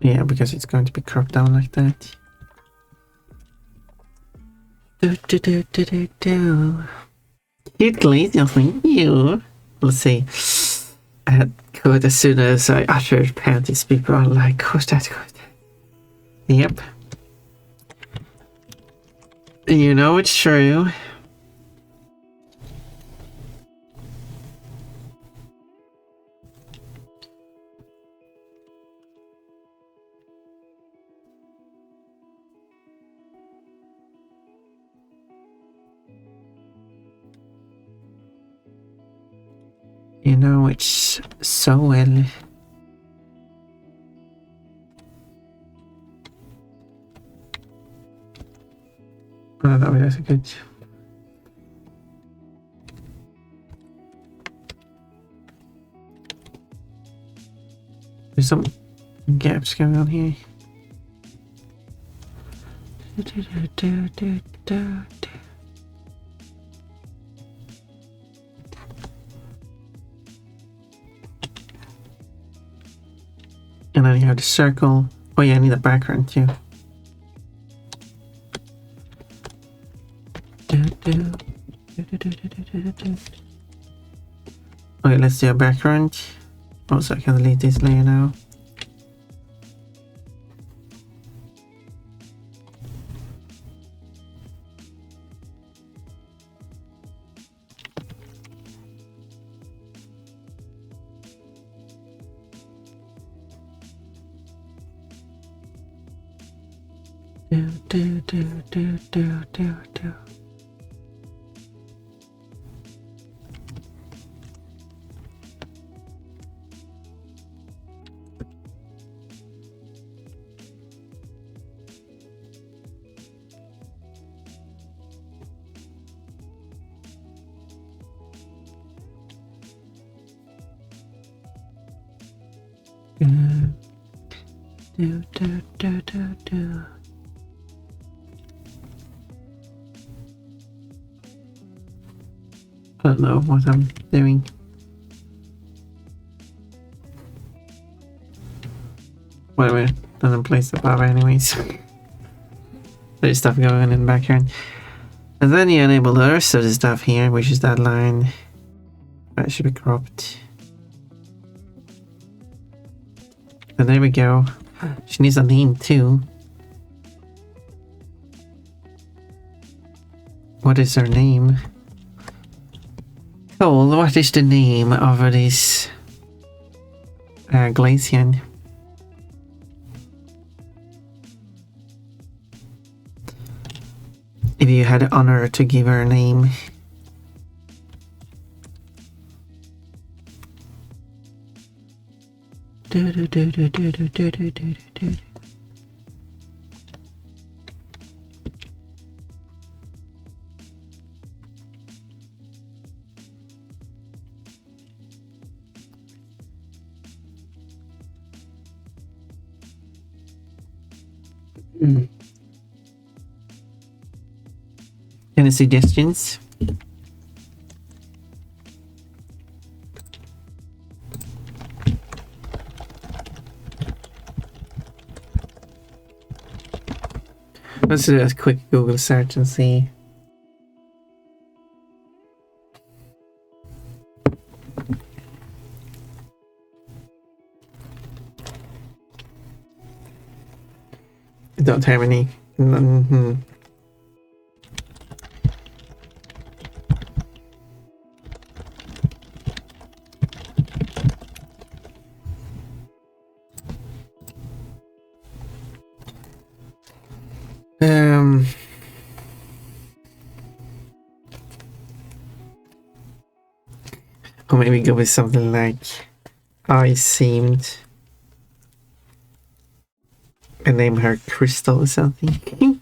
Yeah, because it's going to be cropped down like that. Do. Cute Glacier, thank you. Let's see. I had code as soon as I uttered panties. People are like, who's that? Who's that? Yep. You know it's true. You know it's so well. Oh, that's good. There's some gaps going on here. And then you have the circle. Oh yeah, I need a background too. Okay, let's do a background. Also, I can delete this layer now. Do. Do. I don't know what I'm doing. Whatever, doesn't place the power anyways. There's stuff going on in the background. And then you enable the rest of the stuff here, which is that line. That should be cropped. And there we go. She needs a name too. What is her name? Cole, what is the name of this Glacian? If you had the honor to give her a name. Any suggestions? Let's do a quick Google search and see. I don't have any. Or maybe go with something like I seemed and name her Crystal or something.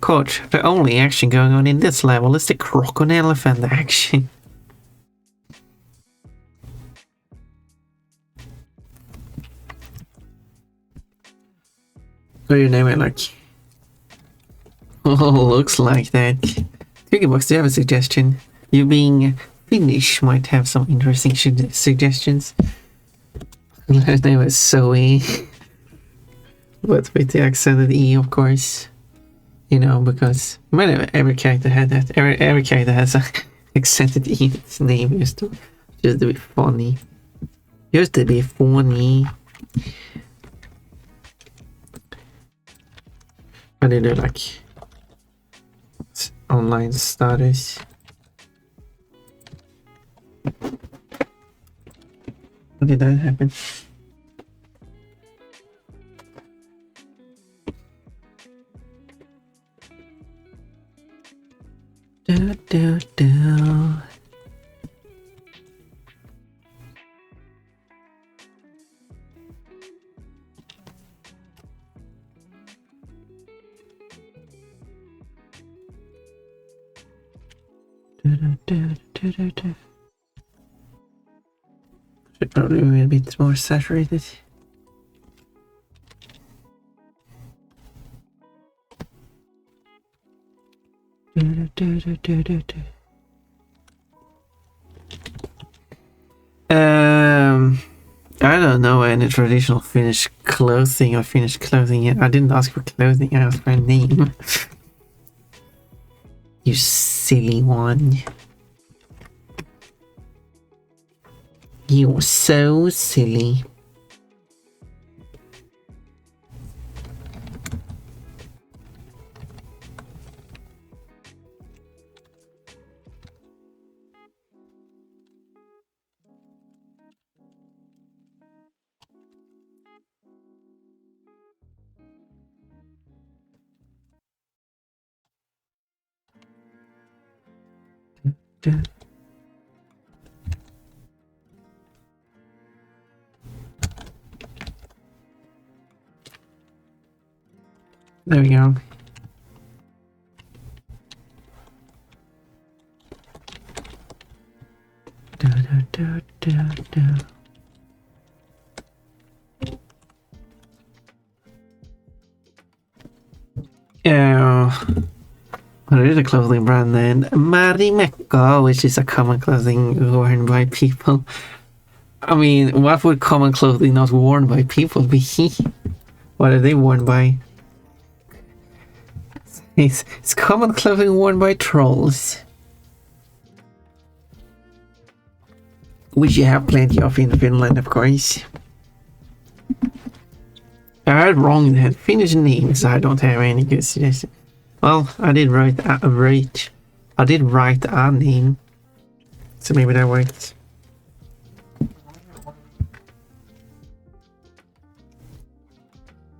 Coach, the only action going on in this level is the croc and elephant action. What do you name it like? Oh, looks like that. Box, do you have a suggestion? You being Finnish might have some interesting suggestions. Let's name it Zoe. but with the accented E, of course. You know, because every character had that. Every character has a accented E in its name just to be funny. Just to be funny. I did do like online status. How did that happen? Da, da, da. Da, da, da, da, da, da. Should probably be a bit more saturated. Da, da, da, da, da, da, da. I don't know any traditional Finnish clothing or Finnish clothing yet. I didn't ask for clothing, I asked for a name. You silly one. You're so silly. There we go. Da, da, da, da, da. What is a clothing brand then? Marimekko, which is a common clothing worn by people. I mean, what would common clothing not worn by people be? What are they worn by? It's common clothing worn by trolls. Which you have plenty of in Finland, of course. I heard wrong that Finnish names. I don't have any good suggestions. Well, I did write a name, so maybe that works.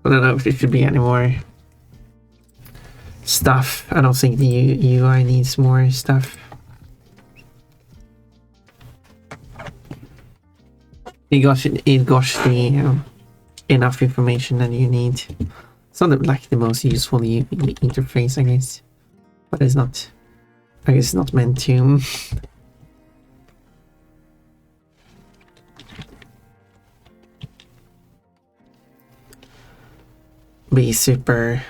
I don't know if there should be any more stuff. I don't think the UI needs more stuff. It got the enough information that you need. It's not like the most useful interface, I guess, but it's not. I guess it's not meant to. Be super.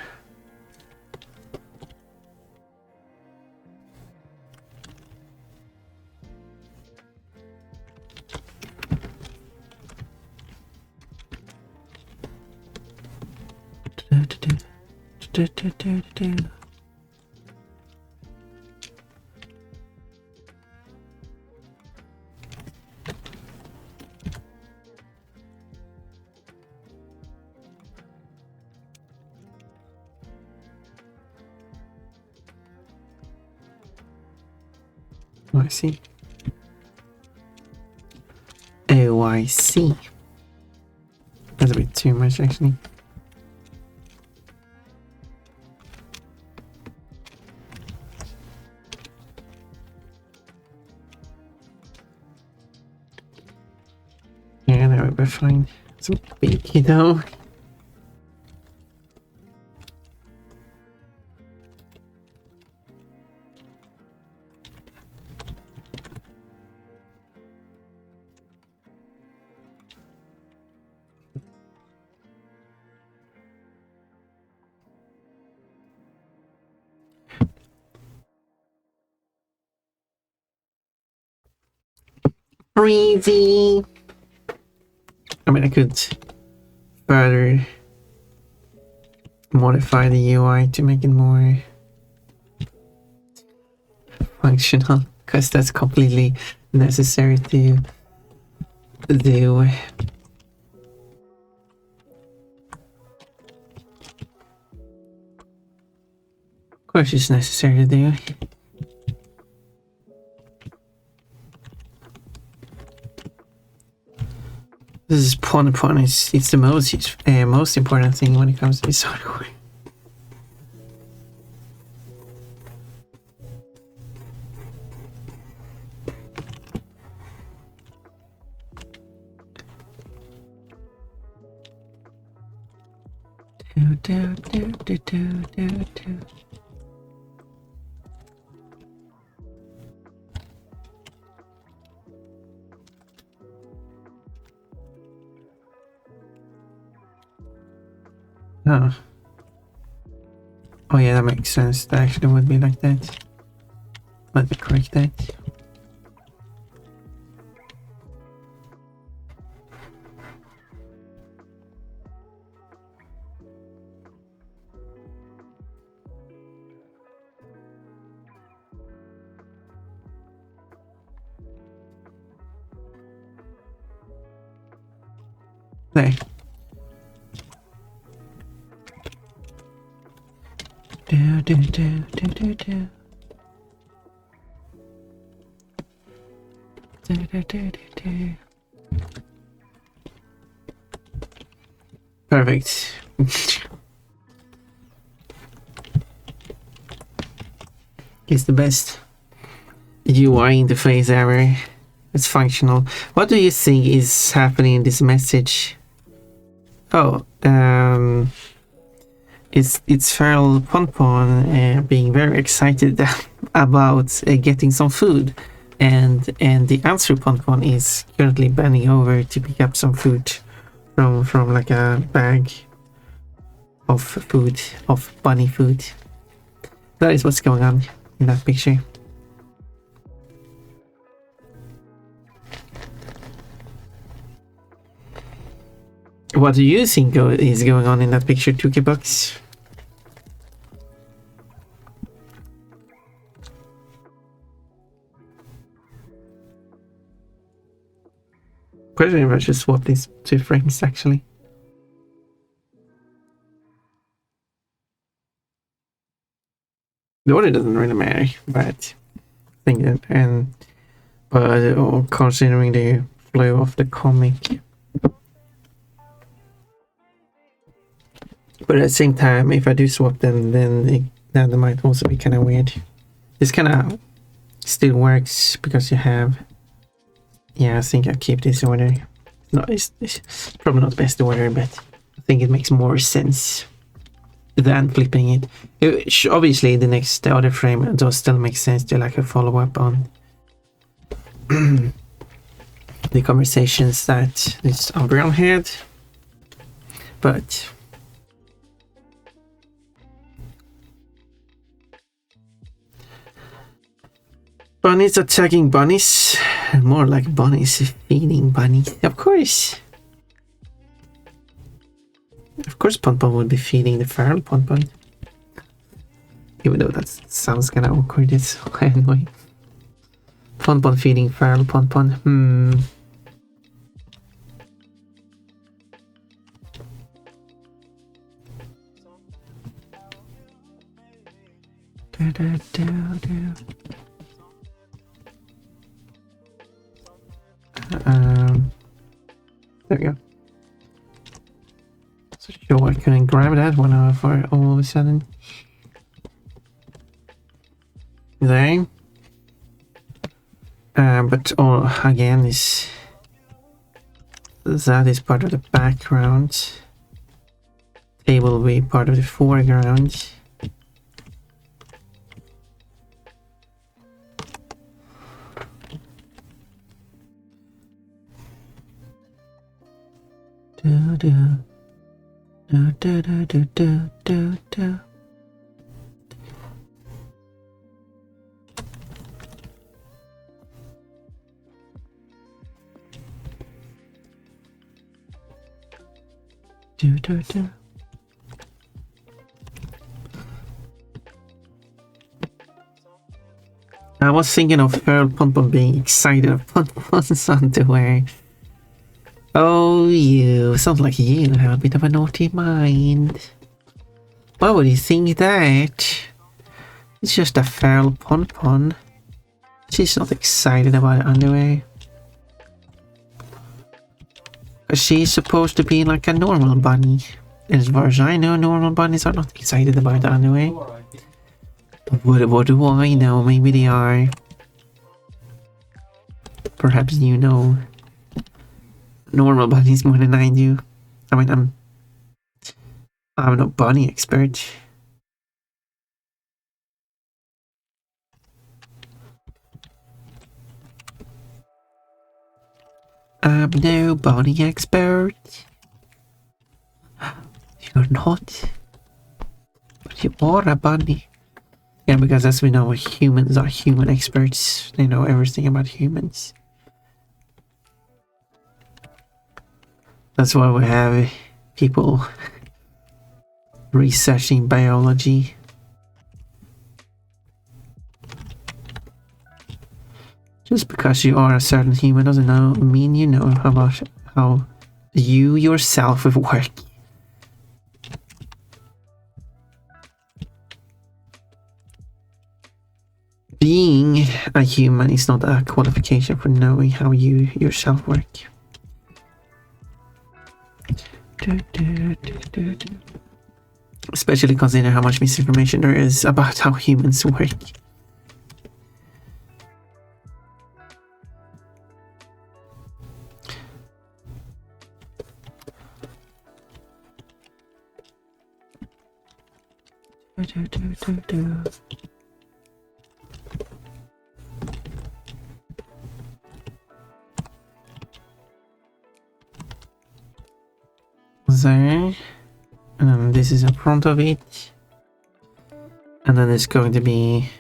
Oh, I see. Oh, I see. That's a bit too much, actually. Yeah, that would be fine. It's a big though. Crazy. I mean, I could further modify the UI to make it more functional, because that's completely necessary to do. Of course, it's necessary to do. This is point upon it's the most important thing when it comes to this hardware. Do. Oh. Oh yeah, that makes sense. That actually would be like that. Let me correct that. There. Perfect. It's the best UI interface ever. It's functional. What do you think is happening in this message? Oh, it's Feral Ponpon being very excited about getting some food, and the answer Ponpon is currently bending over to pick up some food from like a bag of food, of bunny food. That is what's going on in that picture. What do you think is going on in that picture, 2K Bucks? Question if I should swap these 2 frames actually. The order doesn't really matter, but I think that, but considering the flow of the comic. But at the same time, if I do swap them, then that might also be kind of weird. This kind of still works because you have. Yeah, I think I'll keep this order. No, it's probably not the best order, but I think it makes more sense than flipping it. Obviously, the other frame does still make sense to like a follow-up on the conversations that this Umbreon had, but bunnies attacking bunnies, more like bunnies feeding bunnies. Of course, Ponpon would be feeding the feral Ponpon. Even though that sounds kind of awkward, it's anyway. Ponpon feeding feral Ponpon. There we go. So sure I couldn't grab that one for all of a sudden. There. But again, that is part of the background. Table will be part of the foreground. I was thinking of Earl Pon being excited of Pon's underwear. Oh, you. Sounds like you have a bit of a naughty mind. Why would you think that? It's just a feral Pon. She's not excited about underwear. She's supposed to be like a normal bunny. As far as I know, normal bunnies are not excited about underwear. But what do I know? Maybe they are. Perhaps you know normal bunnies more than I do. I mean, I'm no bunny expert. I'm no bunny expert. You're not. But you are a bunny. Yeah, because as we know, humans are human experts. They know everything about humans. That's why we have people researching biology. Just because you are a certain human doesn't mean you know about how you yourself will work. Being a human is not a qualification for knowing how you yourself work. Especially considering how much misinformation there is about how humans work. There, and then this is in front of it, and then it's going to be,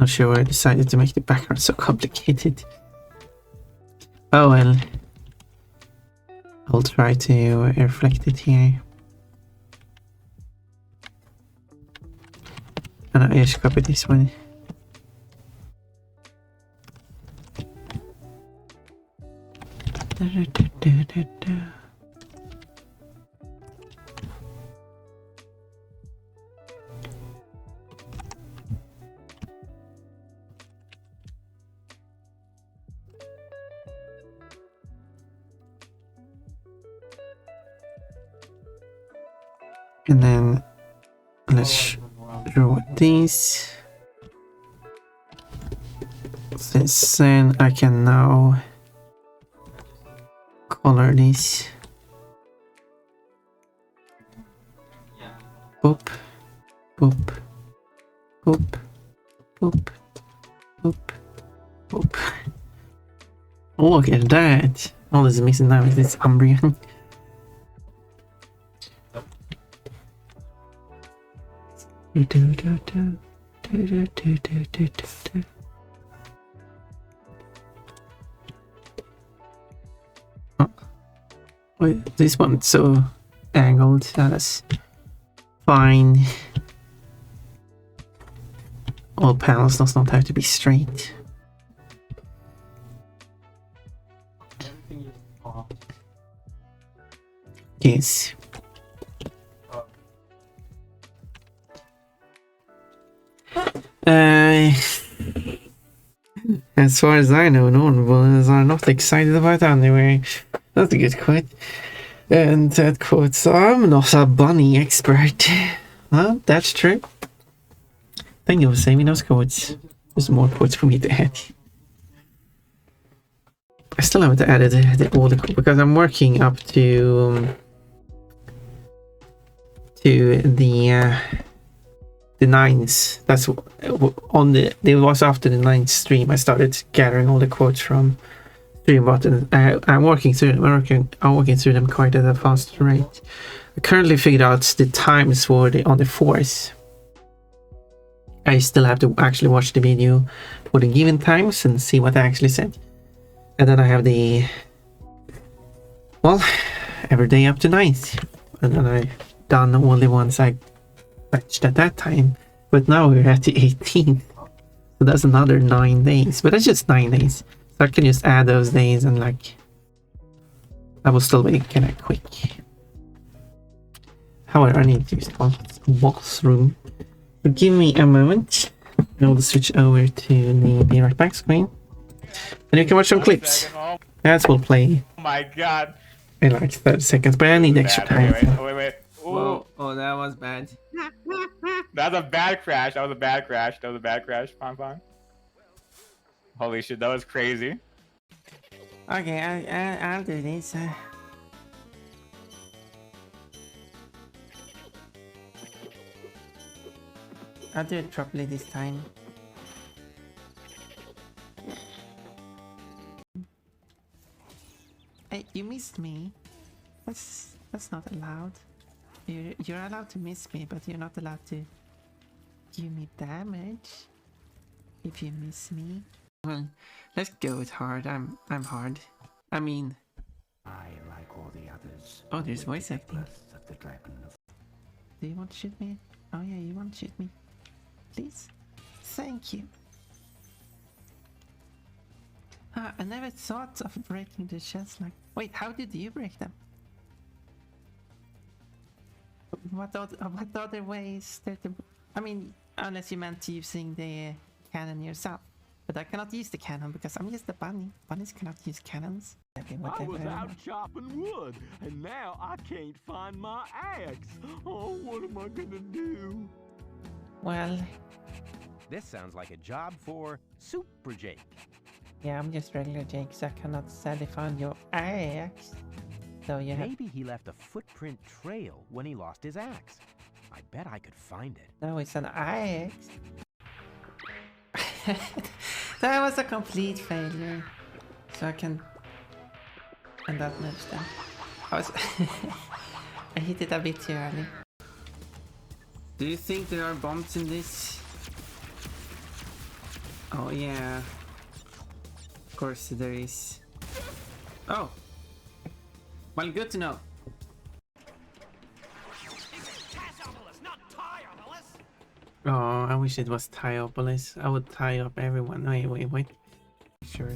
not sure why I decided to make the background so complicated. Oh well, I'll try to reflect it here, and I just copy this one. And then let's draw this. Since then I can now color this. Boop, boop, boop, boop, boop, boop. Oh, look at that! All this is missing now is this Umbrian. Oh. Wait, this one's so angled. That's fine. All panels does not have to be straight. Yes. As far as I know, normal are not excited about underwear. That's a good quote. And that quote, I'm not a bunny expert. Well, that's true. Thank you for saving those quotes. There's more quotes for me to add. I still haven't added all the quotes because I'm working up to the 9s. That's on the. It was after the 9th stream I started gathering all the quotes from Streambot, and I'm working through them. I'm working through them quite at a fast rate. I currently figured out the times for on the 4th. I still have to actually watch the video for the given times and see what I actually said, and then I have the every day up to 9th, and then I done all the ones I fetched at that time. But now we're at the 18th, So that's another 9 days, but that's just 9 days. So I can just add those days and like that will still be kind of quick. However, I need to use the boss room. So give me a moment. I will switch over to the Be Right Back screen. And you can watch some clips. Oh As we'll play my god. in like 30 seconds, but I need extra time. Wait. Ooh. Whoa, oh, that was bad. That was a bad crash. That was a bad crash. Pon. Holy shit, that was crazy. Okay, I'll do this. I'll do it properly this time. Hey, you missed me. That's not allowed. You're allowed to miss me, but you're not allowed to give me damage if you miss me. Well, let's go with hard. I'm hard. I mean, I, like all the others, oh, there's voice acting. birth of the dragon of Do you want to shoot me? Oh yeah, you want to shoot me? Please? Thank you. I never thought of breaking the shells like... Wait, how did you break them? What other ways there to... I mean, unless you meant using the cannon yourself. But I cannot use the cannon because I'm just a bunny. Bunnies cannot use cannons. Okay, I was whatever. out chopping wood, and now I can't find my axe. Oh, what am I gonna do? Well, This sounds like a job for Super Jake. yeah, I'm just regular Jake, so I cannot sadly find your axe. So you have... Maybe he left a footprint trail when he lost his axe. I bet I could find it. No, it's an axe. That was a complete failure. So I can... And that moves them. I hit it a bit too early. Do you think there are bombs in this? Oh yeah. Of course there is. Oh! Well, good to know. Oh, I wish it was Tyopolis. I would tie up everyone. Wait. Sure.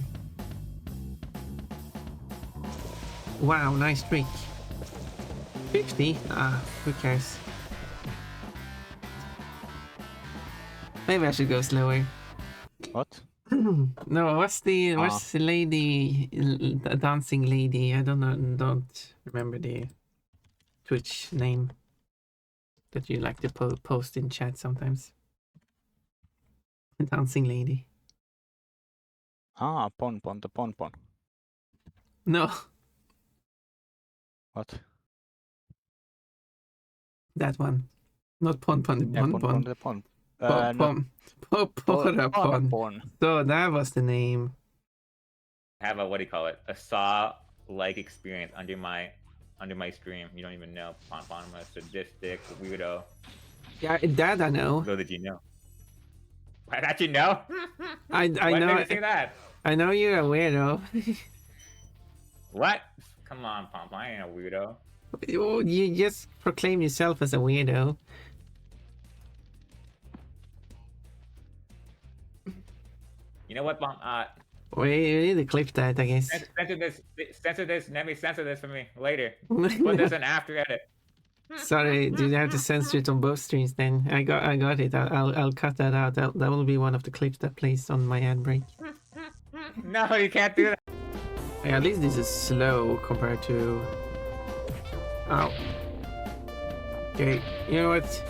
Wow, nice streak. 50? Ah, who cares? Maybe I should go slower. What? No, what's the lady, the dancing lady? I don't remember the Twitch name that you like to post in chat sometimes. The dancing lady. Ah, Pon. No, What? that one. Not Pon. Yeah, Pon. The Pon. Pon. So that was the name. Have a, what do you call it? A saw-like experience under my stream. You don't even know. Pon, I'm a sadistic weirdo. Yeah, that I know. Little did you know. Why did you know? I Why know. did you say that? I know you're a weirdo. What? Come on, Pon. I ain't a weirdo. You just proclaim yourself as a weirdo. You know what, Pon? We need to clip that, I guess. Censor this. Let me censor this for me later. Put this in after edit. Sorry, do you have to censor it on both streams then? I got it. I'll cut that out. That will be one of the clips that plays on my ad break. No, you can't do that. Yeah, at least this is slow compared to... Oh. Okay, you know what?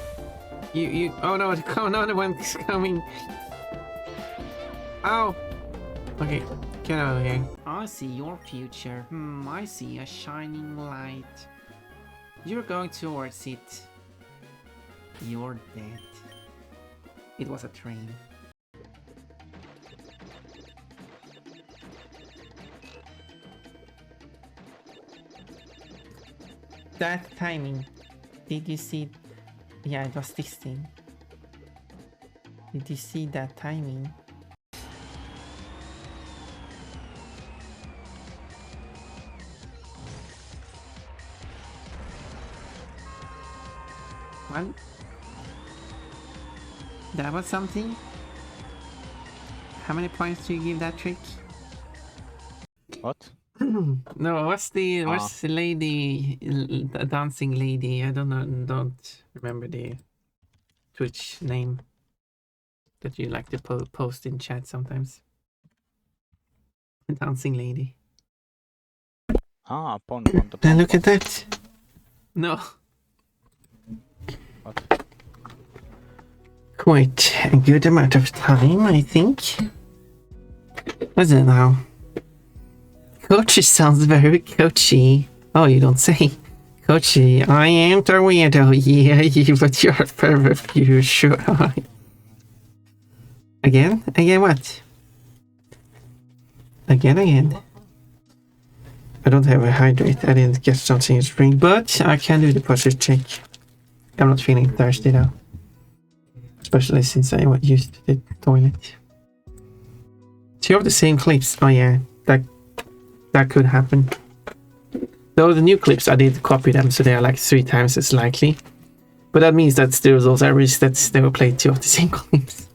You... Oh no, another one's coming. Ow! Okay, get out of here. I see your future. I see a shining light. You're going towards it. You're dead. It was a train. That timing. Did you see? Yeah, it was this thing. Did you see that timing? Well, that was something. How many points do you give that trick? What? No, what's the lady, the dancing lady? I don't know, don't remember the Twitch name that you like to post in chat sometimes. Dancing lady. Ah, pon the Now pon. look at that. No. What? Quite a good amount of time, I think. I don't know. Coachy sounds very coachy. Oh, you don't say. Coachy, I am the weirdo. Yeah, you, but you're very you sure. Again? Again what? Again. I don't have a hydrate. I didn't get something to drink, but I can do the posture check. I'm not feeling thirsty though. Especially since I used the toilet. Two of the same clips. Oh yeah, that could happen. Though the new clips, I did copy them, so they are like 3 times as likely. But that means that there's also a risk that they will play 2 of the same clips.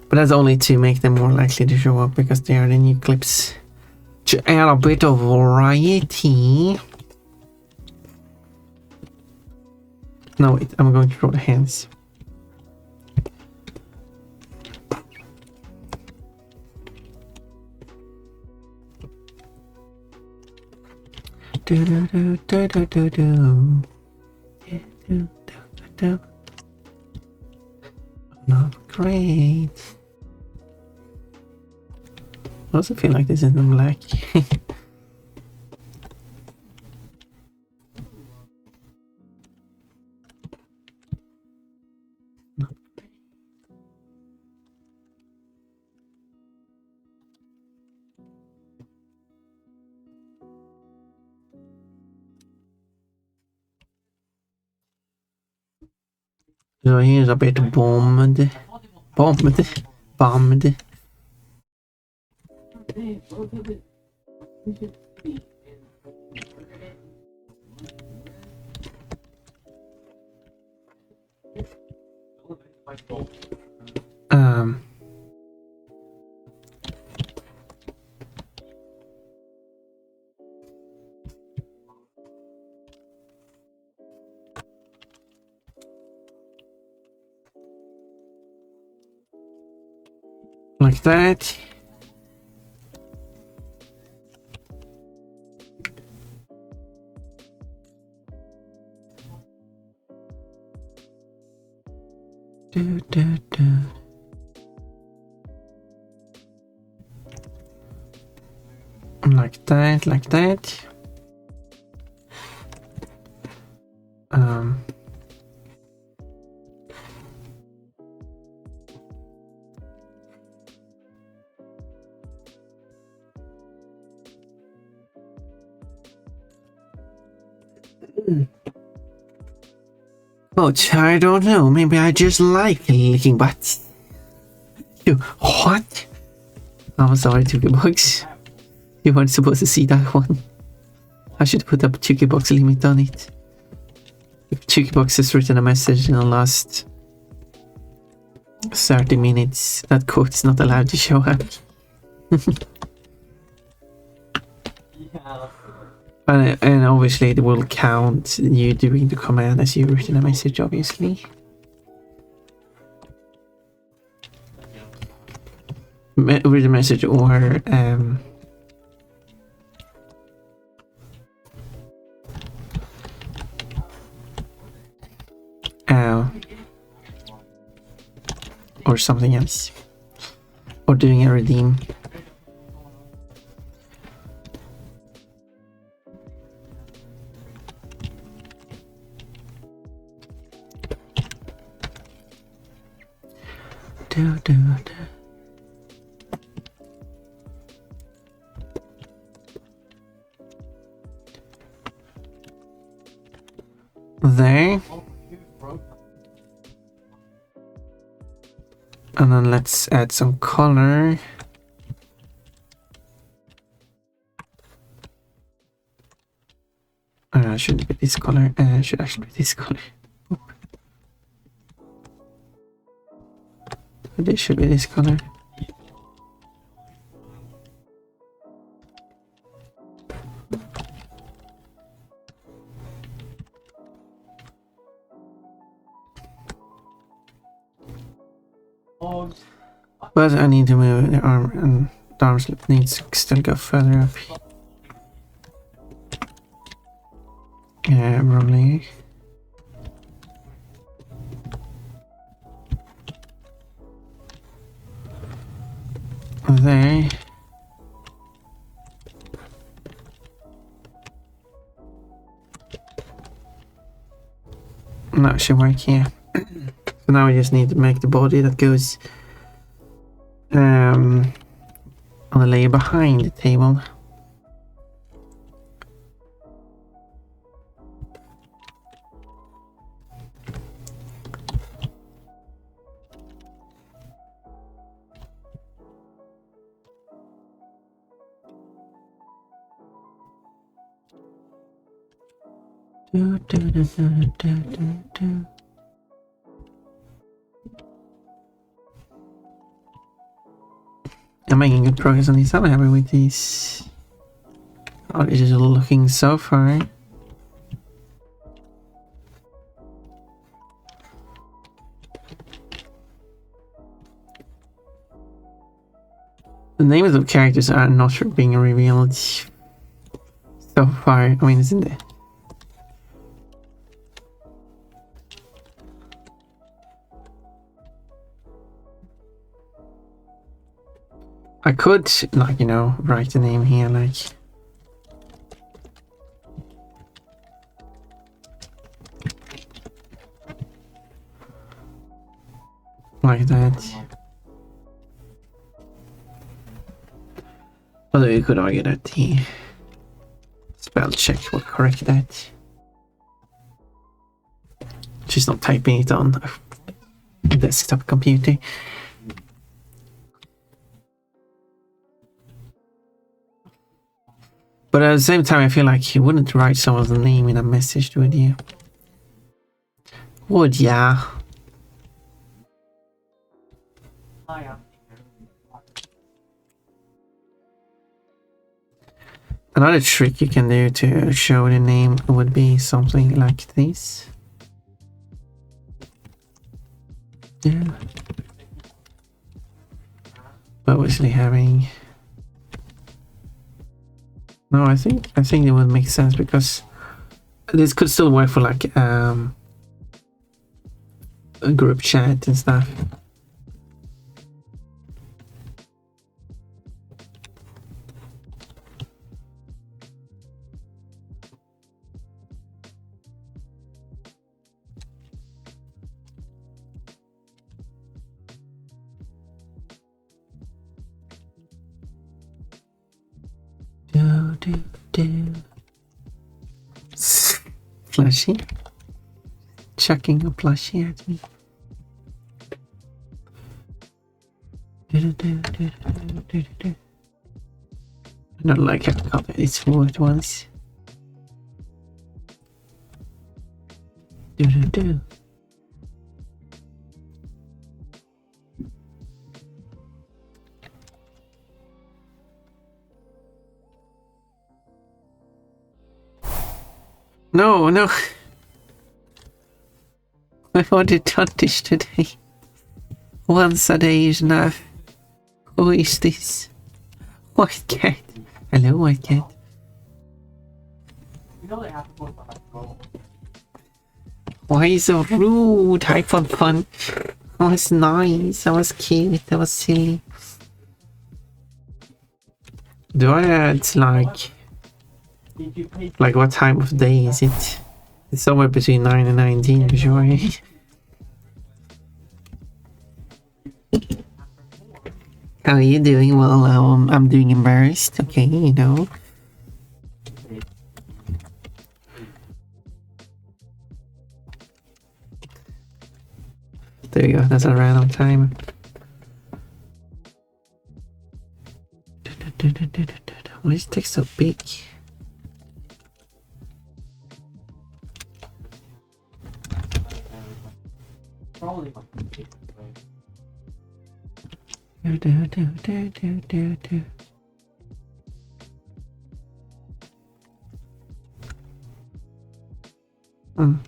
But that's only to make them more likely to show up, because they are the new clips. To add a bit of variety. No, wait, I'm going to draw the hands. Do do do do do do do. Do do do do. Not great. I also feel like this is in black. So here's a bit bombed. Like that. Do, do, do. Like that, like that. Coach, I don't know. Maybe I just like licking butts. You what? I'm sorry, Box. You weren't supposed to see that one. I should put a Box limit on it. If Box has written a message in the last 30 minutes, that quote's not allowed to show up. And obviously it will count you doing the command as you've written a message, obviously. Read a message or something else, or doing a redeem. Do, do, do. There. And then let's add some color. Should be this color. Should actually be this color. Oop. This should be this color. But I need to move the arm, and the arm slip needs to still go further up. Yeah, wrong leg. There. No, it should work here. So now we just need to make the body that goes on the layer behind the table. Do, do, do, do, do, do, do. I'm making good progress on these. I'm happy with these. Oh, this is looking so far. The names of characters are not being revealed so far. I mean, isn't it? I could, like, you know, write the name here, like. Like that. Although you could argue that the spell check will correct that. Just not typing it on a desktop computer. But at the same time, I feel like you wouldn't write someone's name in a message, would you? Would ya? Another trick you can do to show the name would be something like this. Yeah. But obviously having... No, I think it would make sense because this could still work for like a group chat and stuff. Flashy. Chucking a plushie at me. I don't like how to copy this word once. No, no. I've already done this today. Once a day is enough. Who is this? White cat. Hello, white cat. Why are you so rude? I fun fun. That was nice. That was cute. That was silly. Do I add like what time of day is it? It's somewhere between 9 and 19 for sure. How are you doing? Well, I'm doing embarrassed. Okay, you know. There you go. That's a random time. Why is text so big? Do, do, do, do, do, do, do. Mm.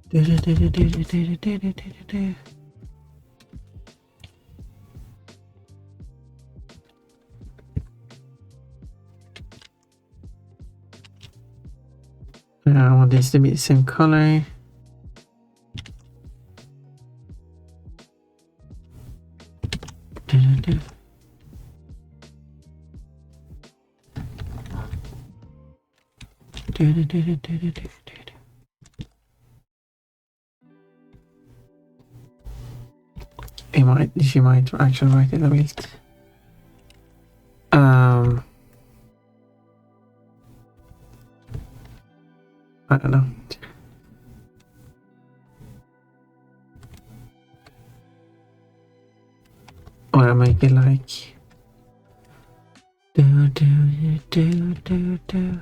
Do, do, do, do, do, do, do, do, do, do, do. I want this to be the same color. Do, do, do. Do, do, do, do, do, do, do, do. She might actually write it a bit. I don't know. Or I make it like do do do do do.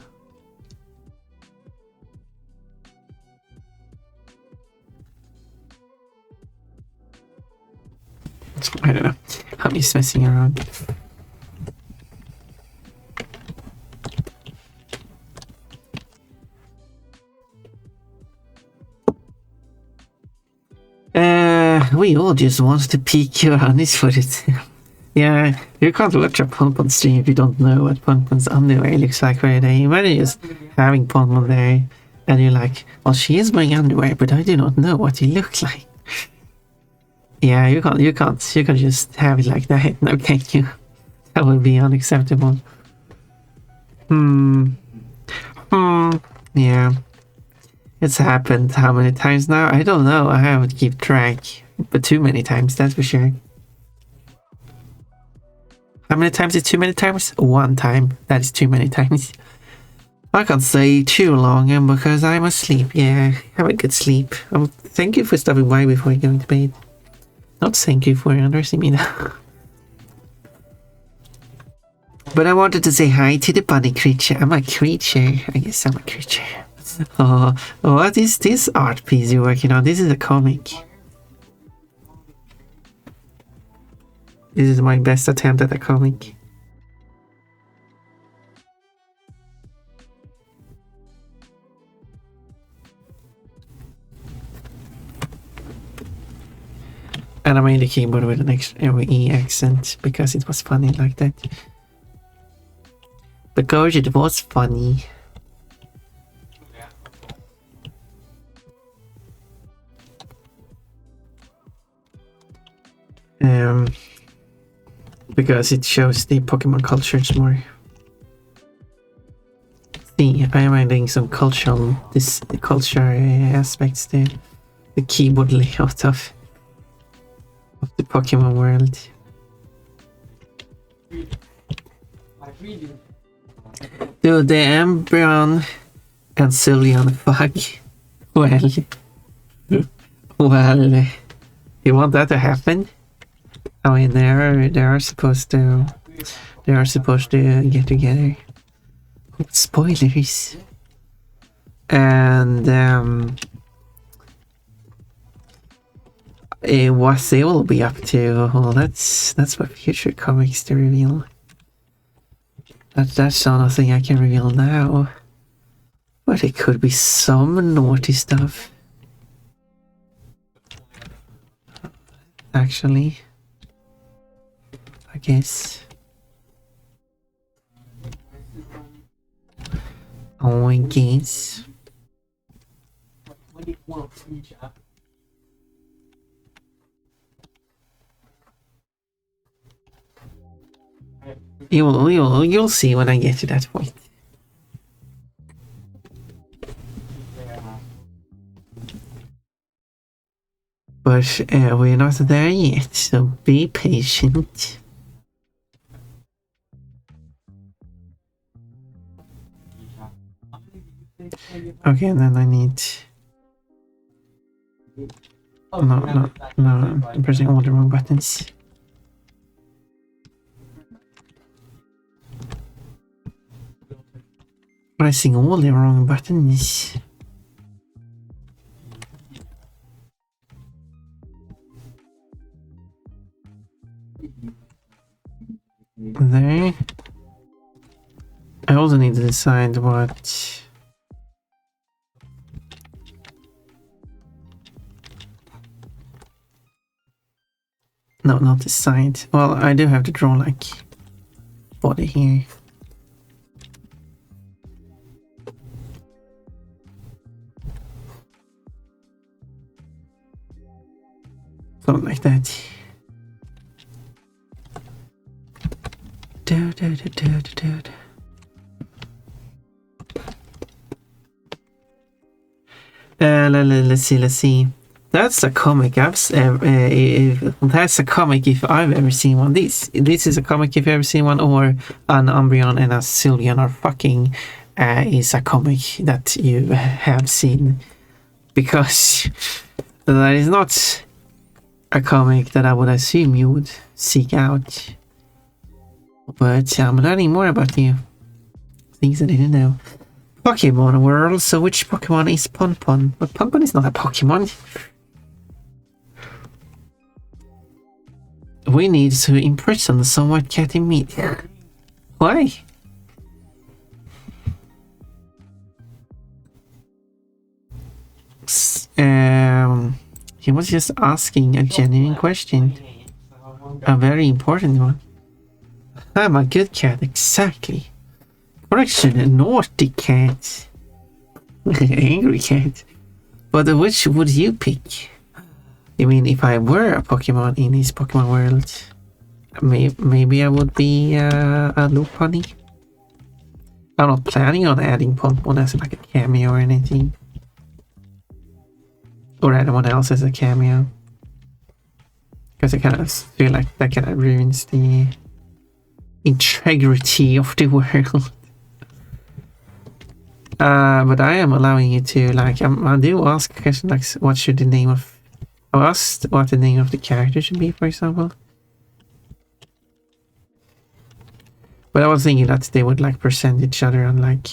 I don't know. I'm just messing around. We all just want to peek your honeys for it. Yeah, you can't watch a Ponpon stream if you don't know what Ponpon's underwear looks like for a day. Imagine just having Ponpon there and you're like, well, she is wearing underwear, but I do not know what you look like. Yeah, you can't just have it like that. No, can you? That would be unacceptable. Yeah. It's happened how many times now? I don't know. I haven't keep track. But too many times, that's for sure. How many times is too many times? One time. That is too many times. I can't stay too long because I'm asleep. Yeah, have a good sleep. Thank you for stopping by before going to bed. Not thank you for undressing me now. But I wanted to say hi to the bunny creature. I'm a creature. I guess I'm a creature. Oh, what is this art piece you're working on? This is a comic. This is my best attempt at a comic. And I made the keyboard with an extra E accent because it was funny like that. Because it was funny. Because it shows the Pokemon cultures more. See, I am adding some cultural aspects to the keyboard layout of the Pokemon world. Dude, the Umbreon and Sylveon fuck. Well, you want that to happen? I mean, they are supposed to get together. Spoilers. And what they will be up to, well, that's for future comics to reveal. That's not nothing I can reveal now. But it could be some naughty stuff. Actually, I guess. Oh, I guess. You'll see when I get to that point. But we're not there yet, so be patient. Okay, and then I need... No, I'm pressing all the wrong buttons. Pressing all the wrong buttons. there. I also need to decide what... No, not decide. Well, I do have to draw like body here. Something like that. Let's see. That's a comic that's a comic if I've ever seen one. This is a comic if I've ever seen one, or an Umbreon and a Sylveon are fucking is a comic that you have seen, because that is not a comic that I would assume you would seek out. But I'm learning more about you. Things I didn't know. Pokemon world, so which Pokemon is Ponpon? But Ponpon is not a Pokemon. We need to imprison some white cat immediately. Why? He was just asking a genuine question. A very important one. I'm a good cat, exactly. Correction, a naughty cat. Angry cat. But which would you pick? You mean if I were a Pokemon in his Pokemon world? Maybe I would be a Lopunny? I'm not planning on adding Ponpon as like a cameo or anything. Or anyone else as a cameo. Because I kind of feel like that kind of ruins the integrity of the world. But I am allowing you to, like, I do ask a question like, what should the name of... I asked what the name of the character should be, for example. But I was thinking that they would, like, present each other on, like...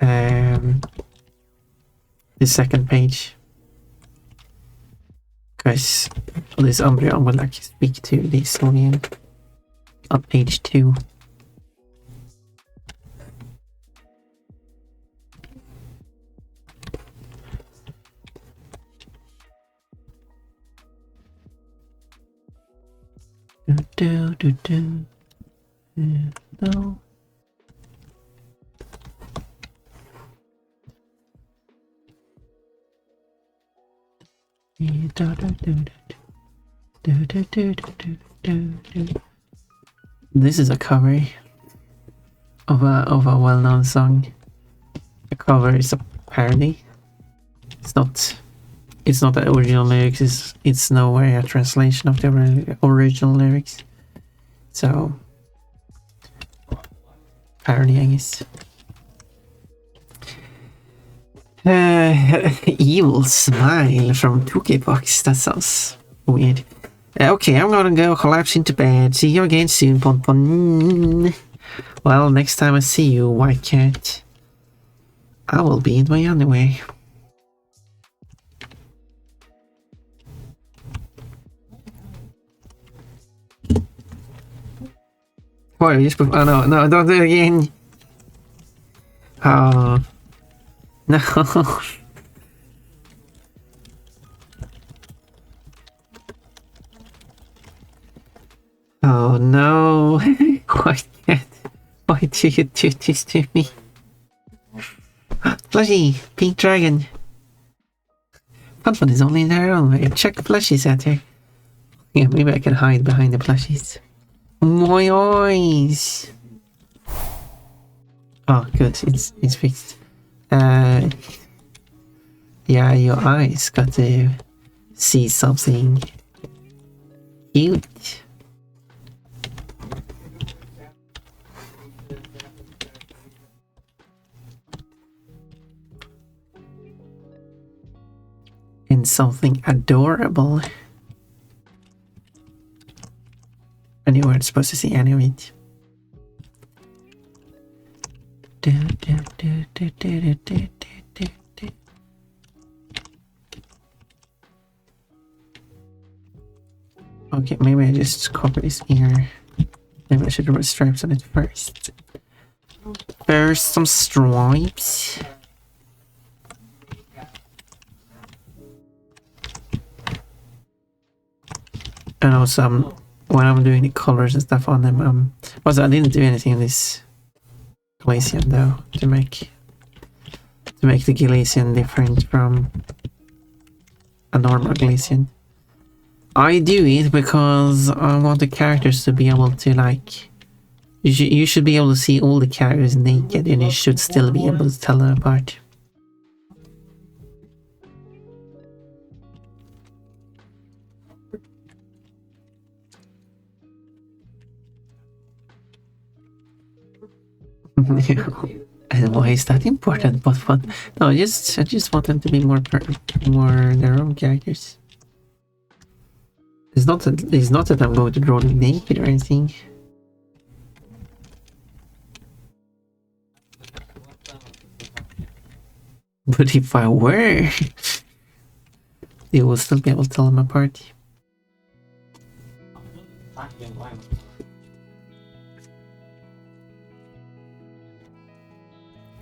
the second page. Because this Umbreon would, like, speak to the Sylveon on page 2. No. This is a cover of a well-known song. The cover is a parody. It's not the original lyrics. It's nowhere a translation of the original lyrics. So parody, I guess. Evil smile from Tookebox. That sounds weird. Okay, I'm gonna go collapse into bed. See you again soon, Ponpon. Well, next time I see you, White Cat, I will be in my underwear. Why, just oh no, don't do it again. Oh. No. Oh no. Why do you do this to me? Plushy, pink dragon. Ponpon is only in their own way. Check the plushies out there. Yeah, maybe I can hide behind the plushies. My eyes. Oh, good. It's fixed. Yeah, your eyes got to see something cute. And something adorable. And you weren't supposed to see any of it. Okay, maybe I just copy this here. Maybe I should put stripes on it first. First, some stripes. And also, when I'm doing the colors and stuff on them, also I didn't do anything in this Glacian though to make the Glacian different from a normal Glacian. I do it because I want the characters to be able to like. You should be able to see all the characters naked, and you should still be able to tell them apart. And why is that important? But what? No, I just want them to be more their own characters. It's not that I'm going to draw them naked or anything. But if I were, you will still be able to tell them apart.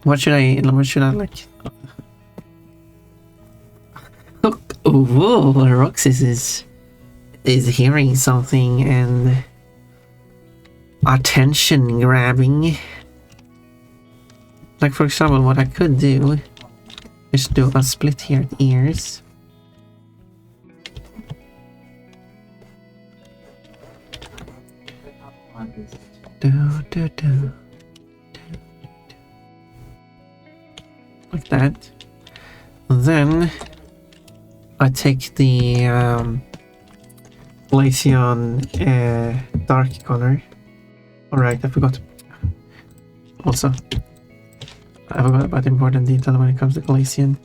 What should I like? Look, whoa, Roxas is hearing something and attention grabbing. Like for example, what I could do is do a split here at ears. Like that. Then I take the Glacian dark color. Alright, I forgot. Also, I forgot about important detail when it comes to Glacian.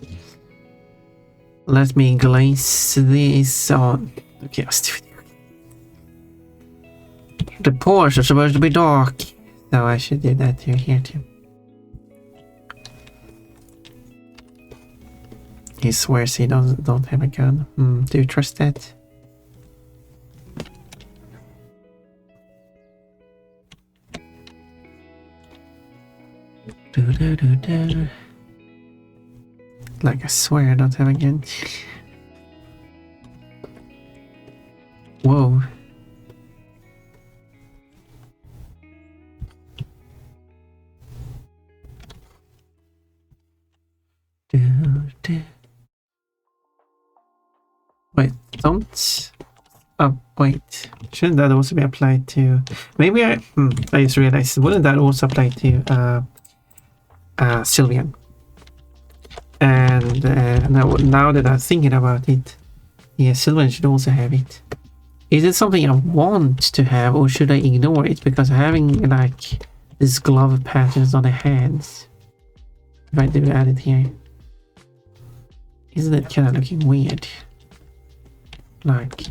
Let me glaze this on. Okay, let's do it. The pores are supposed to be dark, so I should do that here too. He swears he don't have a gun. Do you trust that? Like I swear I don't have a gun. Whoa. Wait, don't. Oh, wait. Shouldn't that also be applied to? Maybe I just realized. Wouldn't that also apply to Sylvian? And now that I'm thinking about it, yeah, Sylvian should also have it. Is it something I want to have, or should I ignore it because having like these glove patterns on the hands? If I do add it here, isn't it kind of looking weird? Like,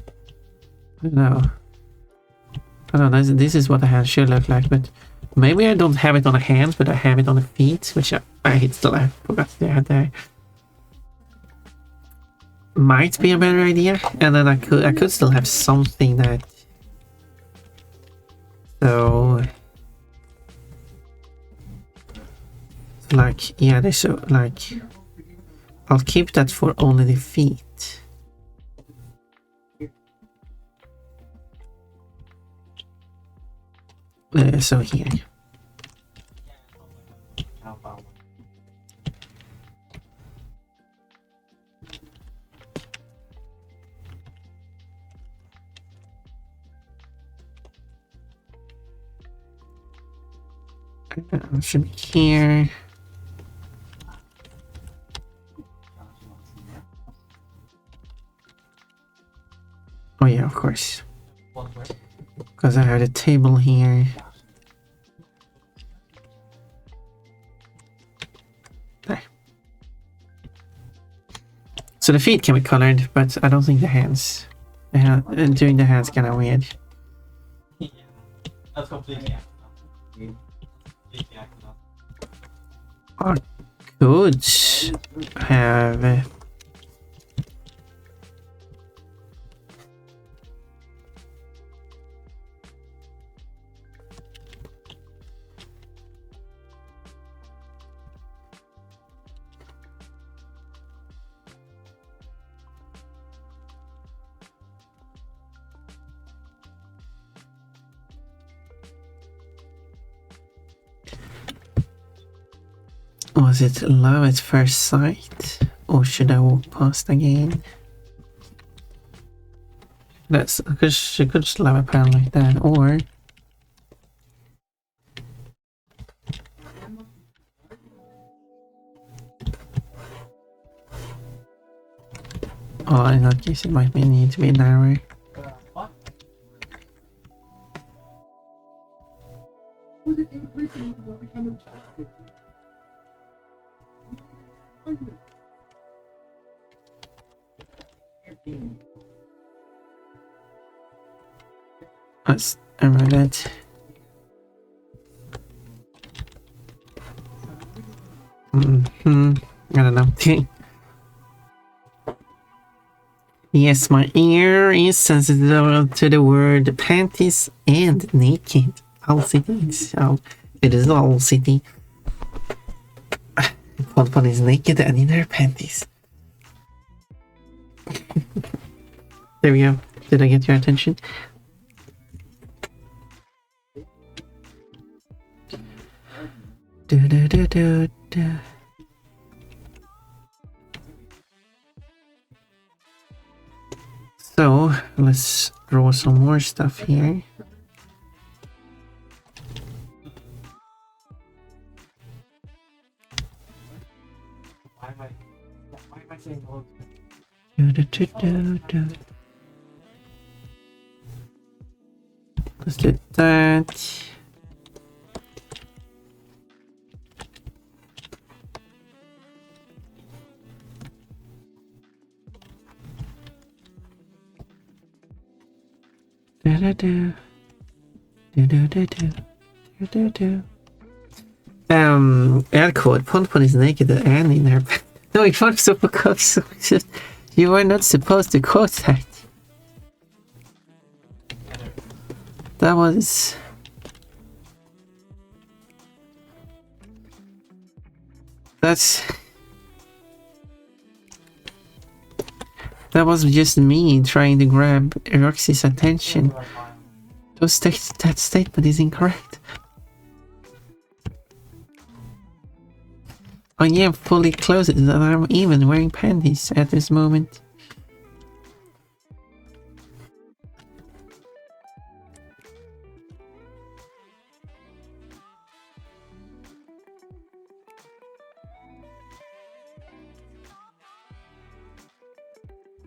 I don't know. This is what the hand should look like, but maybe I don't have it on the hands, but I have it on the feet, which I still have forgot to add there. Might be a better idea, and then I could still have something that. So, like, yeah, they should like. I'll keep that for only the feet. So here. Should be here. Oh yeah, of course. Because I have a table here. There. So the feet can be colored, but I don't think the hands. Doing the hands kind of weird. That's completely I could have. Was it love at first sight? Or should I walk past again? That's because she could just love a pan like that, or oh, in that case it might need to be narrower. Let's remove that. I don't know. Yes, my ear is sensitive to the word panties and naked. All city. So it is all city. One is naked and in her panties. There we go. Did I get your attention? Do, do, do, do, do. So let's draw some more stuff here. Do, do, do, do, do. Let's do that. Do, do, do, do, do, do, do, do, do. Air quote, Ponpon is naked and in her. No, it was super close. You were not supposed to quote that. That was. That was just me trying to grab Roxy's attention. That statement is incorrect. I am fully clothed and I'm even wearing panties at this moment.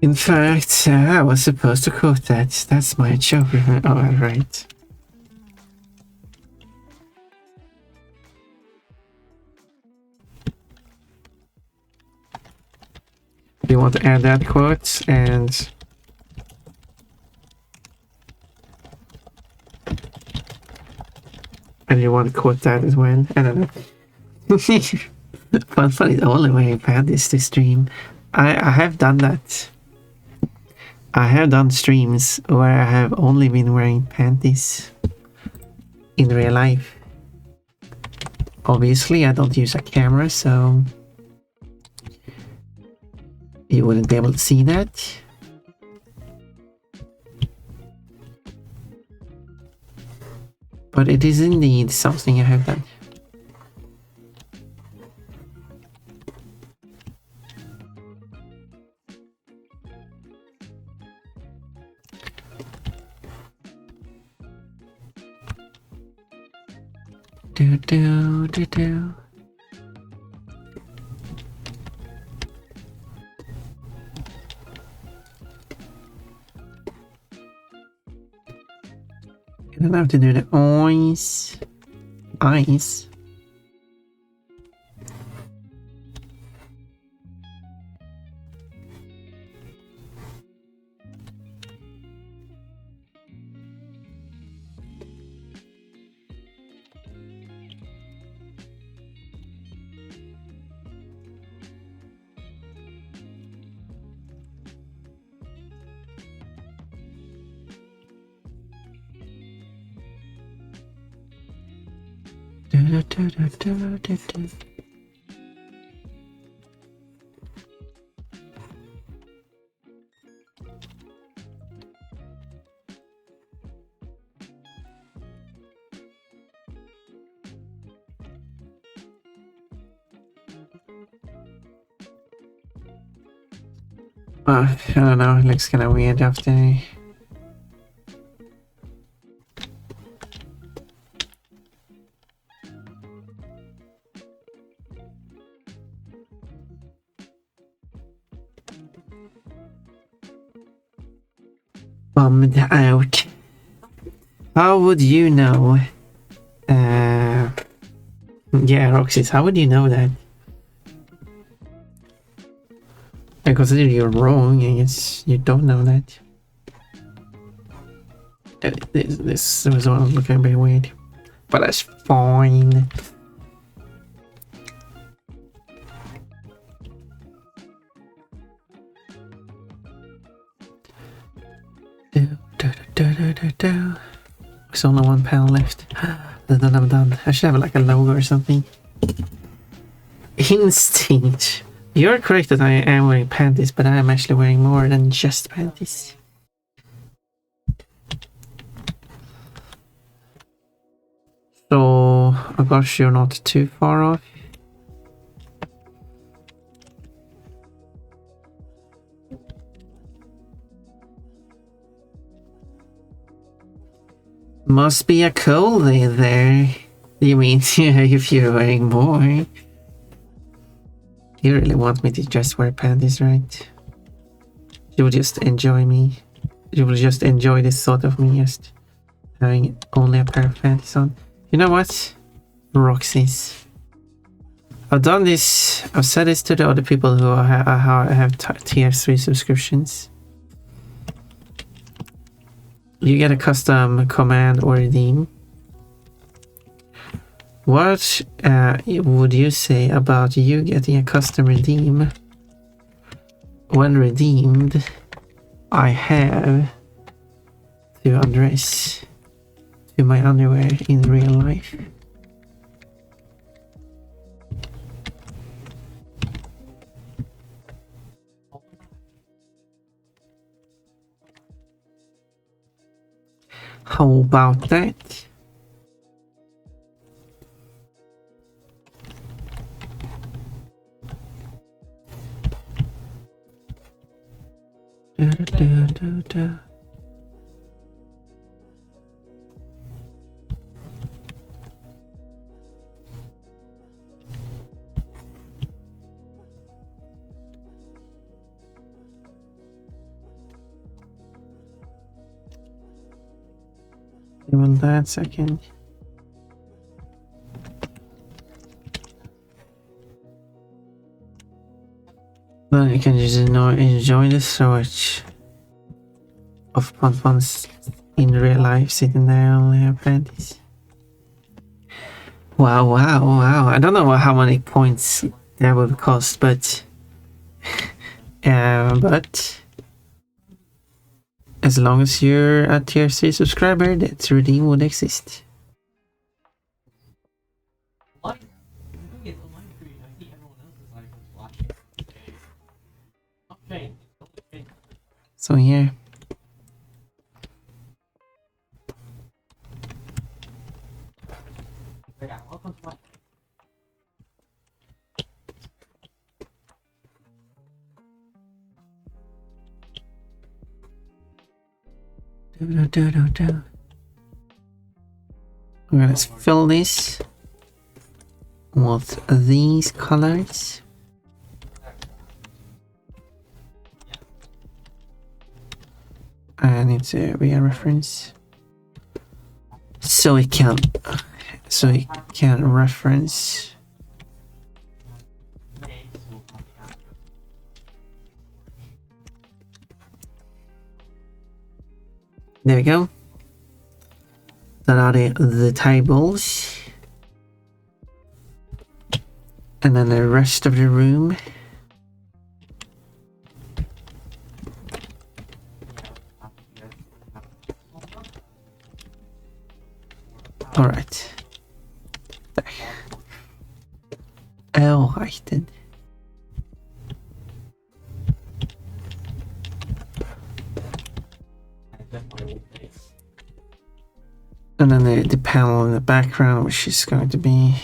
In fact, I was supposed to quote that. That's my job. Oh, right. You want to add that quote and you want to quote that as well? I don't know. Fun is only wearing panties to stream. I have done that. I have done streams where I have only been wearing panties in real life. Obviously, I don't use a camera, so you wouldn't be able to see that. But it is indeed something I have done. Do do do do. I don't have to do the eyes. Eyes. Do, do, do, do, do, do. I don't know, it looks kind of weird after. Bummed out. How would you know? Yeah, Roxys, how would you know that? I consider you're wrong, I guess you don't know that. This was one looking a bit weird. But that's fine. There's only £1 left. Then I'm done. I should have like a logo or something. Instinct. You're correct that I am wearing panties, but I am actually wearing more than just panties. So, I guess you're not too far off. Must be a cold day there. You mean, yeah, if you're wearing more. You really want me to just wear panties, right? You will just enjoy me. You will just enjoy this thought of me just having only a pair of panties on. You know what? Roxy's. I've done this. I've said this to the other people who have tier 3 subscriptions. You get a custom command or redeem. What would you say about you getting a custom redeem? When redeemed, I have to undress to my underwear in real life. How about that? Da. Give me that second. Then you can just enjoy the search of Ponpons in real life, sitting there only have panties. Wow. I don't know how many points that would cost, but as long as you're a tier 3 subscriber, that redeem would exist. So yeah. Okay, let's fill this with these colors. And it's a real reference, so it can reference. There we go. That are the tables, and then the rest of the room. All right. There. All right then. And then the panel in the background, which is going to be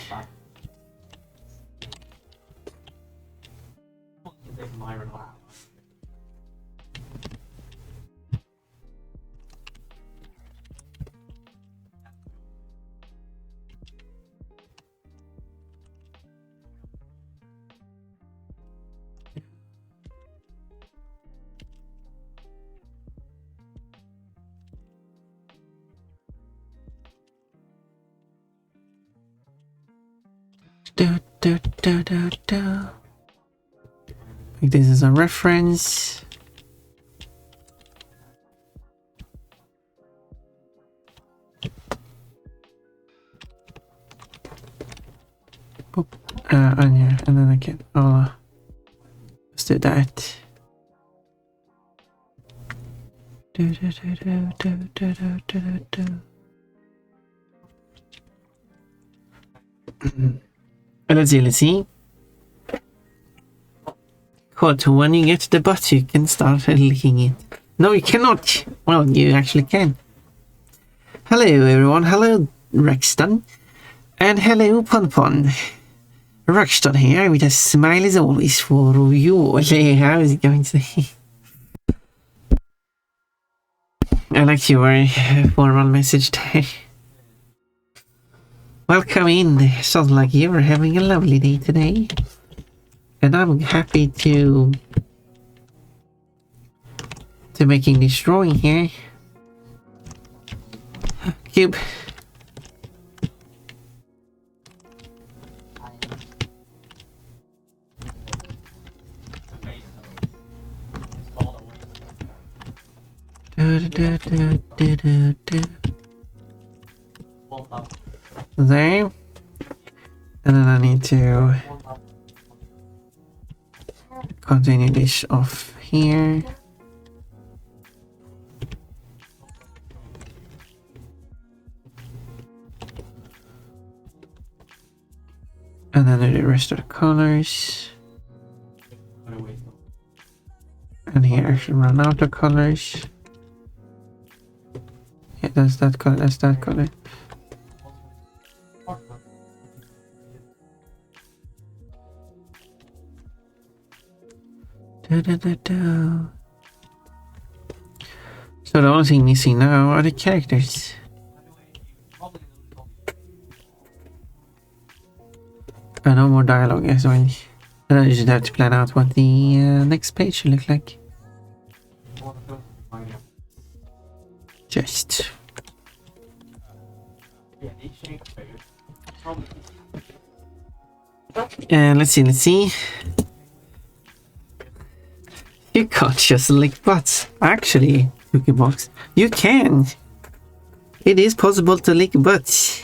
Do, do, do, do, do. Like this is a reference. Boop. And yeah, and then I can let's do that. Do, do, do, do, do, do, do, do, do. Let's see. Good, when you get to the butt, you can start licking it. No, you cannot. Well, you actually can. Hello, everyone. Hello, Rexton. And hello, Pon. Rexton here with a smile as always for you. How is it going today? I like your formal message there. Welcome in. Sounds like you're having a lovely day today. And I'm happy to making this drawing here. Cube. There. And then I need to continue this off here. And then do the rest of the colors. And here I should run out of colors. Yeah, that's that color, that's that color. So the only thing missing now are the characters. And no more dialogue as well. And then you just have to plan out what the next page should look like. Just. And let's see. You can't just lick butts. Actually, Box, you can. It is possible to lick butts.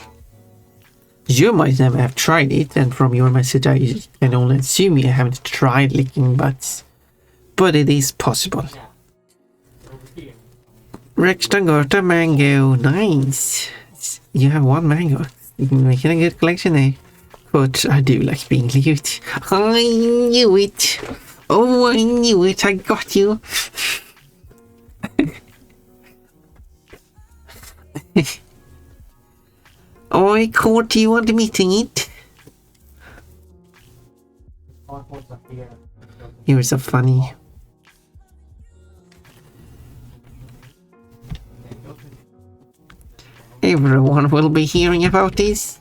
You might never have tried it, and from your message I can only assume you haven't tried licking butts. But it is possible. Rexton got a mango. Nice. You have one mango. You're making a good collection there. But I do like being licked. I knew it. Oh, I knew it. I got you. Oh, I caught you admitting it. You were so funny. Everyone will be hearing about this.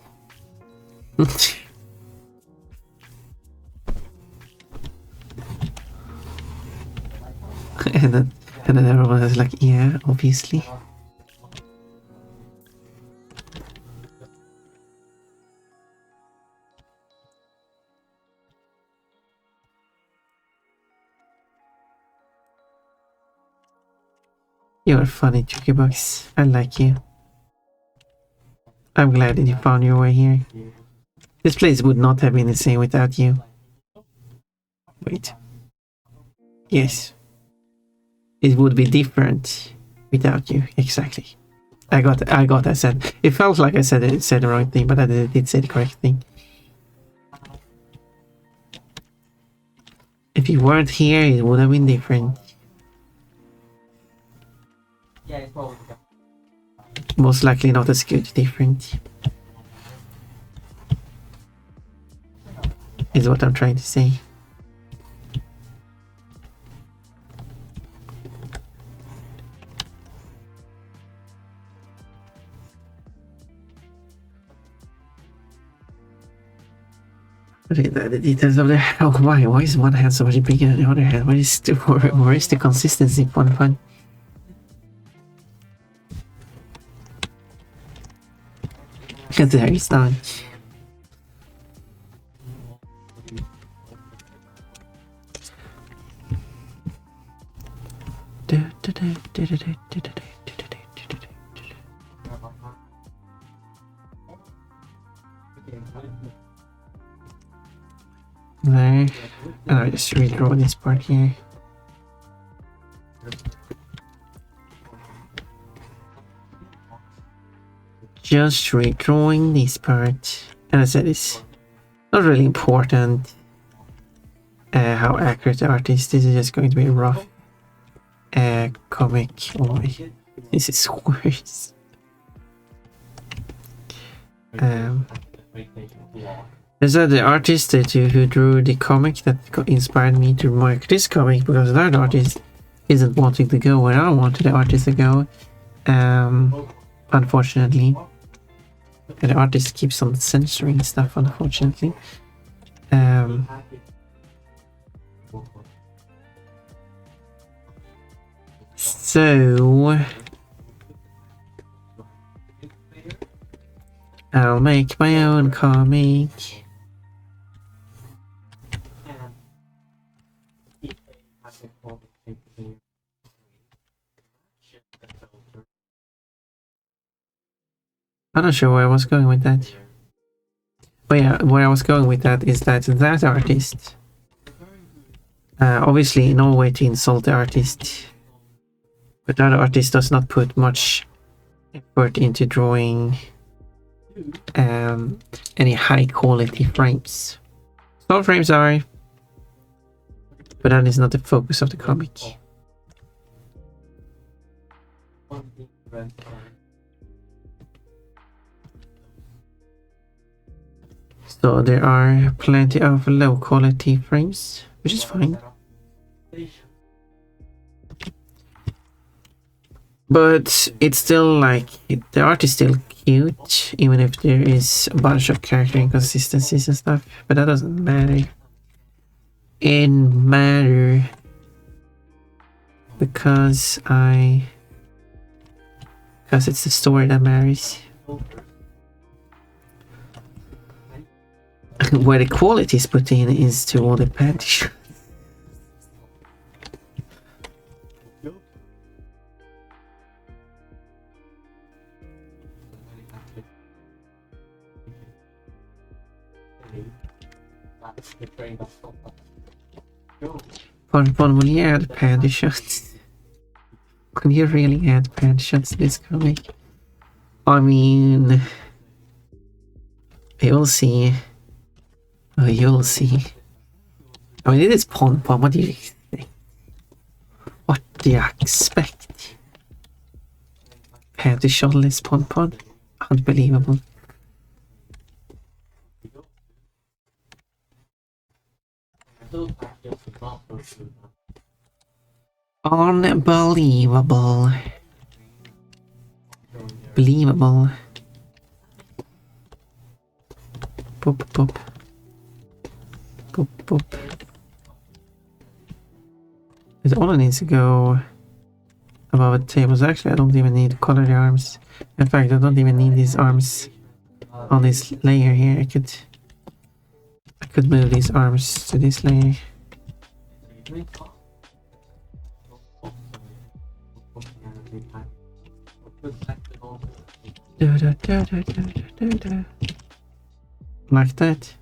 and then everyone is like, yeah, obviously. You're funny, Chuckybox. I like you. I'm glad that you found your way here. This place would not have been the same without you. Wait. Yes. It would be different without you. Exactly. I got that said. It felt like I said the right thing, but I did say the correct thing. If you weren't here, it would have been different. Yeah, it's probably Most likely not as good, different. Is what I'm trying to say. Look at the details of the. Oh, why is one hand so much bigger than the other hand? Where is the consistency? Fun. There he's done. There. And I just redraw this part here. Just redrawing this part. And I said it's not really important how accurate the art is. This is just going to be a rough comic. Oh my, this is worse. There's the artist who drew the comic that inspired me to make this comic, because that artist isn't wanting to go where I wanted the artist to go. Unfortunately. And the artist keeps on censoring stuff, unfortunately. So I'll make my own comic. I'm not sure where I was going with that. Oh yeah, where I was going with that is that artist, obviously no way to insult the artist, but that artist does not put much effort into drawing any high quality frames. Some frames are, but that is not the focus of the comic. So there are plenty of low quality frames, which is fine. But it's still like, the art is still cute, even if there is a bunch of character inconsistencies and stuff, but that doesn't matter. It matters because it's the story that matters. Where the quality is put in is to all the patches. Fun, will you add panty shots? Can you really add panty shots to this comic? I mean, you'll see. Oh, you'll see. I mean, it is Pon. What do you think? What do you expect? Panty shotless Pon. Unbelievable. Unbelievable. Believable. Boop. It only needs to go above the tables. Actually, I don't even need to color the arms. In fact, I don't even need these arms on this layer here. I could move these arms to this layer. Like that.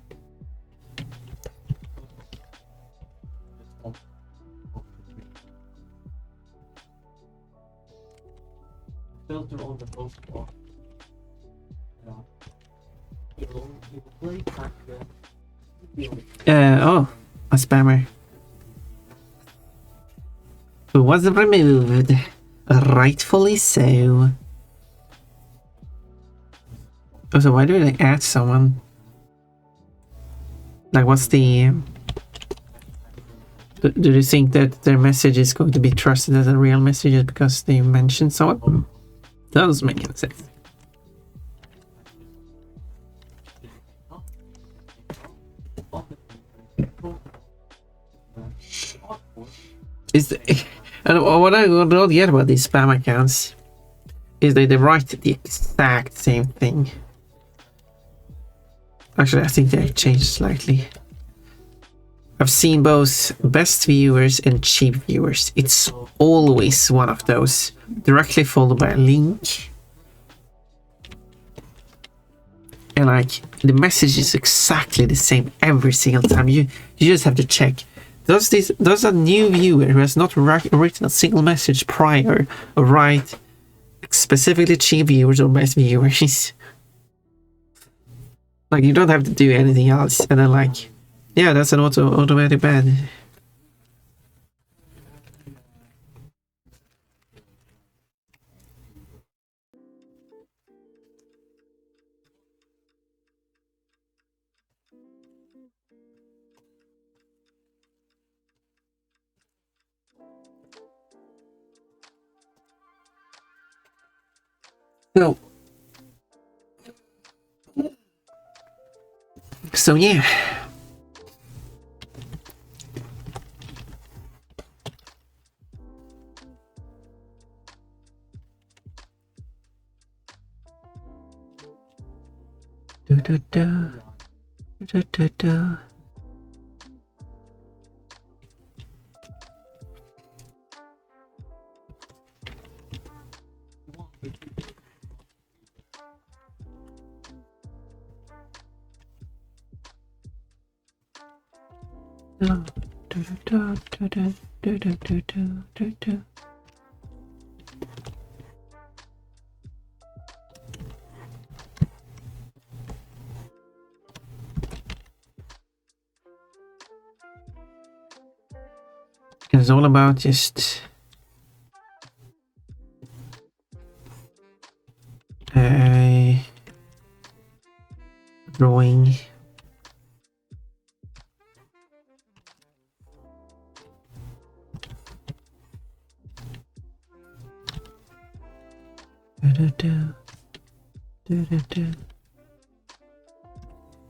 Oh, a spammer. Who wasn't removed. Rightfully so. Oh, so why do they add someone? Like, what's the... Do you think that their message is going to be trusted as a real message because they mentioned someone? Does make sense. is and what I don't get about these spam accounts is they write the exact same thing. Actually, I think they've changed slightly. I've seen both best viewers and cheap viewers. It's always one of those, directly followed by a link. And like, the message is exactly the same every single time. You just have to check. Does a new viewer who has not written a single message prior or write specifically cheap viewers or best viewers? Like, you don't have to do anything else. And then like, yeah, that's an automatic ban. So yeah. It's all about just drawing.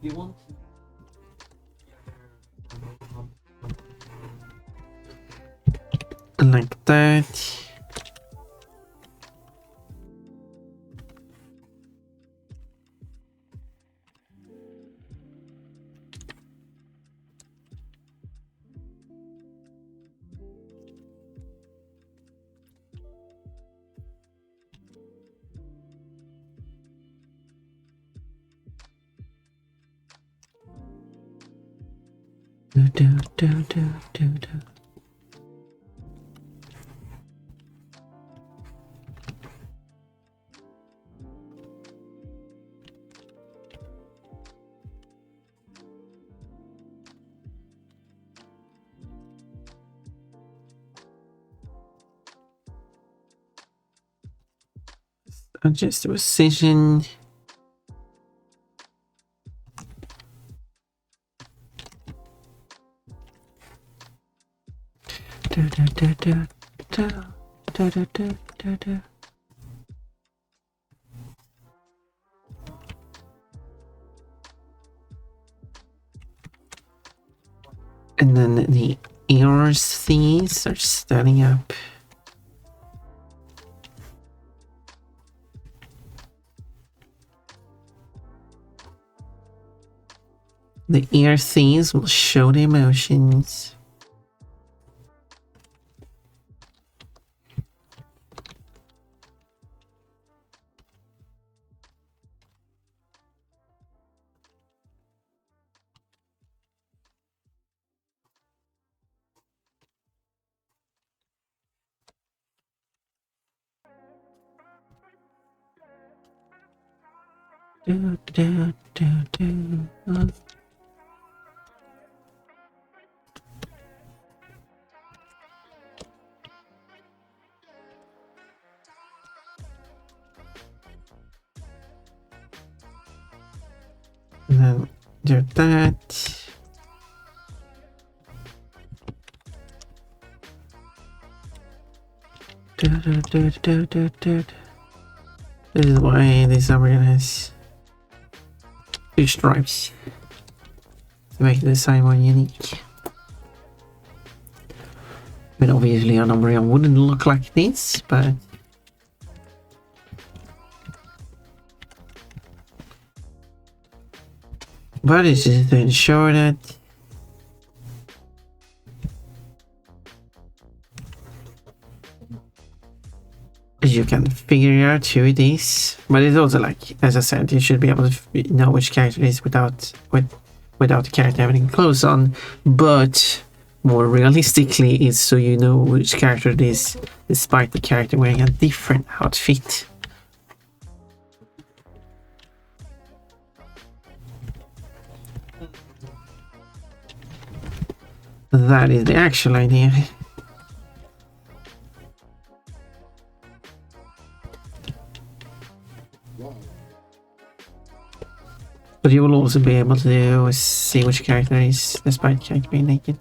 You want? Like that. Adjust the position. And then the ears things are standing up. The ear things will show the emotions. And then do that. This is why this umbrella has two stripes to make the design more unique. mean, obviously an Umbreon wouldn't look like this, but... But it's just to ensure that you can figure out who it is. But it's also like, as I said, you should be able to know which character it is without the character having clothes on. But more realistically, it's so you know which character it is, despite the character wearing a different outfit. That is the actual idea. But you will also be able to see which character is despite the character being naked.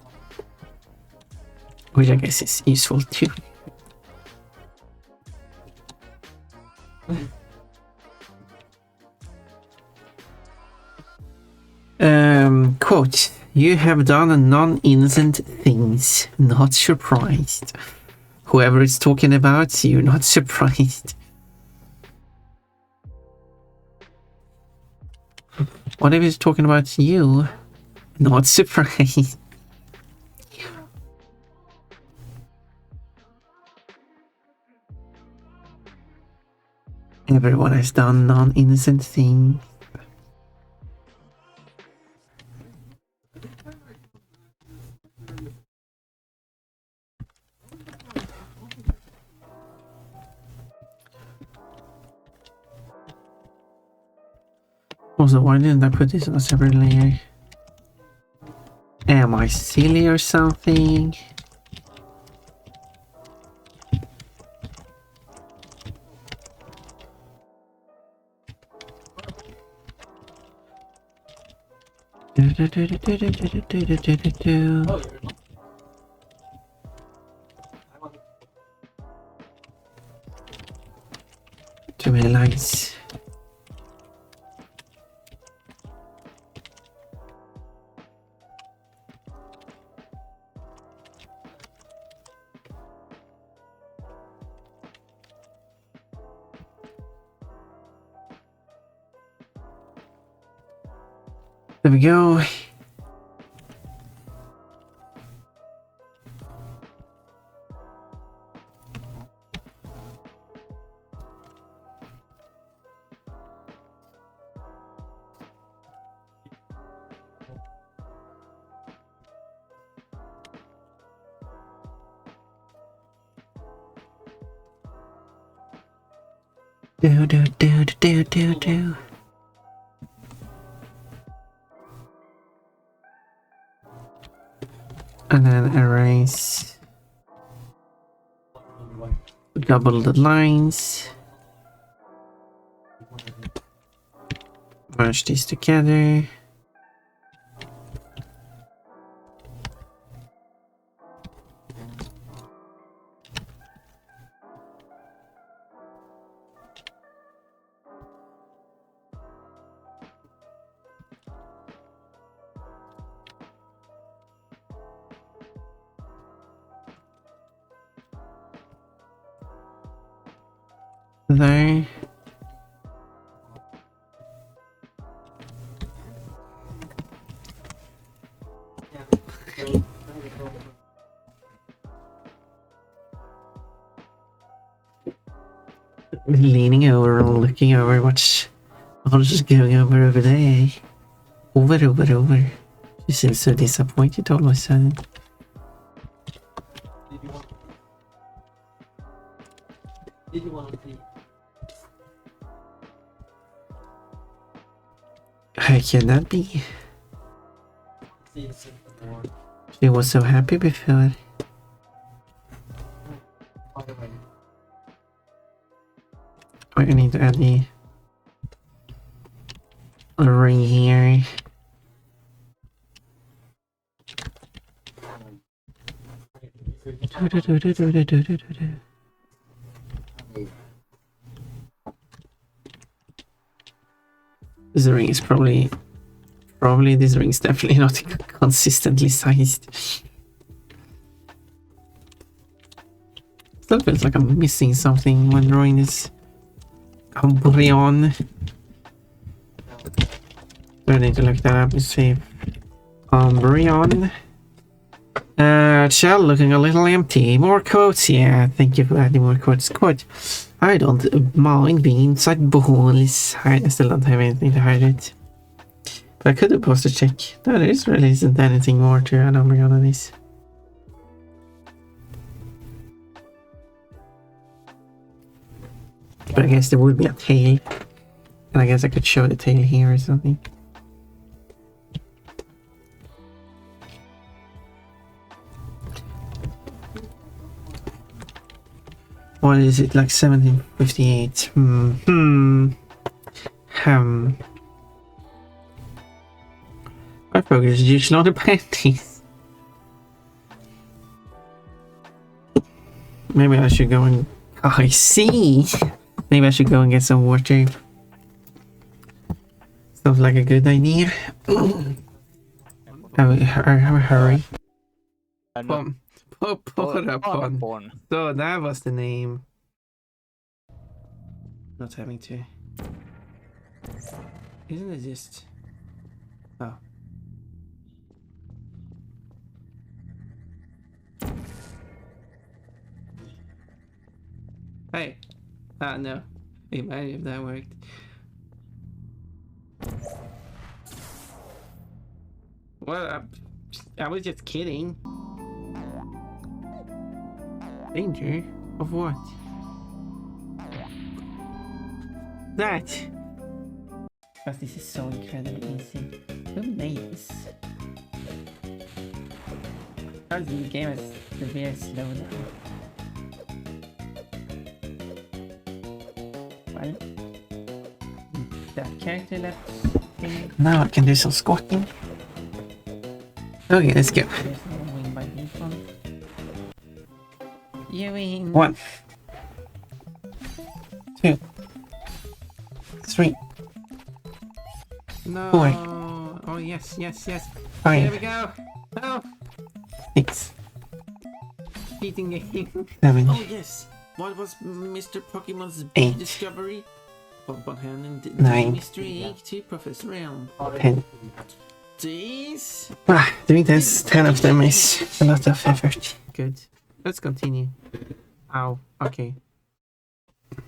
Which I guess is useful too. Quote, you have done non-innocent things, not surprised. Whoever is talking about, you're not surprised. What if he's talking about you? Not surprised. Everyone has done non-innocent things. Also, why didn't I put this on a separate layer? Am I silly or something? Too many lines. There we go. Do. And then erase. Double the lines. Merge these together. There. Leaning over and looking over what's just going over there. Over. She seems so disappointed all of a sudden. How can that be? She was so happy before. I need to add the ring here. This ring is probably this ring is definitely not consistently sized. Still feels like I'm missing something when drawing this embryon. Do I need to look that up and see? Embryon. Shell looking a little empty. More quotes, yeah. Thank you for adding more quotes. Quote. I don't mind being inside balls. I still don't have anything to hide it. But I could have posted check. No, there really isn't anything more to add embryon on this. But I guess there would be a tail. And I guess I could show the tail here or something. What is it, like 1758? My focus is usually on the panties. Maybe I should go and... Oh, I see! Maybe I should go and get some water. Sounds like a good idea. Hurry. Put up on. So that was the name. Not having to. Isn't it just... Oh. Hey. No. Imagine if that worked. Well, I was just kidding. Danger? Of what? That! Because this is so incredibly easy. Who made this? Because the game is severe slowdown. Well, that character left thing. Now I can do some squatting. Okay, let's go. You win. 1, 2, 3. No. 4. Oh, yes. 5. Here we go. Oh, 6. beating the game. 7. Oh, yes. What was Mr. Pokemon's 8. discovery? Pokemon hand and the 9. mystery egg to Professor Elm. 10. Jeez. Doing this 10 of them is a lot of effort. Good. Let's continue. Ow. Okay.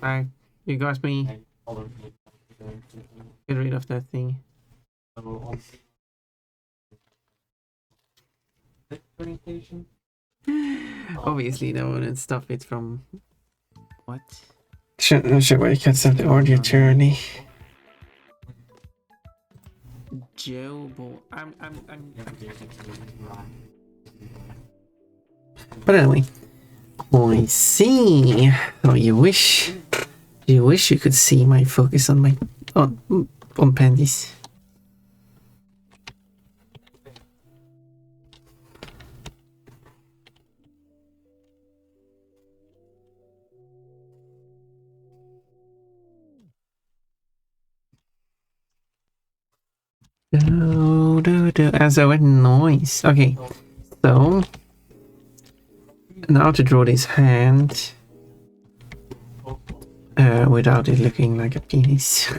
Alright. You got me. Get rid of that thing. Obviously, no one would stop it from... What? Should we cut up the audio journey? Jobo. I'm... But anyway, I see. Oh, you wish you could see my focus on my on panties. As a noise. Okay, so now to draw this hand without it looking like a penis.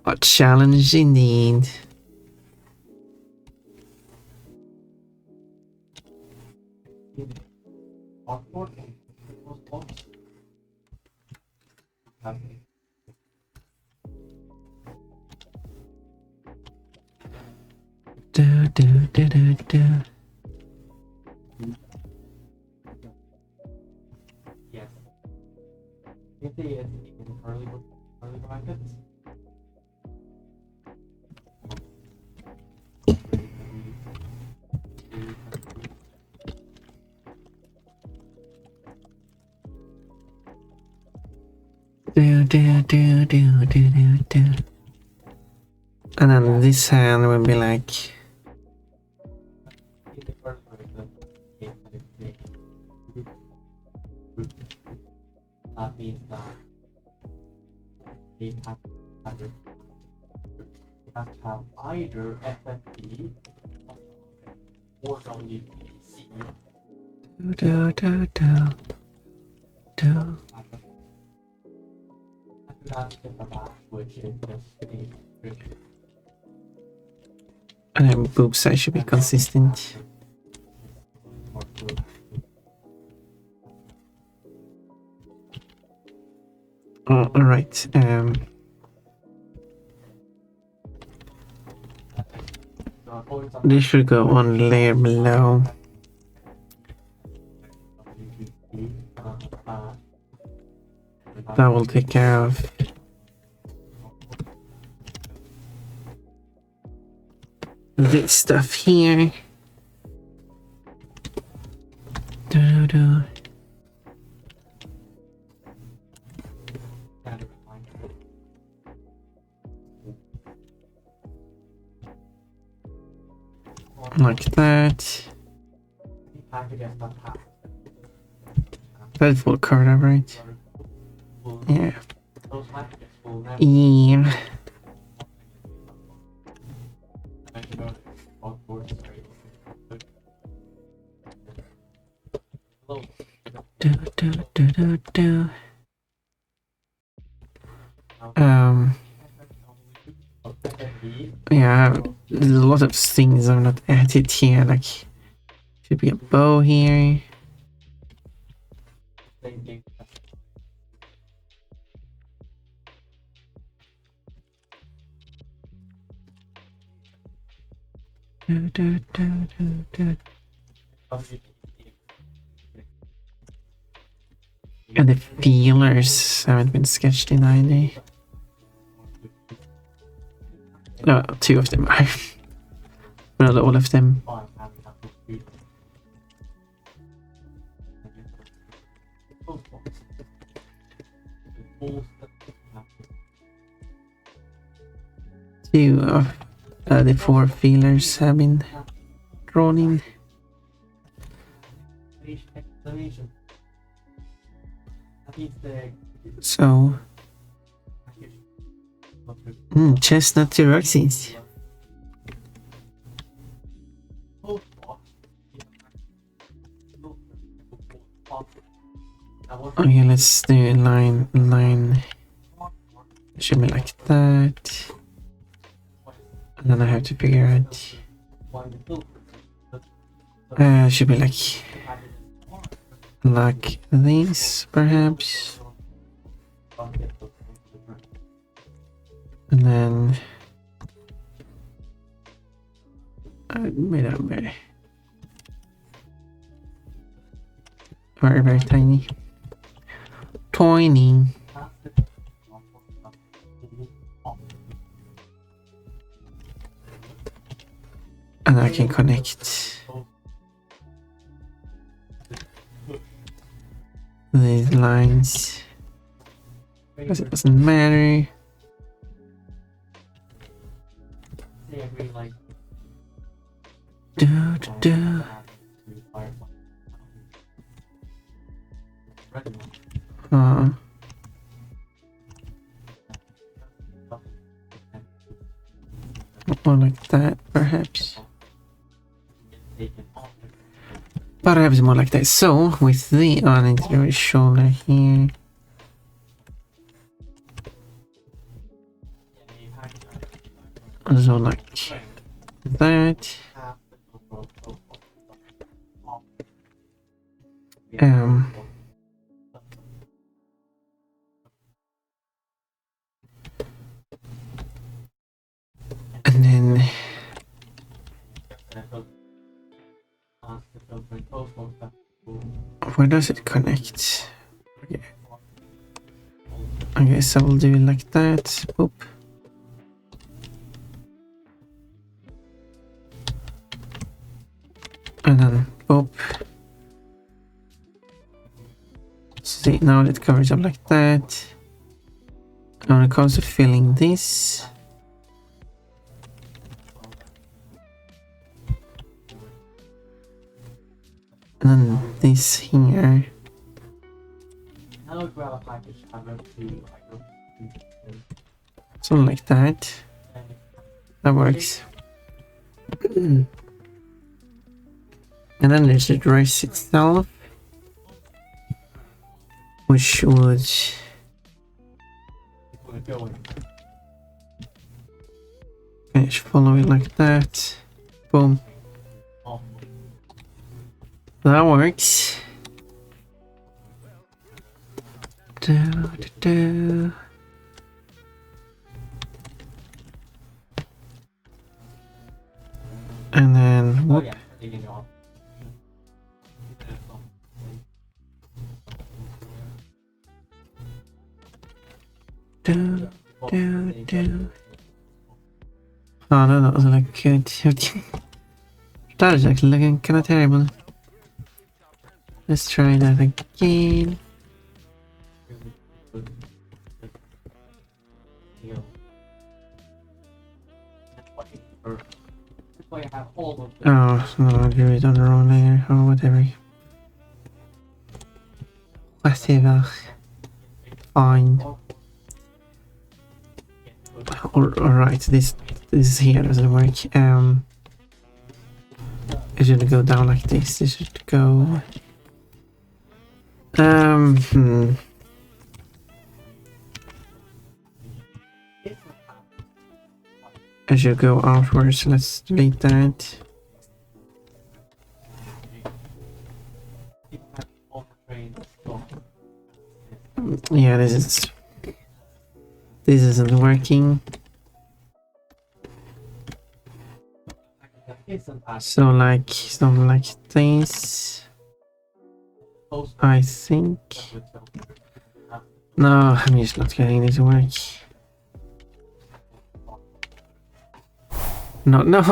A challenge indeed. Yes. If they is even early brackets. And then this hand will be like that means that they have either FFP or WPC Do, do, do, do. And then boob size should be consistent. Oh, alright. This should go one layer below. That will take care of this stuff here. Do-do-do. Like that. That's full card, right? Yeah. Yeah. Do, do, do, do, do. Yeah, there's a lot of things I'm not added here. Like, should be a bow here. Do, do, do, do, do. And the feelers haven't been sketched in either. No, two of them are. Not all of them. Two of the four feelers have been drawn in. So, chestnut to Roxy's. Okay, let's do a line. Should be like that. And then I have to figure out. Should be like these, perhaps. And then very, very tiny. Tiny. And I can connect these lines because it doesn't matter. Do, do, do. Or like that, perhaps. Perhaps more like that. So, with the uninterior shoulder here. So, like that. And then where does it connect? Okay. I guess I will do it like that. Boop. And then boop. See, now it covers up like that. And when it comes to filling this, and then this here. Something like that. That works. And then there's the dress itself, which would finish follow it like that. Boom. That works. And then whoop. Oh no, that wasn't like good. That is actually looking kind of terrible. Let's try that again. Oh no, I drew it on the wrong layer or whatever. Whatever. Fine. Alright, this here doesn't work. It should go down like this. It should go. I should go outwards. Let's delete that. Yeah, this isn't working. So like something like this, I think. No, I'm just not getting this to work. No,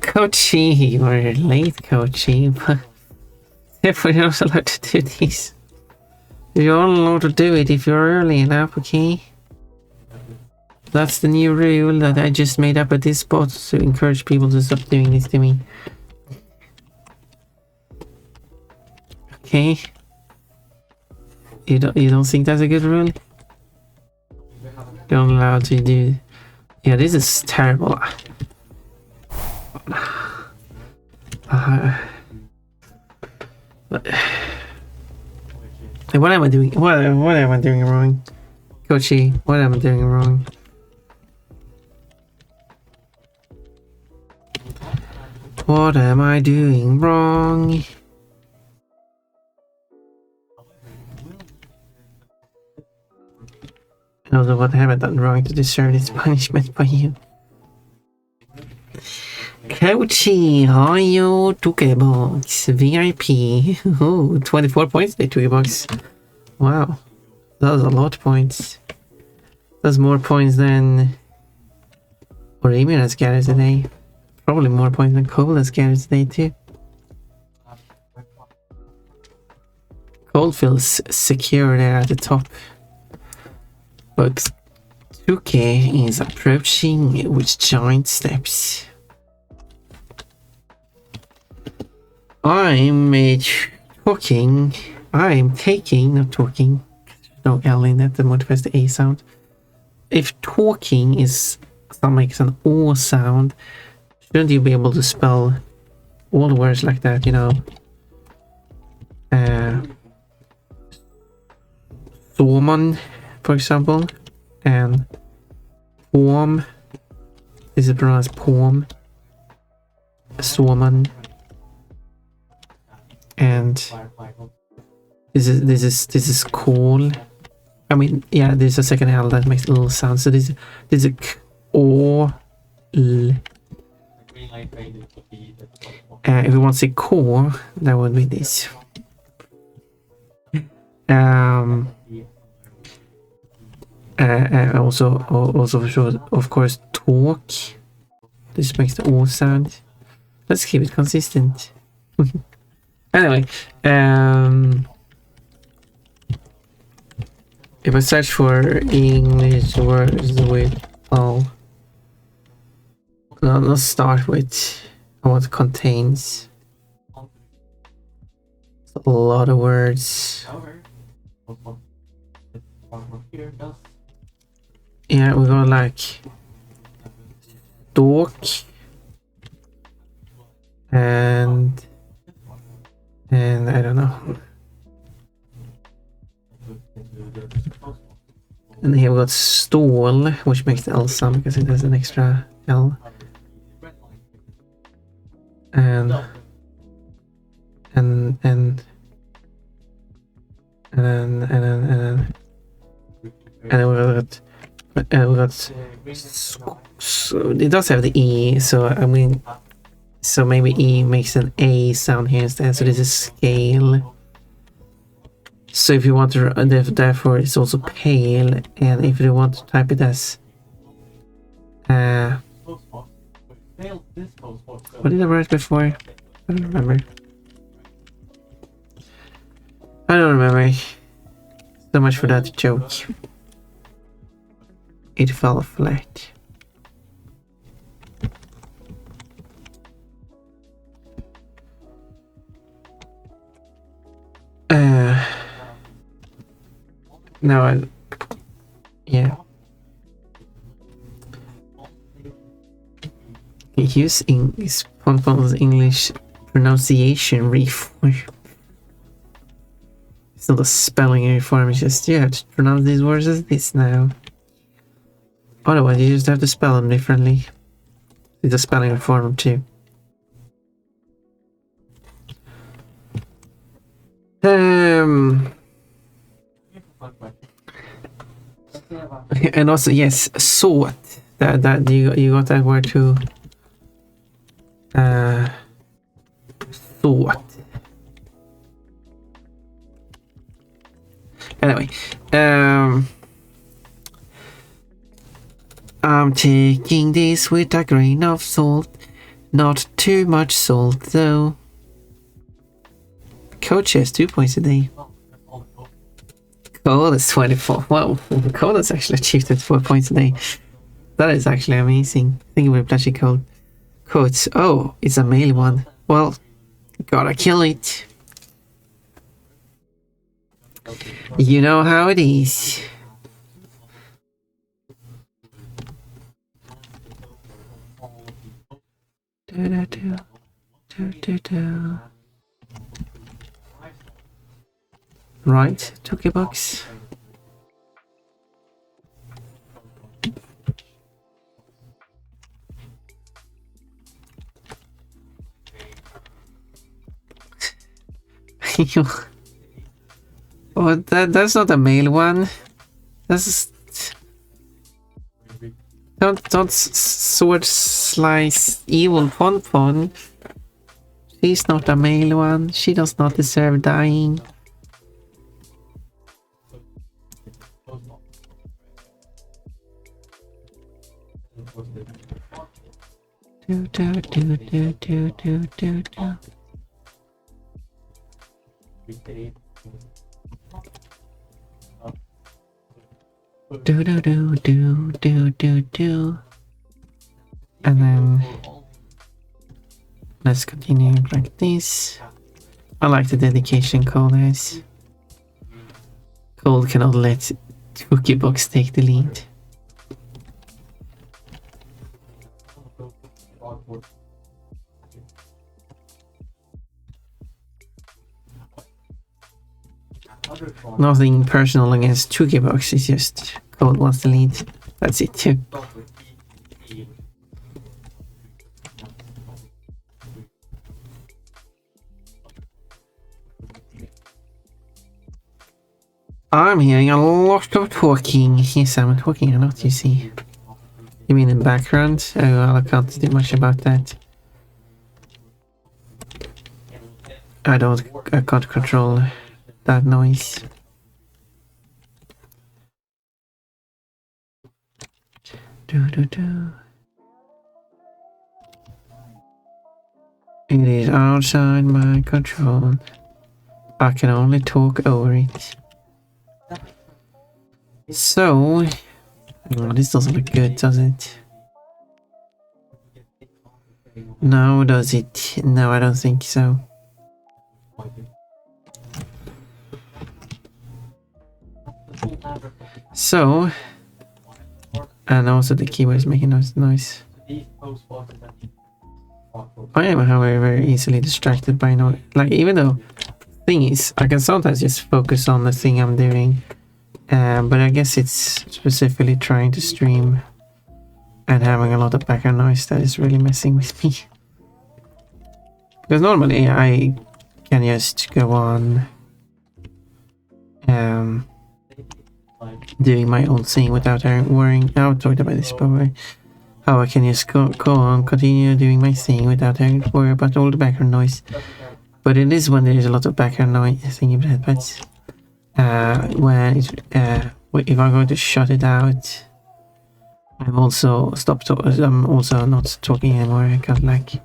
Coachy, you were late, Coachy, but therefore you're not allowed to do this. You're only allowed to do it if you're early enough, okay? That's the new rule that I just made up at this spot to encourage people to stop doing this to me. Okay? You don't think that's a good rule? You're not allowed to do. Yeah, this is terrible. What am I doing? What am I doing wrong? Coachy, what am I doing wrong? What am I doing wrong? And also, what have I done wrong to deserve this punishment by you? Coachy, are you 2k bucks? VIP. Oh, 24 points, they 2k bucks. Wow. That was a lot of points. That's more points than Oremian has gathered today. Probably more points than Cole has gathered today too. Cole feels secure there at the top. But 2k is approaching with giant steps. I'm taking, not talking. No L in that, that modifies the A sound. If talking is makes an O sound, shouldn't you be able to spell all the words like that, you know? Soman, for example, and poem. This is pronounced poem. Soman. And this is call. I mean, yeah, there's a second L that makes a little sound. So this is a k o l. If we want to say core, that would be this. Also for sure, of course, talk. This makes the O sound. Let's keep it consistent. Anyway, if I search for English words with all, let's start with what contains. A lot of words. Yeah, we got like stalk and And I don't know. And here we got stål, which makes the L sound because it has an extra L. And then we got so it does have the E, so I mean, so maybe E makes an A sound here instead. So this is scale. So if you want to, therefore it's also pale, and if you want to type it as what did I write before? I don't remember. So much for that joke. It fell flat. Now yeah. Use Ponpon's English pronunciation reform. It's not a spelling reform, it's just you have to pronounce these words as this now. Otherwise you just have to spell them differently. It's a spelling reform too. And also yes, sort. That you got that word too. Thought. Anyway, I'm taking this with a grain of salt, not too much salt though. Coach has 2 points a day. Cole is 24. Wow, Cole has actually achieved it 4 points a day. That is actually amazing. Think about Plashy Cole. Coach, oh, it's a male one. Well, gotta kill it. You know how it is. Right, 2K bucks. Oh, that's not a male one. That's don't sword slice evil Ponpon. She's not a male one. She does not deserve dying. And then let's continue like this. I like the dedication Cole has. Cole cannot let Cookie Box take the lead. Nothing personal against Cookie Box, it's just Cole wants the lead. That's it too. I'm hearing a lot of talking. Yes, I'm talking a lot, you see. You mean in background? Oh, well, I can't do much about that. I can't control that noise. It is outside my control. I can only talk over it. So, oh, this doesn't look good, does it? No, does it? No, I don't think so. So, and also the keyboard is making noise. Oh yeah, am, however, very easily distracted by noise. Like, even though, thing is, I can sometimes just focus on the thing I'm doing. But I guess it's specifically trying to stream and having a lot of background noise that is really messing with me. Because normally I can just go on doing my own thing without worrying. Now I've talked about this before. How I can just go on, continue doing my thing without having to worry about all the background noise. But it is when there is a lot of background noise, thinking about it, when if I'm going to shut it out, I'm also I'm also not talking anymore. I got like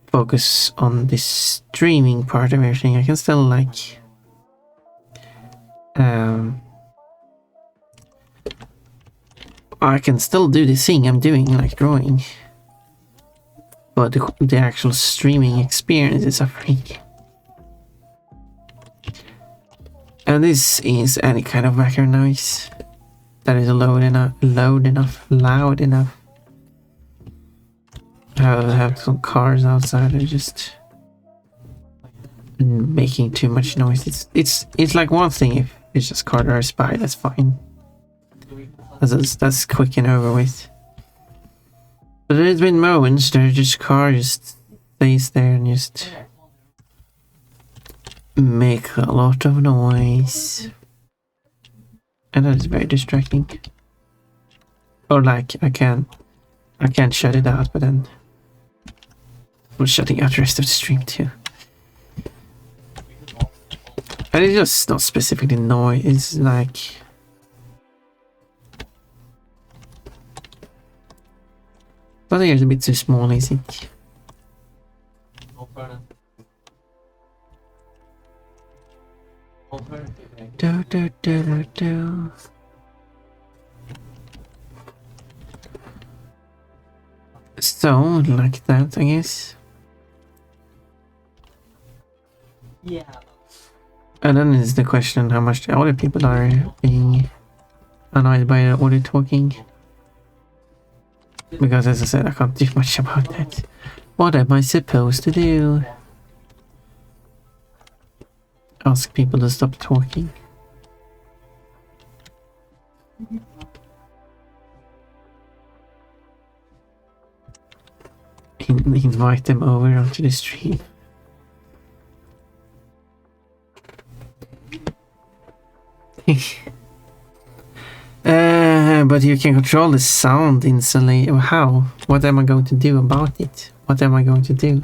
focus on this streaming part of everything. I can still like I can still do the thing I'm doing, like drawing, but the actual streaming experience is suffering. And this is any kind of background noise that is loud enough. I have some cars outside that are just making too much noise. It's like one thing if it's just car drives by, that's fine. That's quick and over with. But there's been moments that just car just stays there and just make a lot of noise, and that is very distracting. Or like I can't shut it out, but then I'm shutting out the rest of the stream too. And it's just not specifically noise, it's like I think it's a bit too small, I think. Do. So, like that, I guess. Yeah. And then is the question how much the other people are being annoyed by the audio talking. Because as I said, I can't do much about that. What am I supposed to do? Ask people to stop talking. Invite them over onto the stream. But you can control the sound instantly. How? What am I going to do about it? What am I going to do?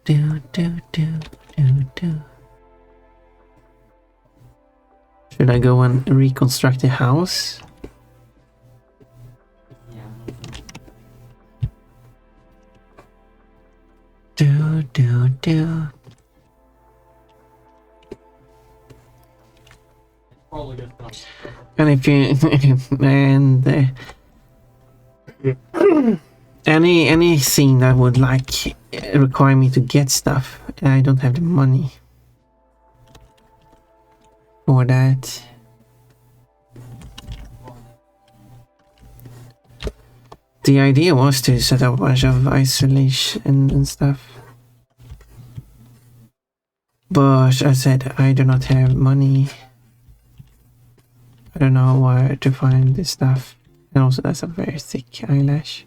Do. Should I go and reconstruct the house? Do. And if you and anything that would like require me to get stuff, I don't have the money for that. The idea was to set up a bunch of isolation and stuff, but I said I do not have money. I don't know where to find this stuff, and also that's a very thick eyelash.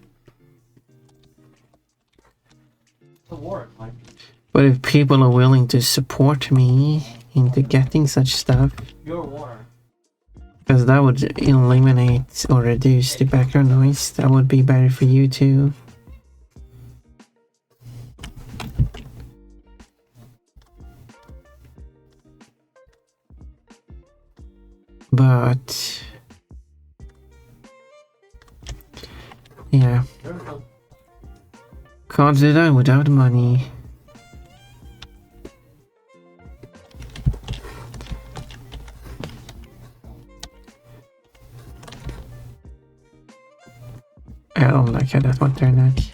But if people are willing to support me into getting such stuff, because that would eliminate or reduce the background noise, that would be better for you too. But yeah, can't do that without money. I don't like how that one turned out.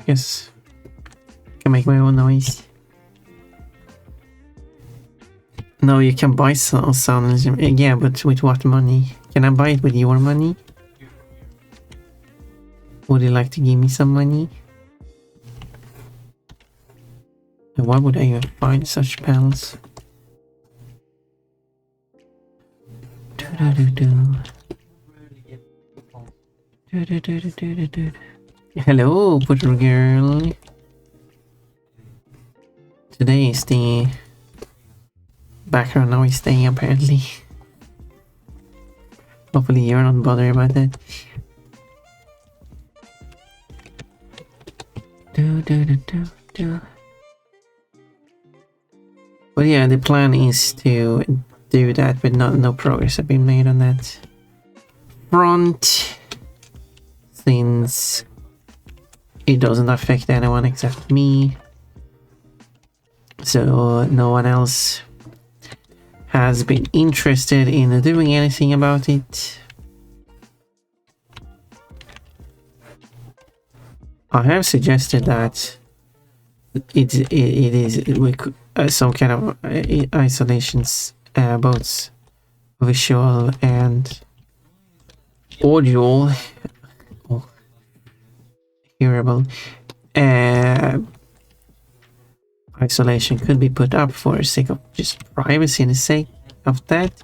Yes, can make my own noise. No, you can buy sound. Yeah, but with what money? Can I buy it with your money? Would you like to give me some money? And why would I even find such pals? Hello, Butter Girl. Today is the background noise day, apparently. Hopefully you're not bothered about that. But yeah, the plan is to do that, but no progress has been made on that front, since it doesn't affect anyone except me. So no one else has been interested in doing anything about it. I have suggested that it is some kind of isolations, both visual and audio, hearable. Isolation could be put up for the sake of just privacy and the sake of that,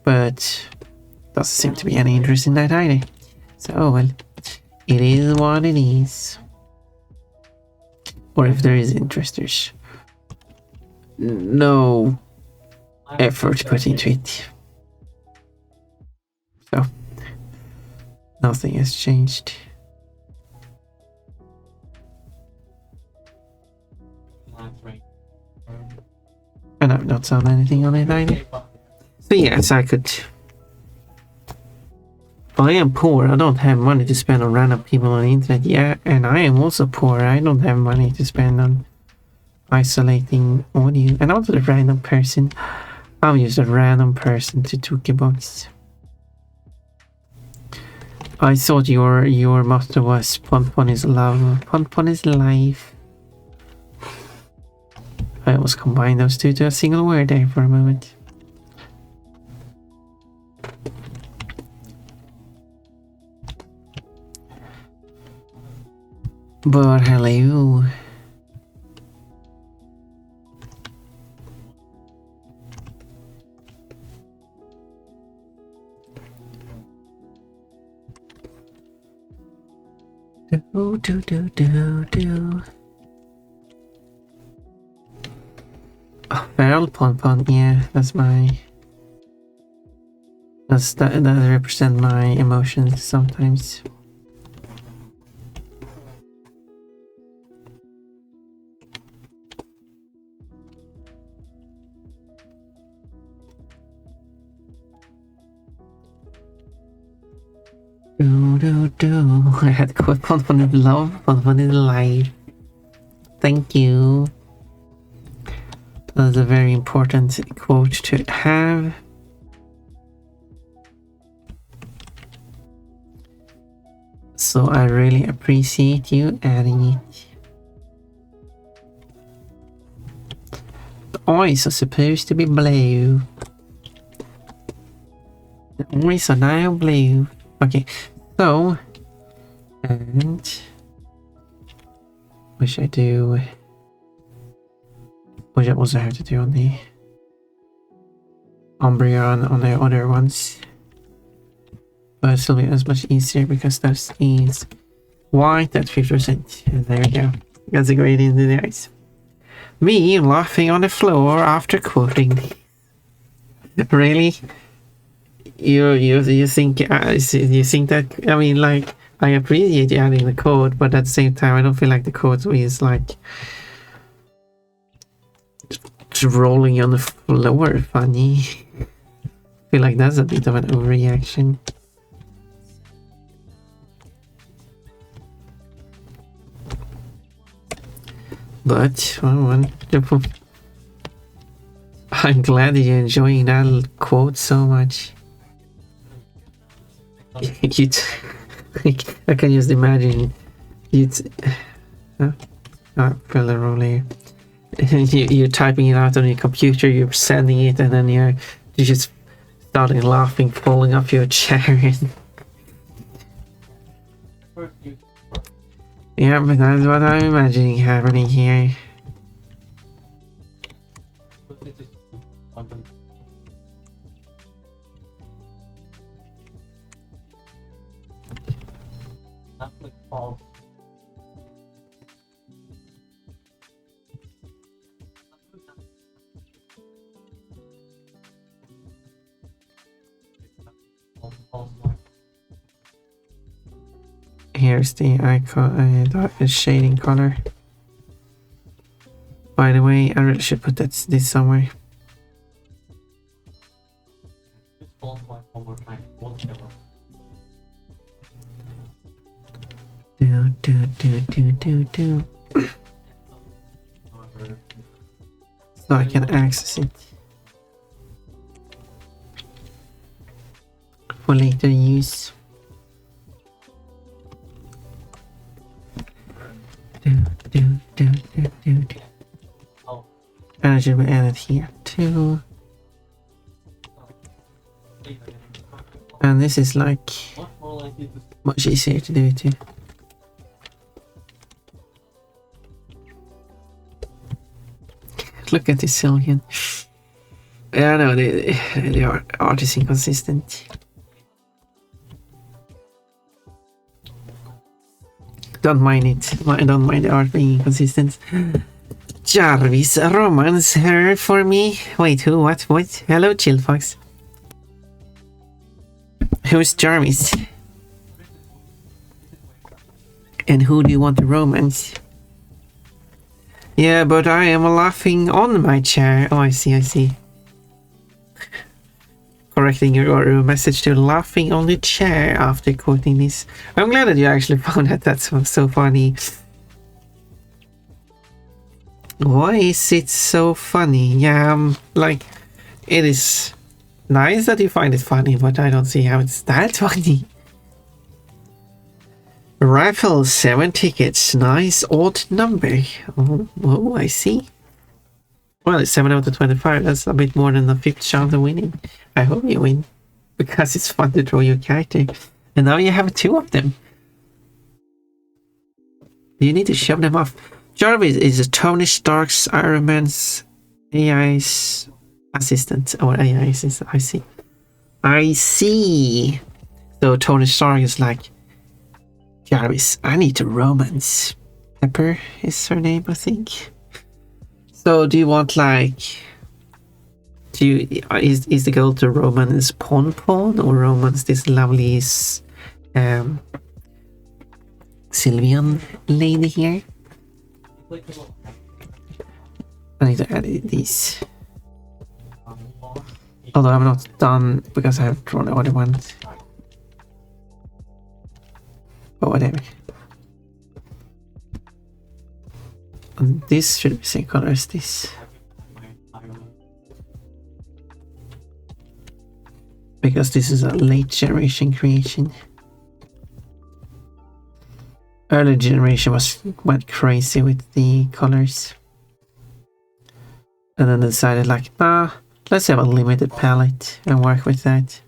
but doesn't seem to be any interest in that either. So, well, it is what it is. Or if there is interest, there's no effort put into it. So, nothing has changed. And I've not done anything on it either. So yes, I could. I am poor. I don't have money to spend on random people on the internet. Yeah, and I am also poor. I don't have money to spend on isolating audio. And I'm not a random person. I'm just a random person to talk about. I thought your motto was Pon is love, Pon is life. I almost combined those two to a single word there for a moment. But hello. Do. Oh, Feral Pon, yeah, that's my. That represent my emotions sometimes. Do. I had to quote Pon is love, Pon is life. Thank you. That's a very important quote to have. So I really appreciate you adding it. The eyes are supposed to be blue. The eyes are now blue. Okay, so, and what should I do? What else I have to do on the Umbreon on the other ones? But it'll still be as much easier because that is white at 50%. And there we go. That's a great into the ice. Me laughing on the floor after quoting. Really? You think that, I mean, like, I appreciate you adding the code, but at the same time I don't feel like the code is like just rolling on the floor funny. I feel like that's a bit of an overreaction. But well, I'm glad that you're enjoying that quote so much. I can just imagine you'd fell the roll here. you're typing it out on your computer, you're sending it, and then you're just starting laughing, falling off your chair. Yeah, but that's what I'm imagining happening here. Here's the icon, the shading color. By the way, I really should put this somewhere. Do. So I can access it for later use. Do. And I should add it here too. And this is like much easier to do it too. Look at this Sylvian. Yeah, I know the art is inconsistent. Don't mind it. I don't mind the art being inconsistent. Jarvis, romance her for me. Wait, who? What? Hello, Chillfox. Who's Jarvis? And who do you want to romance? Yeah, but I am laughing on my chair. Oh, I see. Correcting your message to laughing on the chair after quoting this. I'm glad that you actually found that that's so funny. Why is it so funny? Yeah, like, it is nice that you find it funny, but I don't see how it's that funny. Raffle 7 tickets. Nice odd number. Oh, I see. Well, it's 7 out of 25. That's a bit more than a 5th chance of winning. I hope you win. Because it's fun to draw your character. And now you have 2 of them. You need to shove them off. Jarvis is Tony Stark's Iron Man's AI's assistant. Or AI assistant. I see. So Tony Stark is like, Jarvis, I need to romance. Pepper is her name, I think. So do you want like... Is the goal to romance Pon or romance this lovely Sylvian lady here? I need to add these. Although I'm not done because I have drawn the other ones. But whatever. And this should be the same color as this. Because this is a late generation creation. Early generation went crazy with the colors. And then decided like, let's have a limited palette and work with that.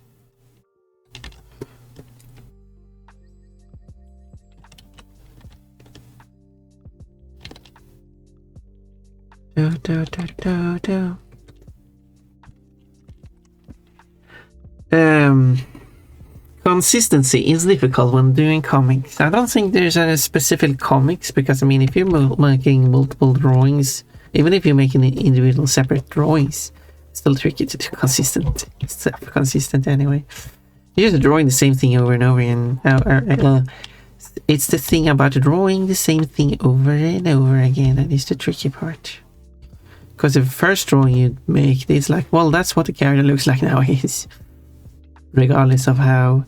Consistency is difficult when doing comics. I don't think there's any specific comics because I mean, if you're making multiple drawings, even if you're making individual separate drawings, it's still tricky to do consistent. It's consistent anyway. You're just drawing the same thing over and over and it's the thing about drawing the same thing over and over again that is the tricky part. Because the first drawing you make, it's like, well, that's what the character looks like nowadays. Regardless of how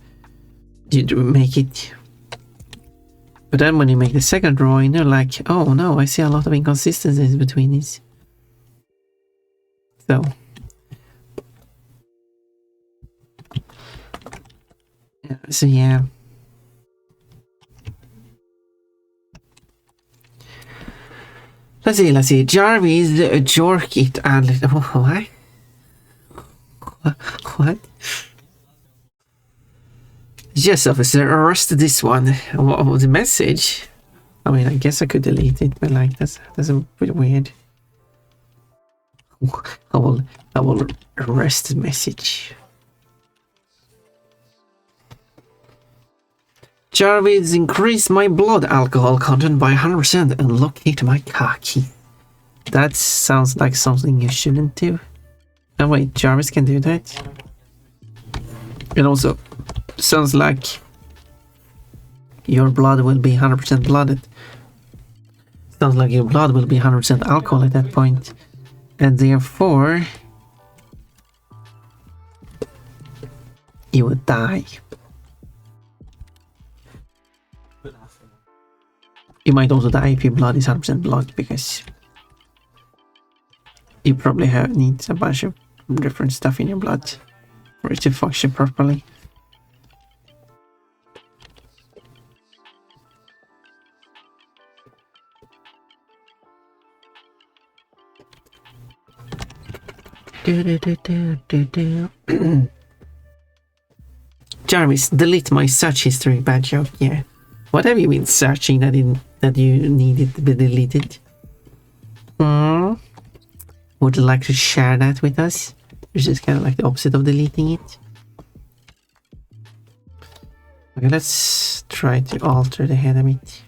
you make it. But then when you make the second drawing, you're like, oh no, I see a lot of inconsistencies between these. So. Yeah. Let's see. Jarvis, Jork it, and what? What? Yes, officer, arrest this one. What was the message? I mean, I guess I could delete it, but like that's a bit weird. I will arrest the message. Jarvis, increase my blood alcohol content by 100% and locate my car key. That sounds like something you shouldn't do. Oh wait, Jarvis can do that. It also sounds like your blood will be 100% blooded. Sounds like your blood will be 100% alcohol at that point. And therefore, you would die. You might also die if your blood is 100% blood, because you probably need a bunch of different stuff in your blood for it to function properly. Jarvis, delete my search history. Bad joke. Yeah. What have you been searching that you needed to be deleted? Would you like to share that with us? Which is kind of like the opposite of deleting it. Okay, let's try to alter the head a bit.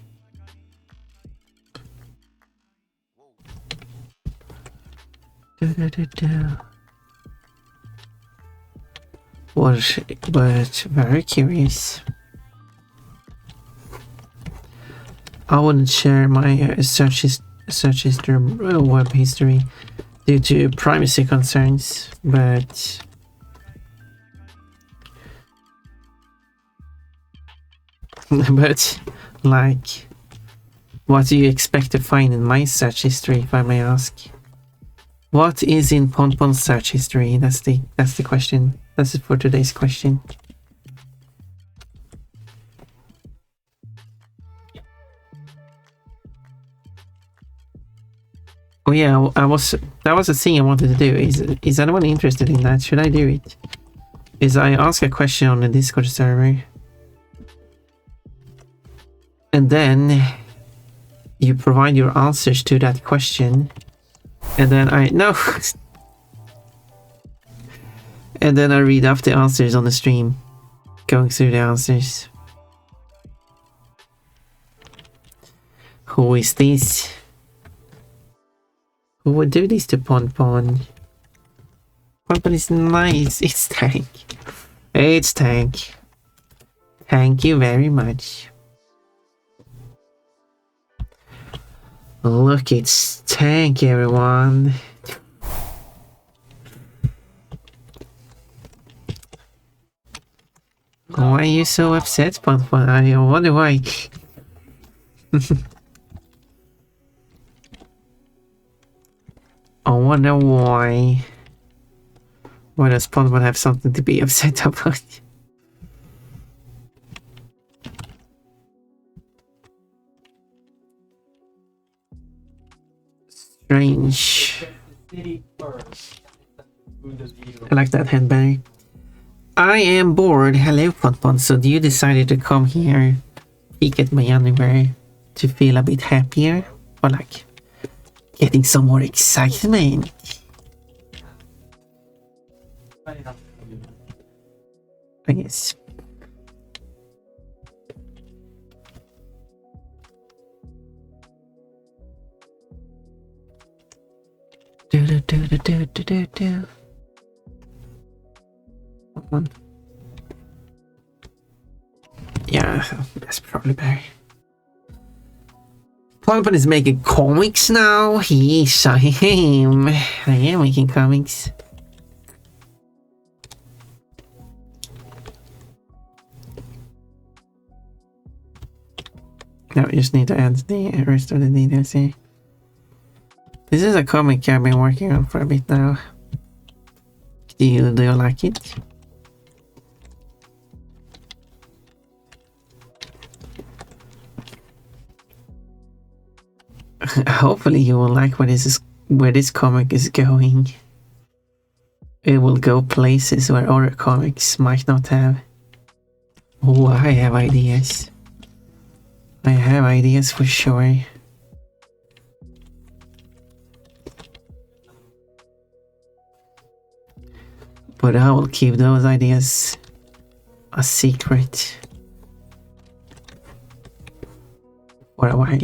But very curious. I wouldn't share my search history, web history, due to privacy concerns, but like, what do you expect to find in my search history, if I may ask? What is in Ponpon's search history? That's the question. That's it for today's question. Oh yeah, that was the thing I wanted to do. Is anyone interested in that? Should I do it? Is I ask a question on the Discord server, and then you provide your answers to that question, and then I read off the answers on the stream, going through the answers. Who is this? Who would do this to Ponpon? Ponpon is nice. It's Tank. It's Tank. Thank you very much. Look, it's Tank, everyone. Why are you so upset, Ponpon? I wonder why. I wonder why. Why does Ponpon have something to be upset about? Strange. I like that headband. I am bored. Hello, Ponpon. So you decided to come here, peek at my underwear, to feel a bit happier? Or like getting some more excitement? I guess. Do. One. Yeah, that's probably better. Ponpon is making comics now. Yes, I am. I am making comics. Now we just need to add the rest of the details here. This is a comic I've been working on for a bit now. Do you like it? Hopefully you will like where this comic is going. It will go places where other comics might not have. Oh, I have ideas. I have ideas for sure. But I will keep those ideas a secret for a while.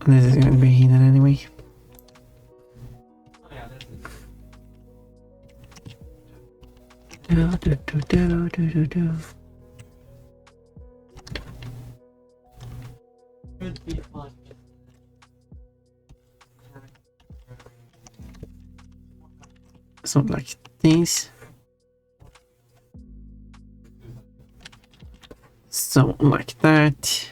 This is going to be hidden anyway. Something like this. Something like that.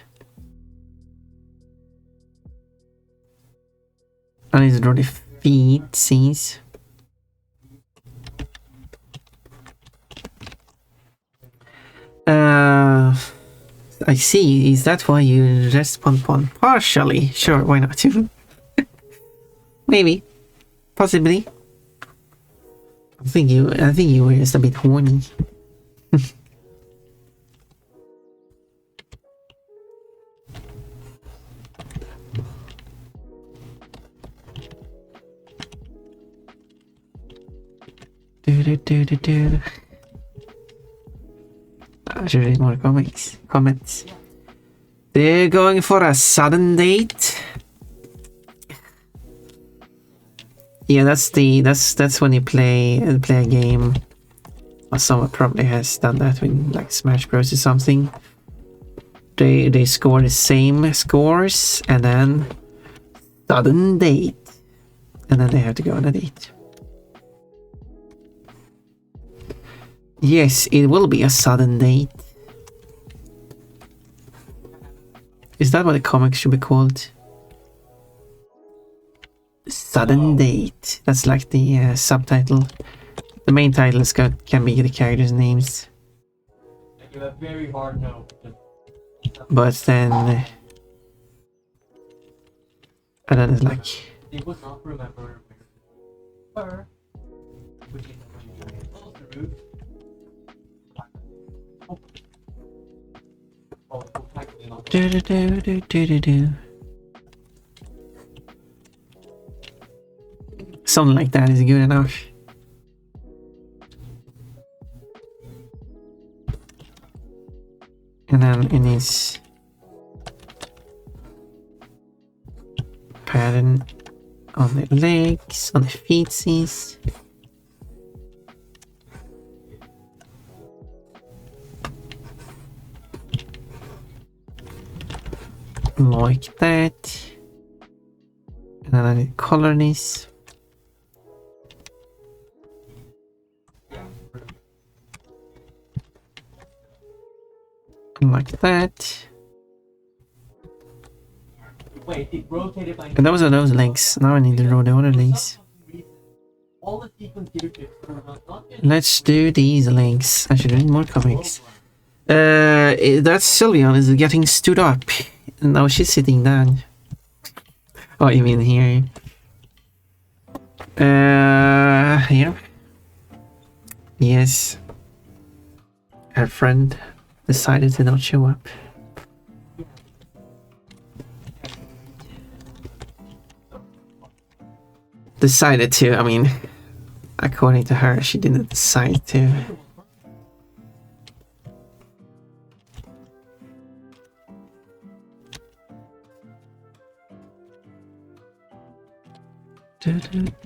And it's draw the feet, scenes. I see. Is that why you respond on partially? Sure, why not? Maybe. Possibly. I think you were just a bit horny. I should read more comments. They're going for a sudden date. Yeah, that's when you play a game. Or someone probably has done that with like Smash Bros or something. They score the same scores and then sudden date. And then they have to go on a date. Yes, it will be a sudden date. Is that what the comic should be called? Sudden date. That's like the subtitle. The main titles can be the characters' names. I give a very hard no. But then... and then it's like... They would not remember where they were, which is close to root. Something like that is good enough. And then in his pattern on the legs, on the feetsies. Like that. And then I need color this. Like that. Wait, it rotated by. And those are those legs. Now I need to draw the other legs. All the sequence gear chips were not Let's do these legs. I should read more comics. That's Sylvian is getting stood up. Now she's sitting down. Oh, you mean here? Here. Yes. Her friend decided to not show up. Decided to, I mean, according to her, she didn't decide to.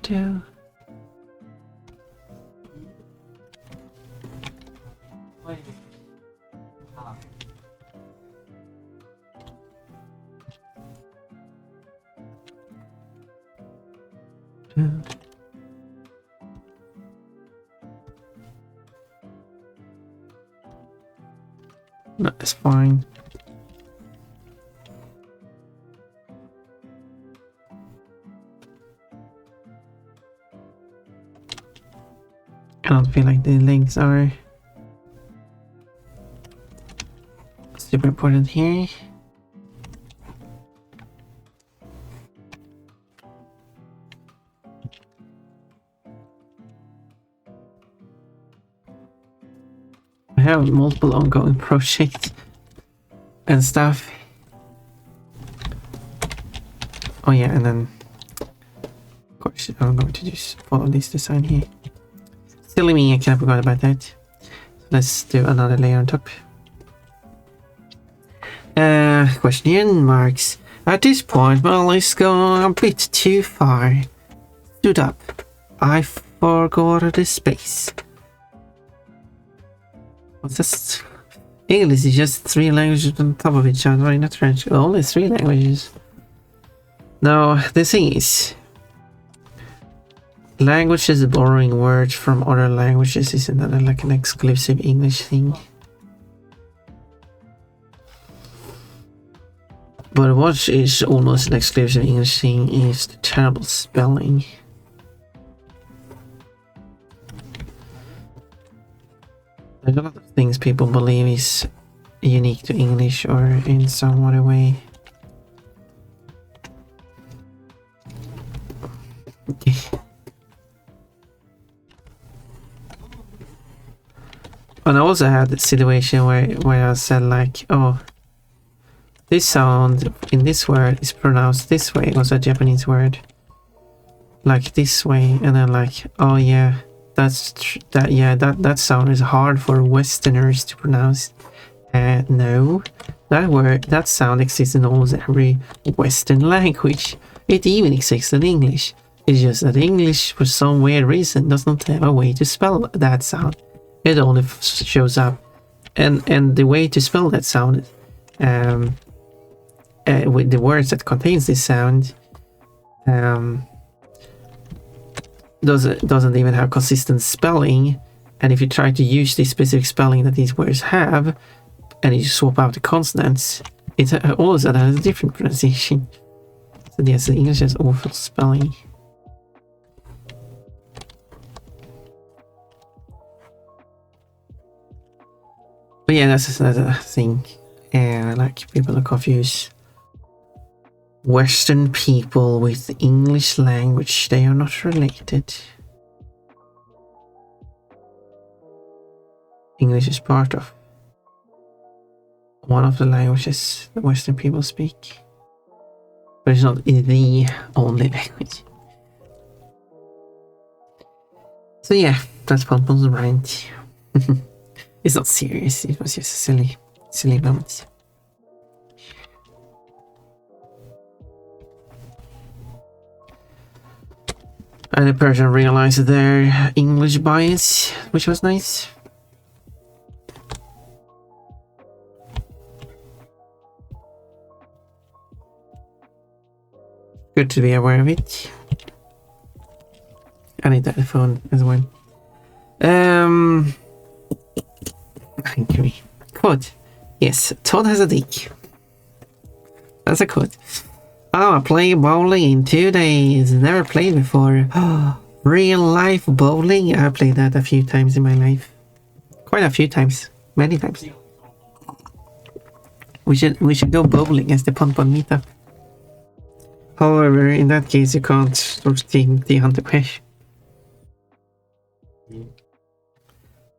Do. No, it's fine. feel like the links are super important here. I have multiple ongoing projects and stuff. Oh yeah, and then of course I'm going to just follow this design here. Silly me, I kind of forgot about that. Let's do another layer on top. Question marks. At this point, my list going a bit too far. Stood up. I forgot the space. What's this? English is just 3 languages on top of each other in a trench. Only 3 languages. No, the thing is, languages borrowing words from other languages isn't that like an exclusive English thing. But what is almost an exclusive English thing is the terrible spelling. There's a lot of things people believe is unique to English or in some other way. Okay. And I also had a situation where I said like, oh, this sound in this word is pronounced this way. It was a Japanese word, like this way, and then like, oh yeah, that sound is hard for Westerners to pronounce. No, that sound exists in almost every Western language. It even exists in English. It's just that English, for some weird reason, does not have a way to spell that sound. It only shows up, and the way to spell that sound, with the words that contains this sound, doesn't even have consistent spelling. And if you try to use the specific spelling that these words have, and you swap out the consonants, it also has a different pronunciation. So yes, the English has awful spelling. But yeah, that's a thing. Like people are confused. Western people with English language, they are not related. English is part of one of the languages that Western people speak, but it's not the only language. So yeah, that's Pompon's rant. It's not serious, it was just a silly moment. And the person realized their English bias, which was nice. Good to be aware of it. I need that phone as well. I agree. Quote. Yes, Todd has a dick. That's a quote. Oh, I played bowling in 2 days. Never played before. Real life bowling. I played that a few times in my life. Quite a few times. Many times. We should go bowling as the Ponpon meetup. However, in that case, you can't sort of team the Hunter Crash.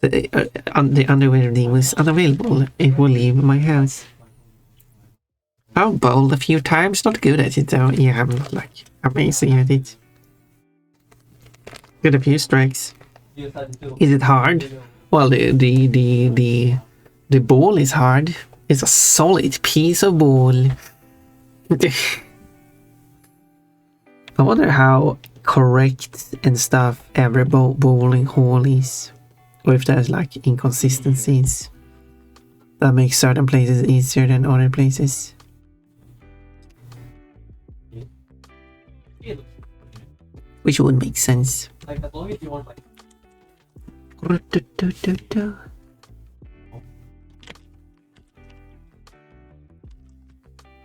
The underwear deal is unavailable. It will leave my house. I've bowled a few times, not good at it though. Yeah, I'm not like amazing at it. Got a few strikes. Is it hard? Well, the ball is hard. It's a solid piece of ball. I wonder how correct and stuff every bowling hole is, or if there's like inconsistencies that make certain places easier than other places. Which would make sense. Like as long as you want like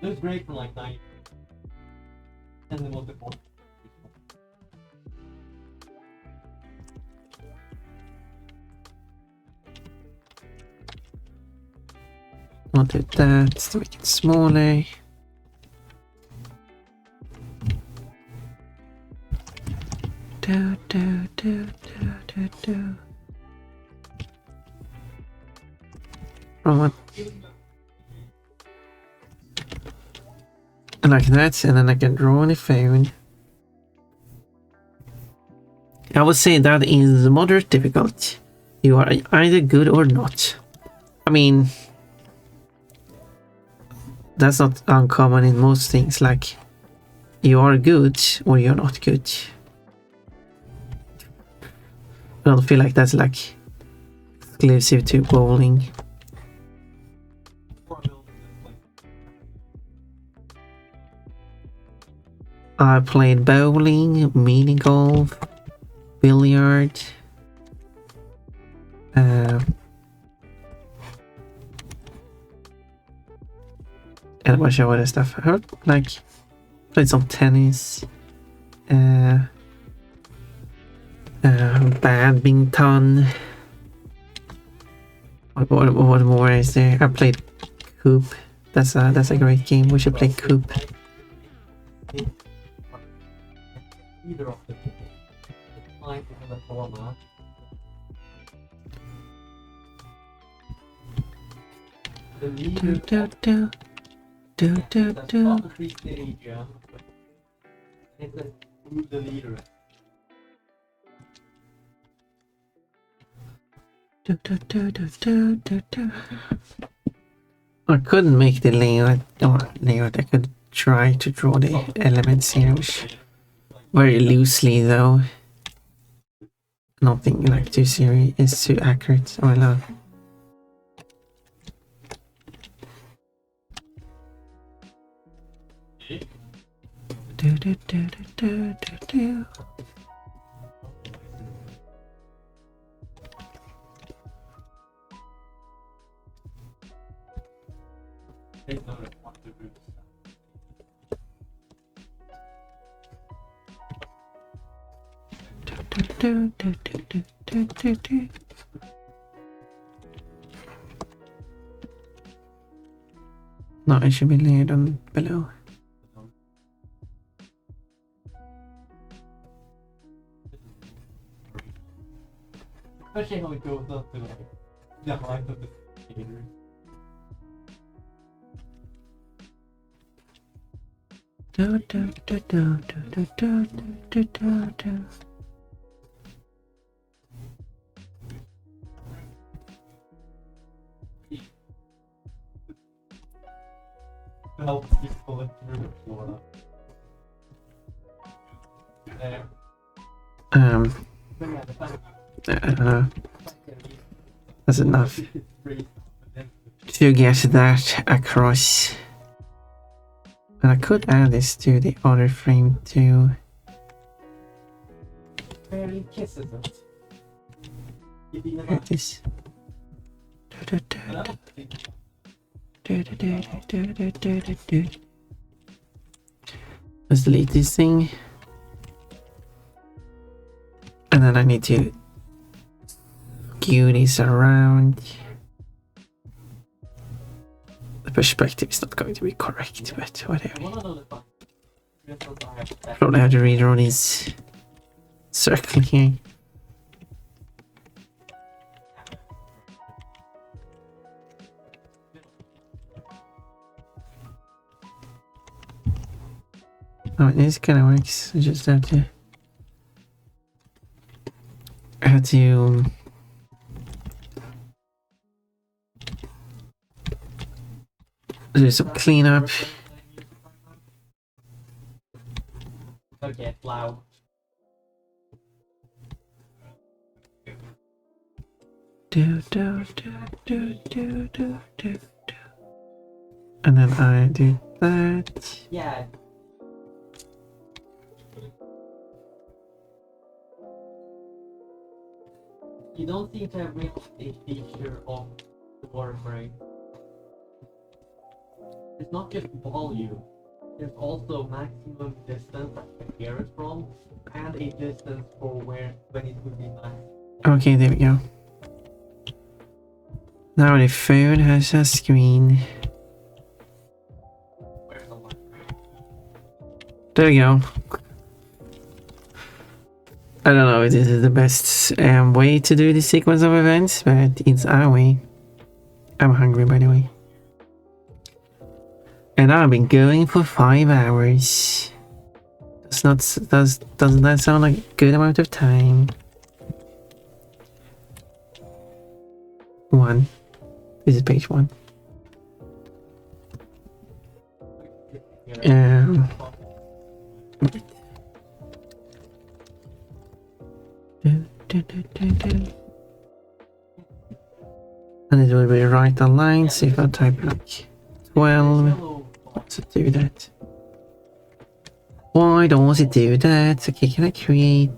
looks great from like 9 and then was before. I'll do that to make it smaller. Do, do, do, do, do, do. Right. Like that, and then I can draw on the phone. I would say that is moderate difficult. You are either good or not. I mean, that's not uncommon in most things, like you are good or you're not good. I don't feel like that's like exclusive to bowling. I played bowling, mini golf, billiard, and a bunch of other stuff. I heard, like, played some tennis, badminton. What more is there? I played Coop. That's a great game. We should play Coop. Either of the line in the format. The leader probably stage, yeah. It's who's the leader. I couldn't make the layout. I could try to draw the elements here. Very loosely though. Nothing like too serious, is too accurate. Oh no. Do do do do do do. Do, do, do, do, do, do, do. No, it should be layered on below. Especially how it goes up to like the height of the skater. Do, do, do, do, do, do, do, do, do. Help people it through Florida. There. That's enough to get that across. And I could add this to the other frame too. Barely kisses it. Like this. Let's delete this thing. And then I need to skew this around. The perspective is not going to be correct, but whatever. Probably have to redraw this circle here. Oh, this kind of works. I just have to do some cleanup. Okay, loud. Do, do, do, do, do, do, do, do. And then I do that. Yeah. You don't seem to have reached a feature of the waterframe. It's not just volume, there's also maximum distance that you can hear it from, and a distance for when it would be max. Okay, there we go. Now the phone has a screen. Where's the one? There we go. I don't know if this is the best way to do this sequence of events, but it's our way. I'm hungry, by the way. And I've been going for 5 hours. Doesn't that sound like a good amount of time? 1. This is page 1. And it will be right online, so if I type like 12, does it do that? Why does it do that? Okay, can I create...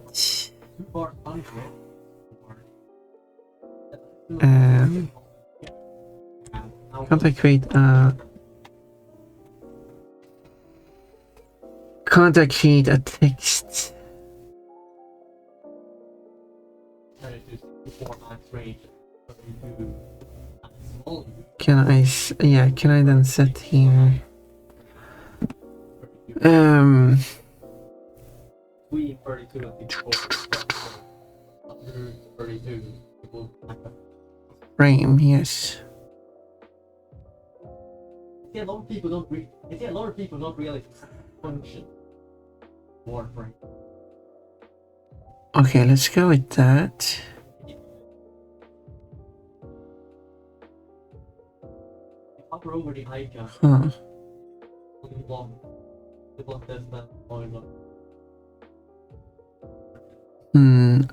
can't I create a... Can't I create a text? Can I... yeah, can I then set here... Between 32 and 54, under 32, it will frame, yes. I see a lot of people don't really function Warframe. Okay, let's go with that. Hover over the icon. Huh.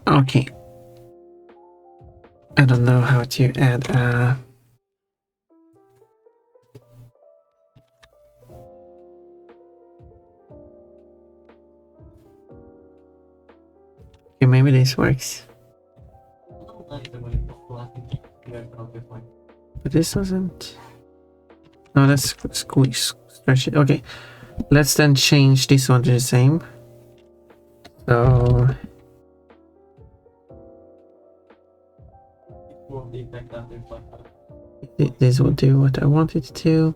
Okay. I don't know how to add okay, maybe this works. But this doesn't. No, let's squeeze, stretch it. Okay, let's then change this one to the same. So this will do what I want it to.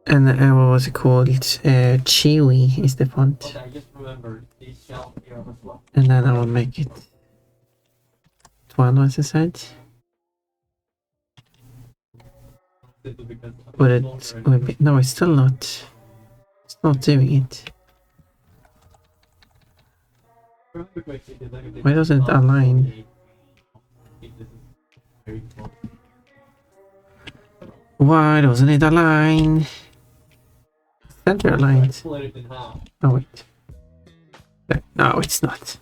And what was it called? Chewy is the font. And then I will make it 12 as I said. But it will be, no, it's still not. It's not doing it. Why doesn't it align? Why doesn't it align? Center aligned. Oh wait. No, it's not.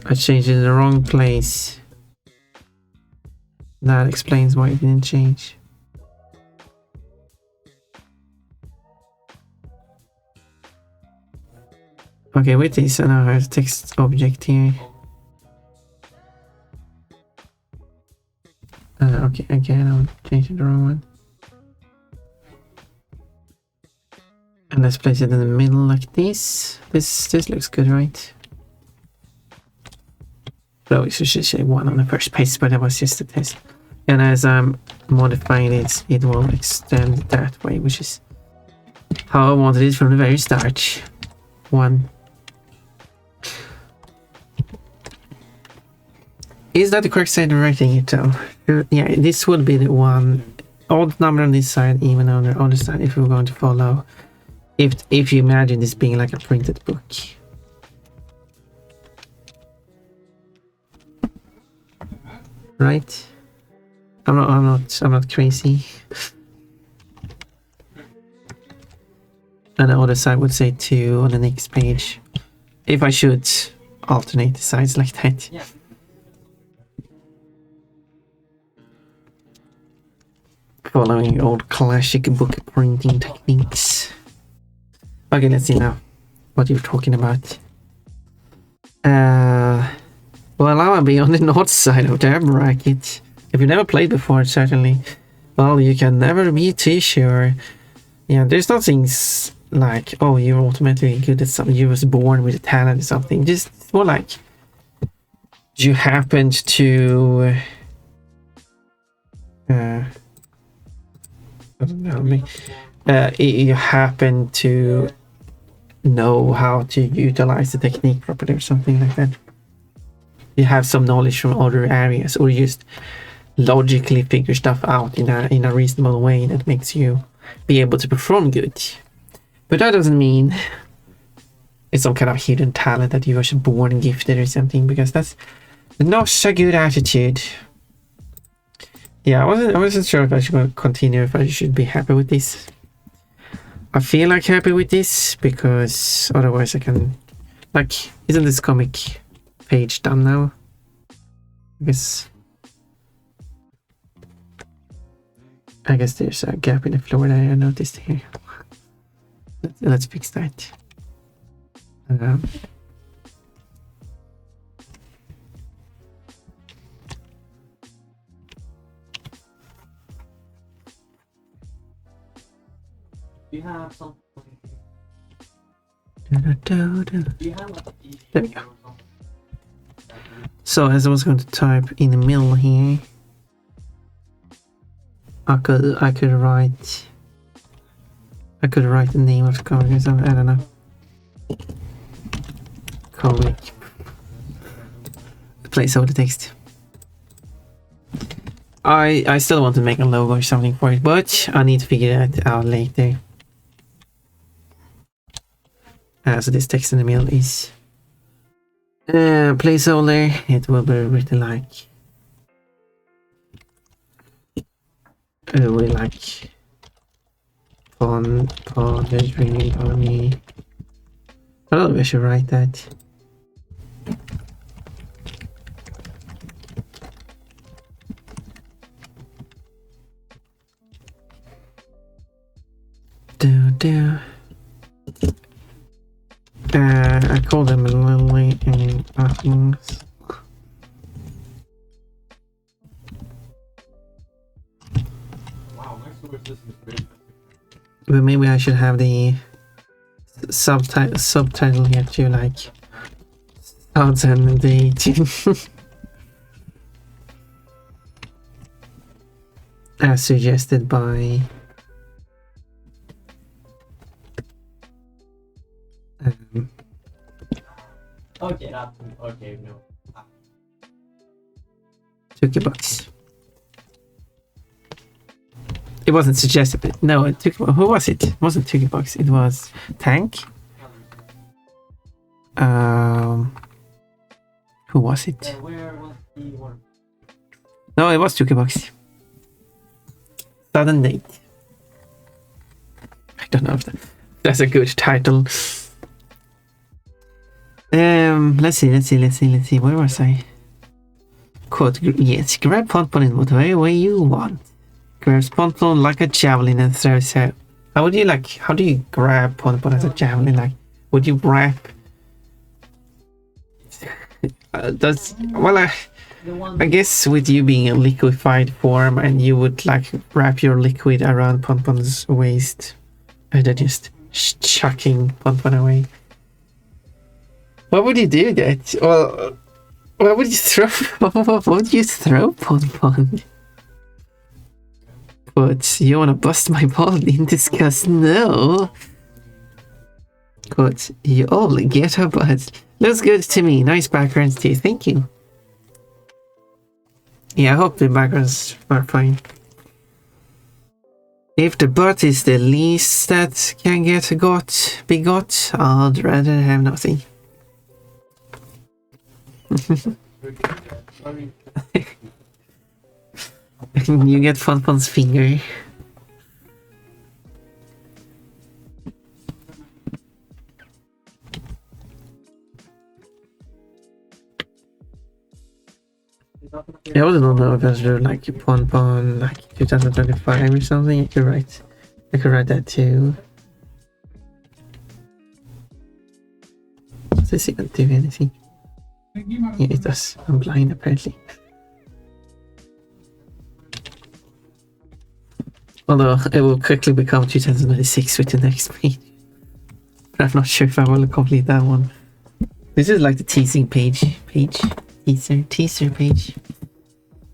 I changed it in the wrong place. That explains why it didn't change. Okay, with this I now have a text object here. Okay, again I'm changing the wrong one. And let's place it in the middle like this. This looks good, right? So it should say 1 on the first page, but that was just a test. And as I'm modifying it, it will extend that way, which is how I wanted it from the very start. 1. Is that the correct side of writing it though? Yeah, this would be the one. Odd number on this side, even on the other side, if we're going to follow. If you imagine this being like a printed book. Right? I'm not crazy. And the other side would say 2 on the next page. If I should alternate the sides like that. Yeah. Following old classic book printing techniques. Okay, let's see now what you're talking about. Well, I'll be on the north side of the bracket. If you've never played before, certainly, well, you can never be too sure. Yeah, there's nothing like, oh, you're automatically good at something. You was born with a talent or something. Just more like you happened to I don't know me. You happen to know how to utilize the technique properly or something like that. You have some knowledge from other areas, or just logically figure stuff out in a reasonable way that makes you be able to perform good. But that doesn't mean it's some kind of hidden talent that you were born gifted or something, because that's not a good attitude. Yeah, I wasn't sure if I should continue, if I should be happy with this. I feel like happy with this because otherwise I can, like, isn't this comic page done now? I guess there's a gap in the floor that I noticed here. Let's fix that. Do you have some? There we go. So as I was going to type in the middle here, I could write the name of the comic or something. I don't know. Comic. Placeholder text. I still want to make a logo or something for it, but I need to figure that out later. So this text in the middle is placeholder. It will be written like we like the dreaming pony. I don't know if I should write that. I call them Lily and Agnes. Wow, my solar system is great. But maybe I should have the subtitle here too, like 2018. As suggested by Okay, that's okay. No. Tukibox. It wasn't suggested, but no, who was it? It wasn't Tukibox, it was Tank. Who was it? Where was the one? No, it was Tukibox. Sudden Date. I don't know if that's a good title. Let's see. Where was I? Quote, yes, grab Ponpon in whatever way you want. Grabs Ponpon like a javelin and throws out. How do you grab Ponpon as a javelin? Like, would you wrap? I guess with you being a liquefied form, and you would like wrap your liquid around Ponpon's waist, and then just chucking Ponpon away. Why would you do that? Well, why would you throw? What would you throw Ponpon? But you wanna bust my ball in disgust? No. But you all get a butt. Looks good to me. Nice backgrounds too. Thank you. Yeah, I hope the backgrounds are fine. If the butt is the least that can be got, I'd rather have nothing. You get Fonpon's finger. I also don't know if I should do like Ponpon like 2025 or something. I could write that too. Does this even do anything? Yeah, it does. I'm blind apparently. Although it will quickly become 2026 with the next page. But I'm not sure if I will complete that one. This is like the teasing page. teaser page.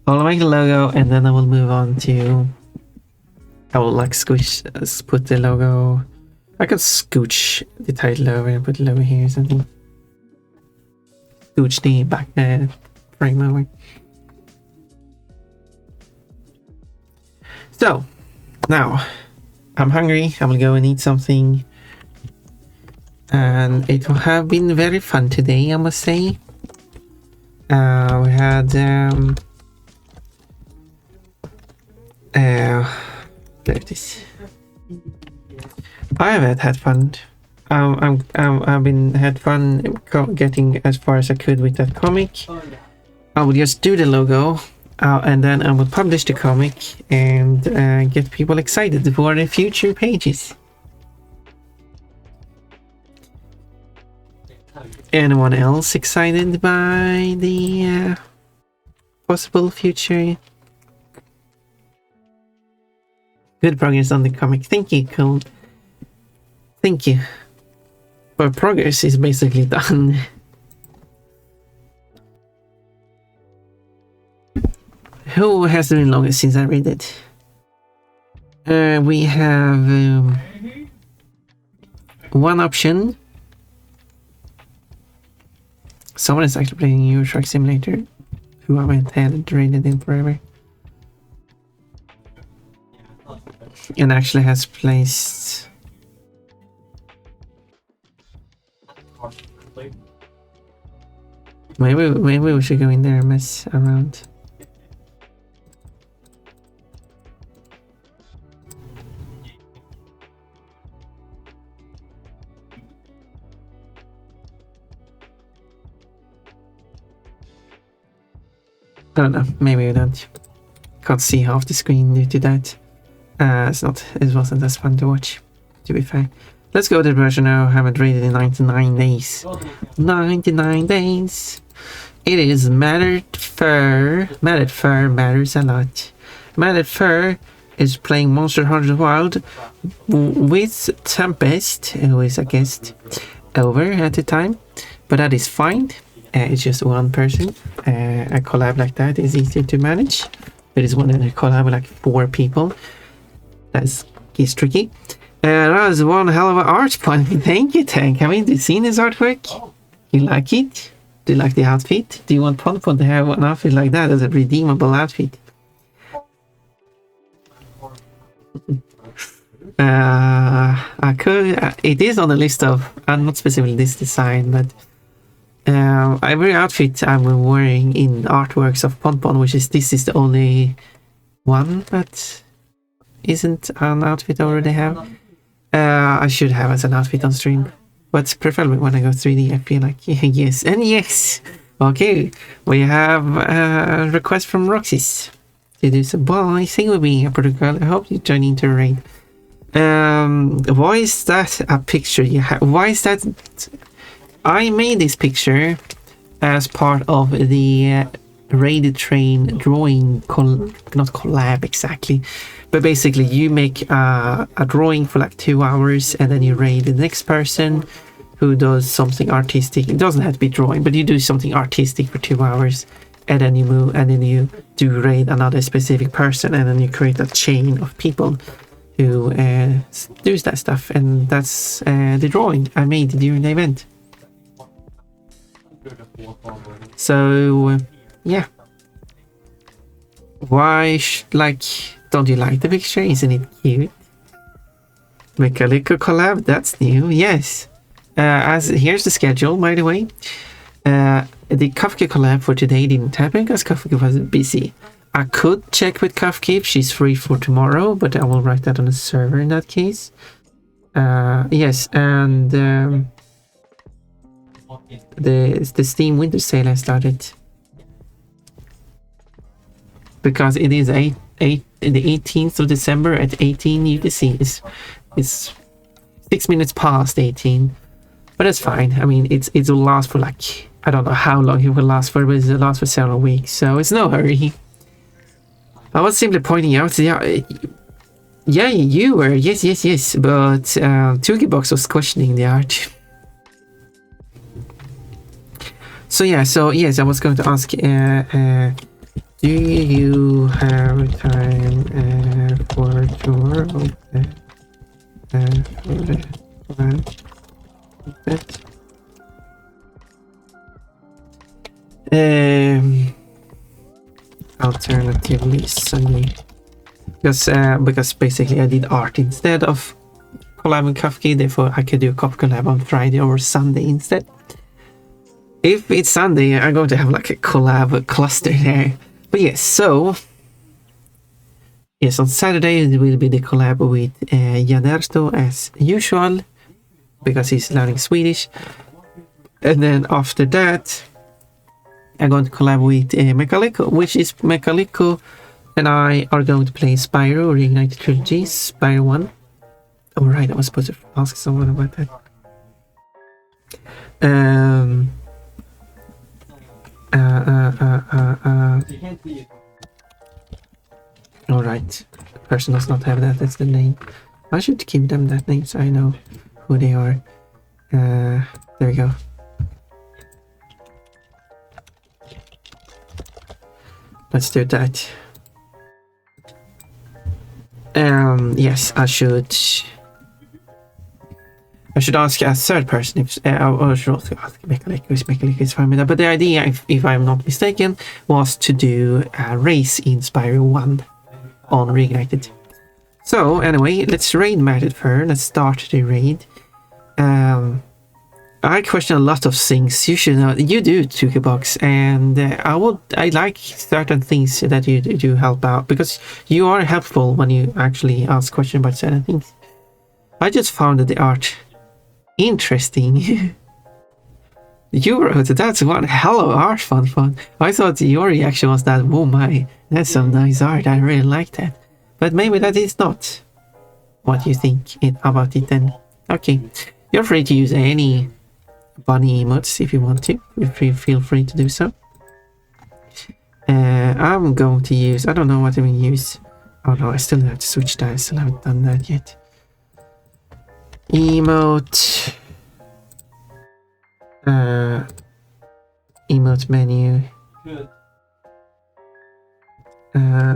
I'll make the logo and then I will move on to. I will like put the logo. I could scooch the title over and put the logo here or something. Scooch the back frame over. So now I'm hungry. I will go and eat something. And it have been very fun today, I must say. We had there it is. I have had fun. I've been had fun getting as far as I could with that comic. I will just do the logo, and then I will publish the comic and get people excited for the future pages. Anyone else excited by the possible future? Good progress on the comic. Thank you, Cole. Thank you. But progress is basically done. Who has been longest since I read it? We have one option. Someone is actually playing Euro Truck Simulator, who I hadn't rated in forever. And actually has placed. Maybe we should go in there and mess around. I don't know, maybe we don't. Can't see half the screen due to that. It wasn't as fun to watch, to be fair. Let's go to the version now. I haven't rated in 99 days. 99 days. It is Matted Fur. Matted Fur matters a lot. Matted Fur is playing Monster Hunter Wild with Tempest, who is a guest over at the time. But that is fine. It's just one person. A collab like that is easier to manage. It is one other collab with like 4 people. That's tricky. That was one hell of an art point. Thank you, Tank. Have you seen his artwork? You like it? Do you like the outfit? Do you want Ponpon to have an outfit like that as a redeemable outfit? I could. It is on the list of. Not specifically this design, but every outfit I'm wearing in artworks of Ponpon, this is the only one that isn't an outfit I already have. I should have as an outfit on stream, but preferably when I go 3D, I feel like yes and yes. Okay, we have a request from Roxys to do some. Well, I think it will be a protocol. I hope you join into a raid. Why is that a picture you have? Why is that? I made this picture as part of the Raided Train drawing, not collab exactly, but basically you make a drawing for like 2 hours and then you raid the next person who does something artistic. It doesn't have to be drawing, but you do something artistic for 2 hours and then you move and then you do raid another specific person and then you create a chain of people who do that stuff, and that's the drawing I made during the event. So yeah, why don't you like the picture? Isn't it cute? Make a little collab, that's new. Yes, here's the schedule, by the way. The Kafka collab for today didn't happen because Kafka was busy. I could check with Kafka if she's free for tomorrow, but I will write that on the server in that case. Yes, and the Steam Winter Sale has started because it is the 18th of December at 18 UTC. It's 6 minutes past 18, but that's fine. I mean, it will last for like, I don't know how long it will last for, but it will last for several weeks, so it's no hurry. I was simply pointing out, yeah, you were, yes, but Tugibox was questioning the art. So yeah, so yes, I was going to ask, do you have time for tomorrow? For the plan that? Alternatively Sunday, because basically I did art instead of collab and Kafka, therefore I could do a collab on Friday or Sunday instead. If it's Sunday, I'm going to have like a collab cluster there. But yes, so yes, on Saturday it will be the collab with Janerto as usual, because he's learning Swedish. And then after that, I'm going to collab with Mekaliko, which is Mekaliko and I are going to play Spyro Reignited Trilogy, Spyro 1. Oh right, I was supposed to ask someone about that. Alright, the person does not have that, that's the name. I should give them that name so I know who they are. There we go. Let's do that. Yes, I should ask a third person if I should also ask Mekaliko is fine with that. But the idea, if I'm not mistaken, was to do a race in Spyro 1 on Reignited. So anyway, let's raid Matted first. Let's start the raid. I question a lot of things. You should know. You do, Tukibox, and I like certain things that you do help out, because you are helpful when you actually ask questions about certain things. I just found the art interesting. You wrote that's one hell of art, fun. I thought your reaction was that, oh my, that's some nice art. I really like that. But maybe that is not what you think about it then. Okay, you're free to use any bunny emotes if you want to. Feel free to do so. I'm going to use, I don't know what I'm going to use. Oh no, I still have to switch that. I still haven't done that yet. Emote. Emote menu.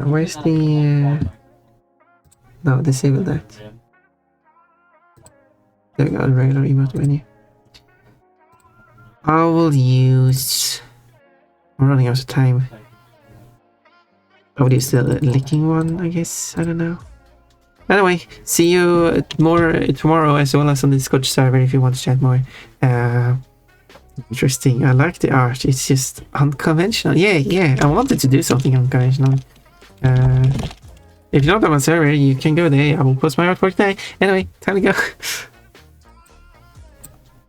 Where's the no, disable that. There we go, regular emote menu. I will use, I'm running out of time. I would use the licking one, I guess. I don't know. Anyway, see you more tomorrow, as well as on the Discord server if you want to chat more. Interesting. I like the art. It's just unconventional. Yeah. I wanted to do something unconventional. If you're not on my server, you can go there. I will post my artwork there. Anyway, time to go.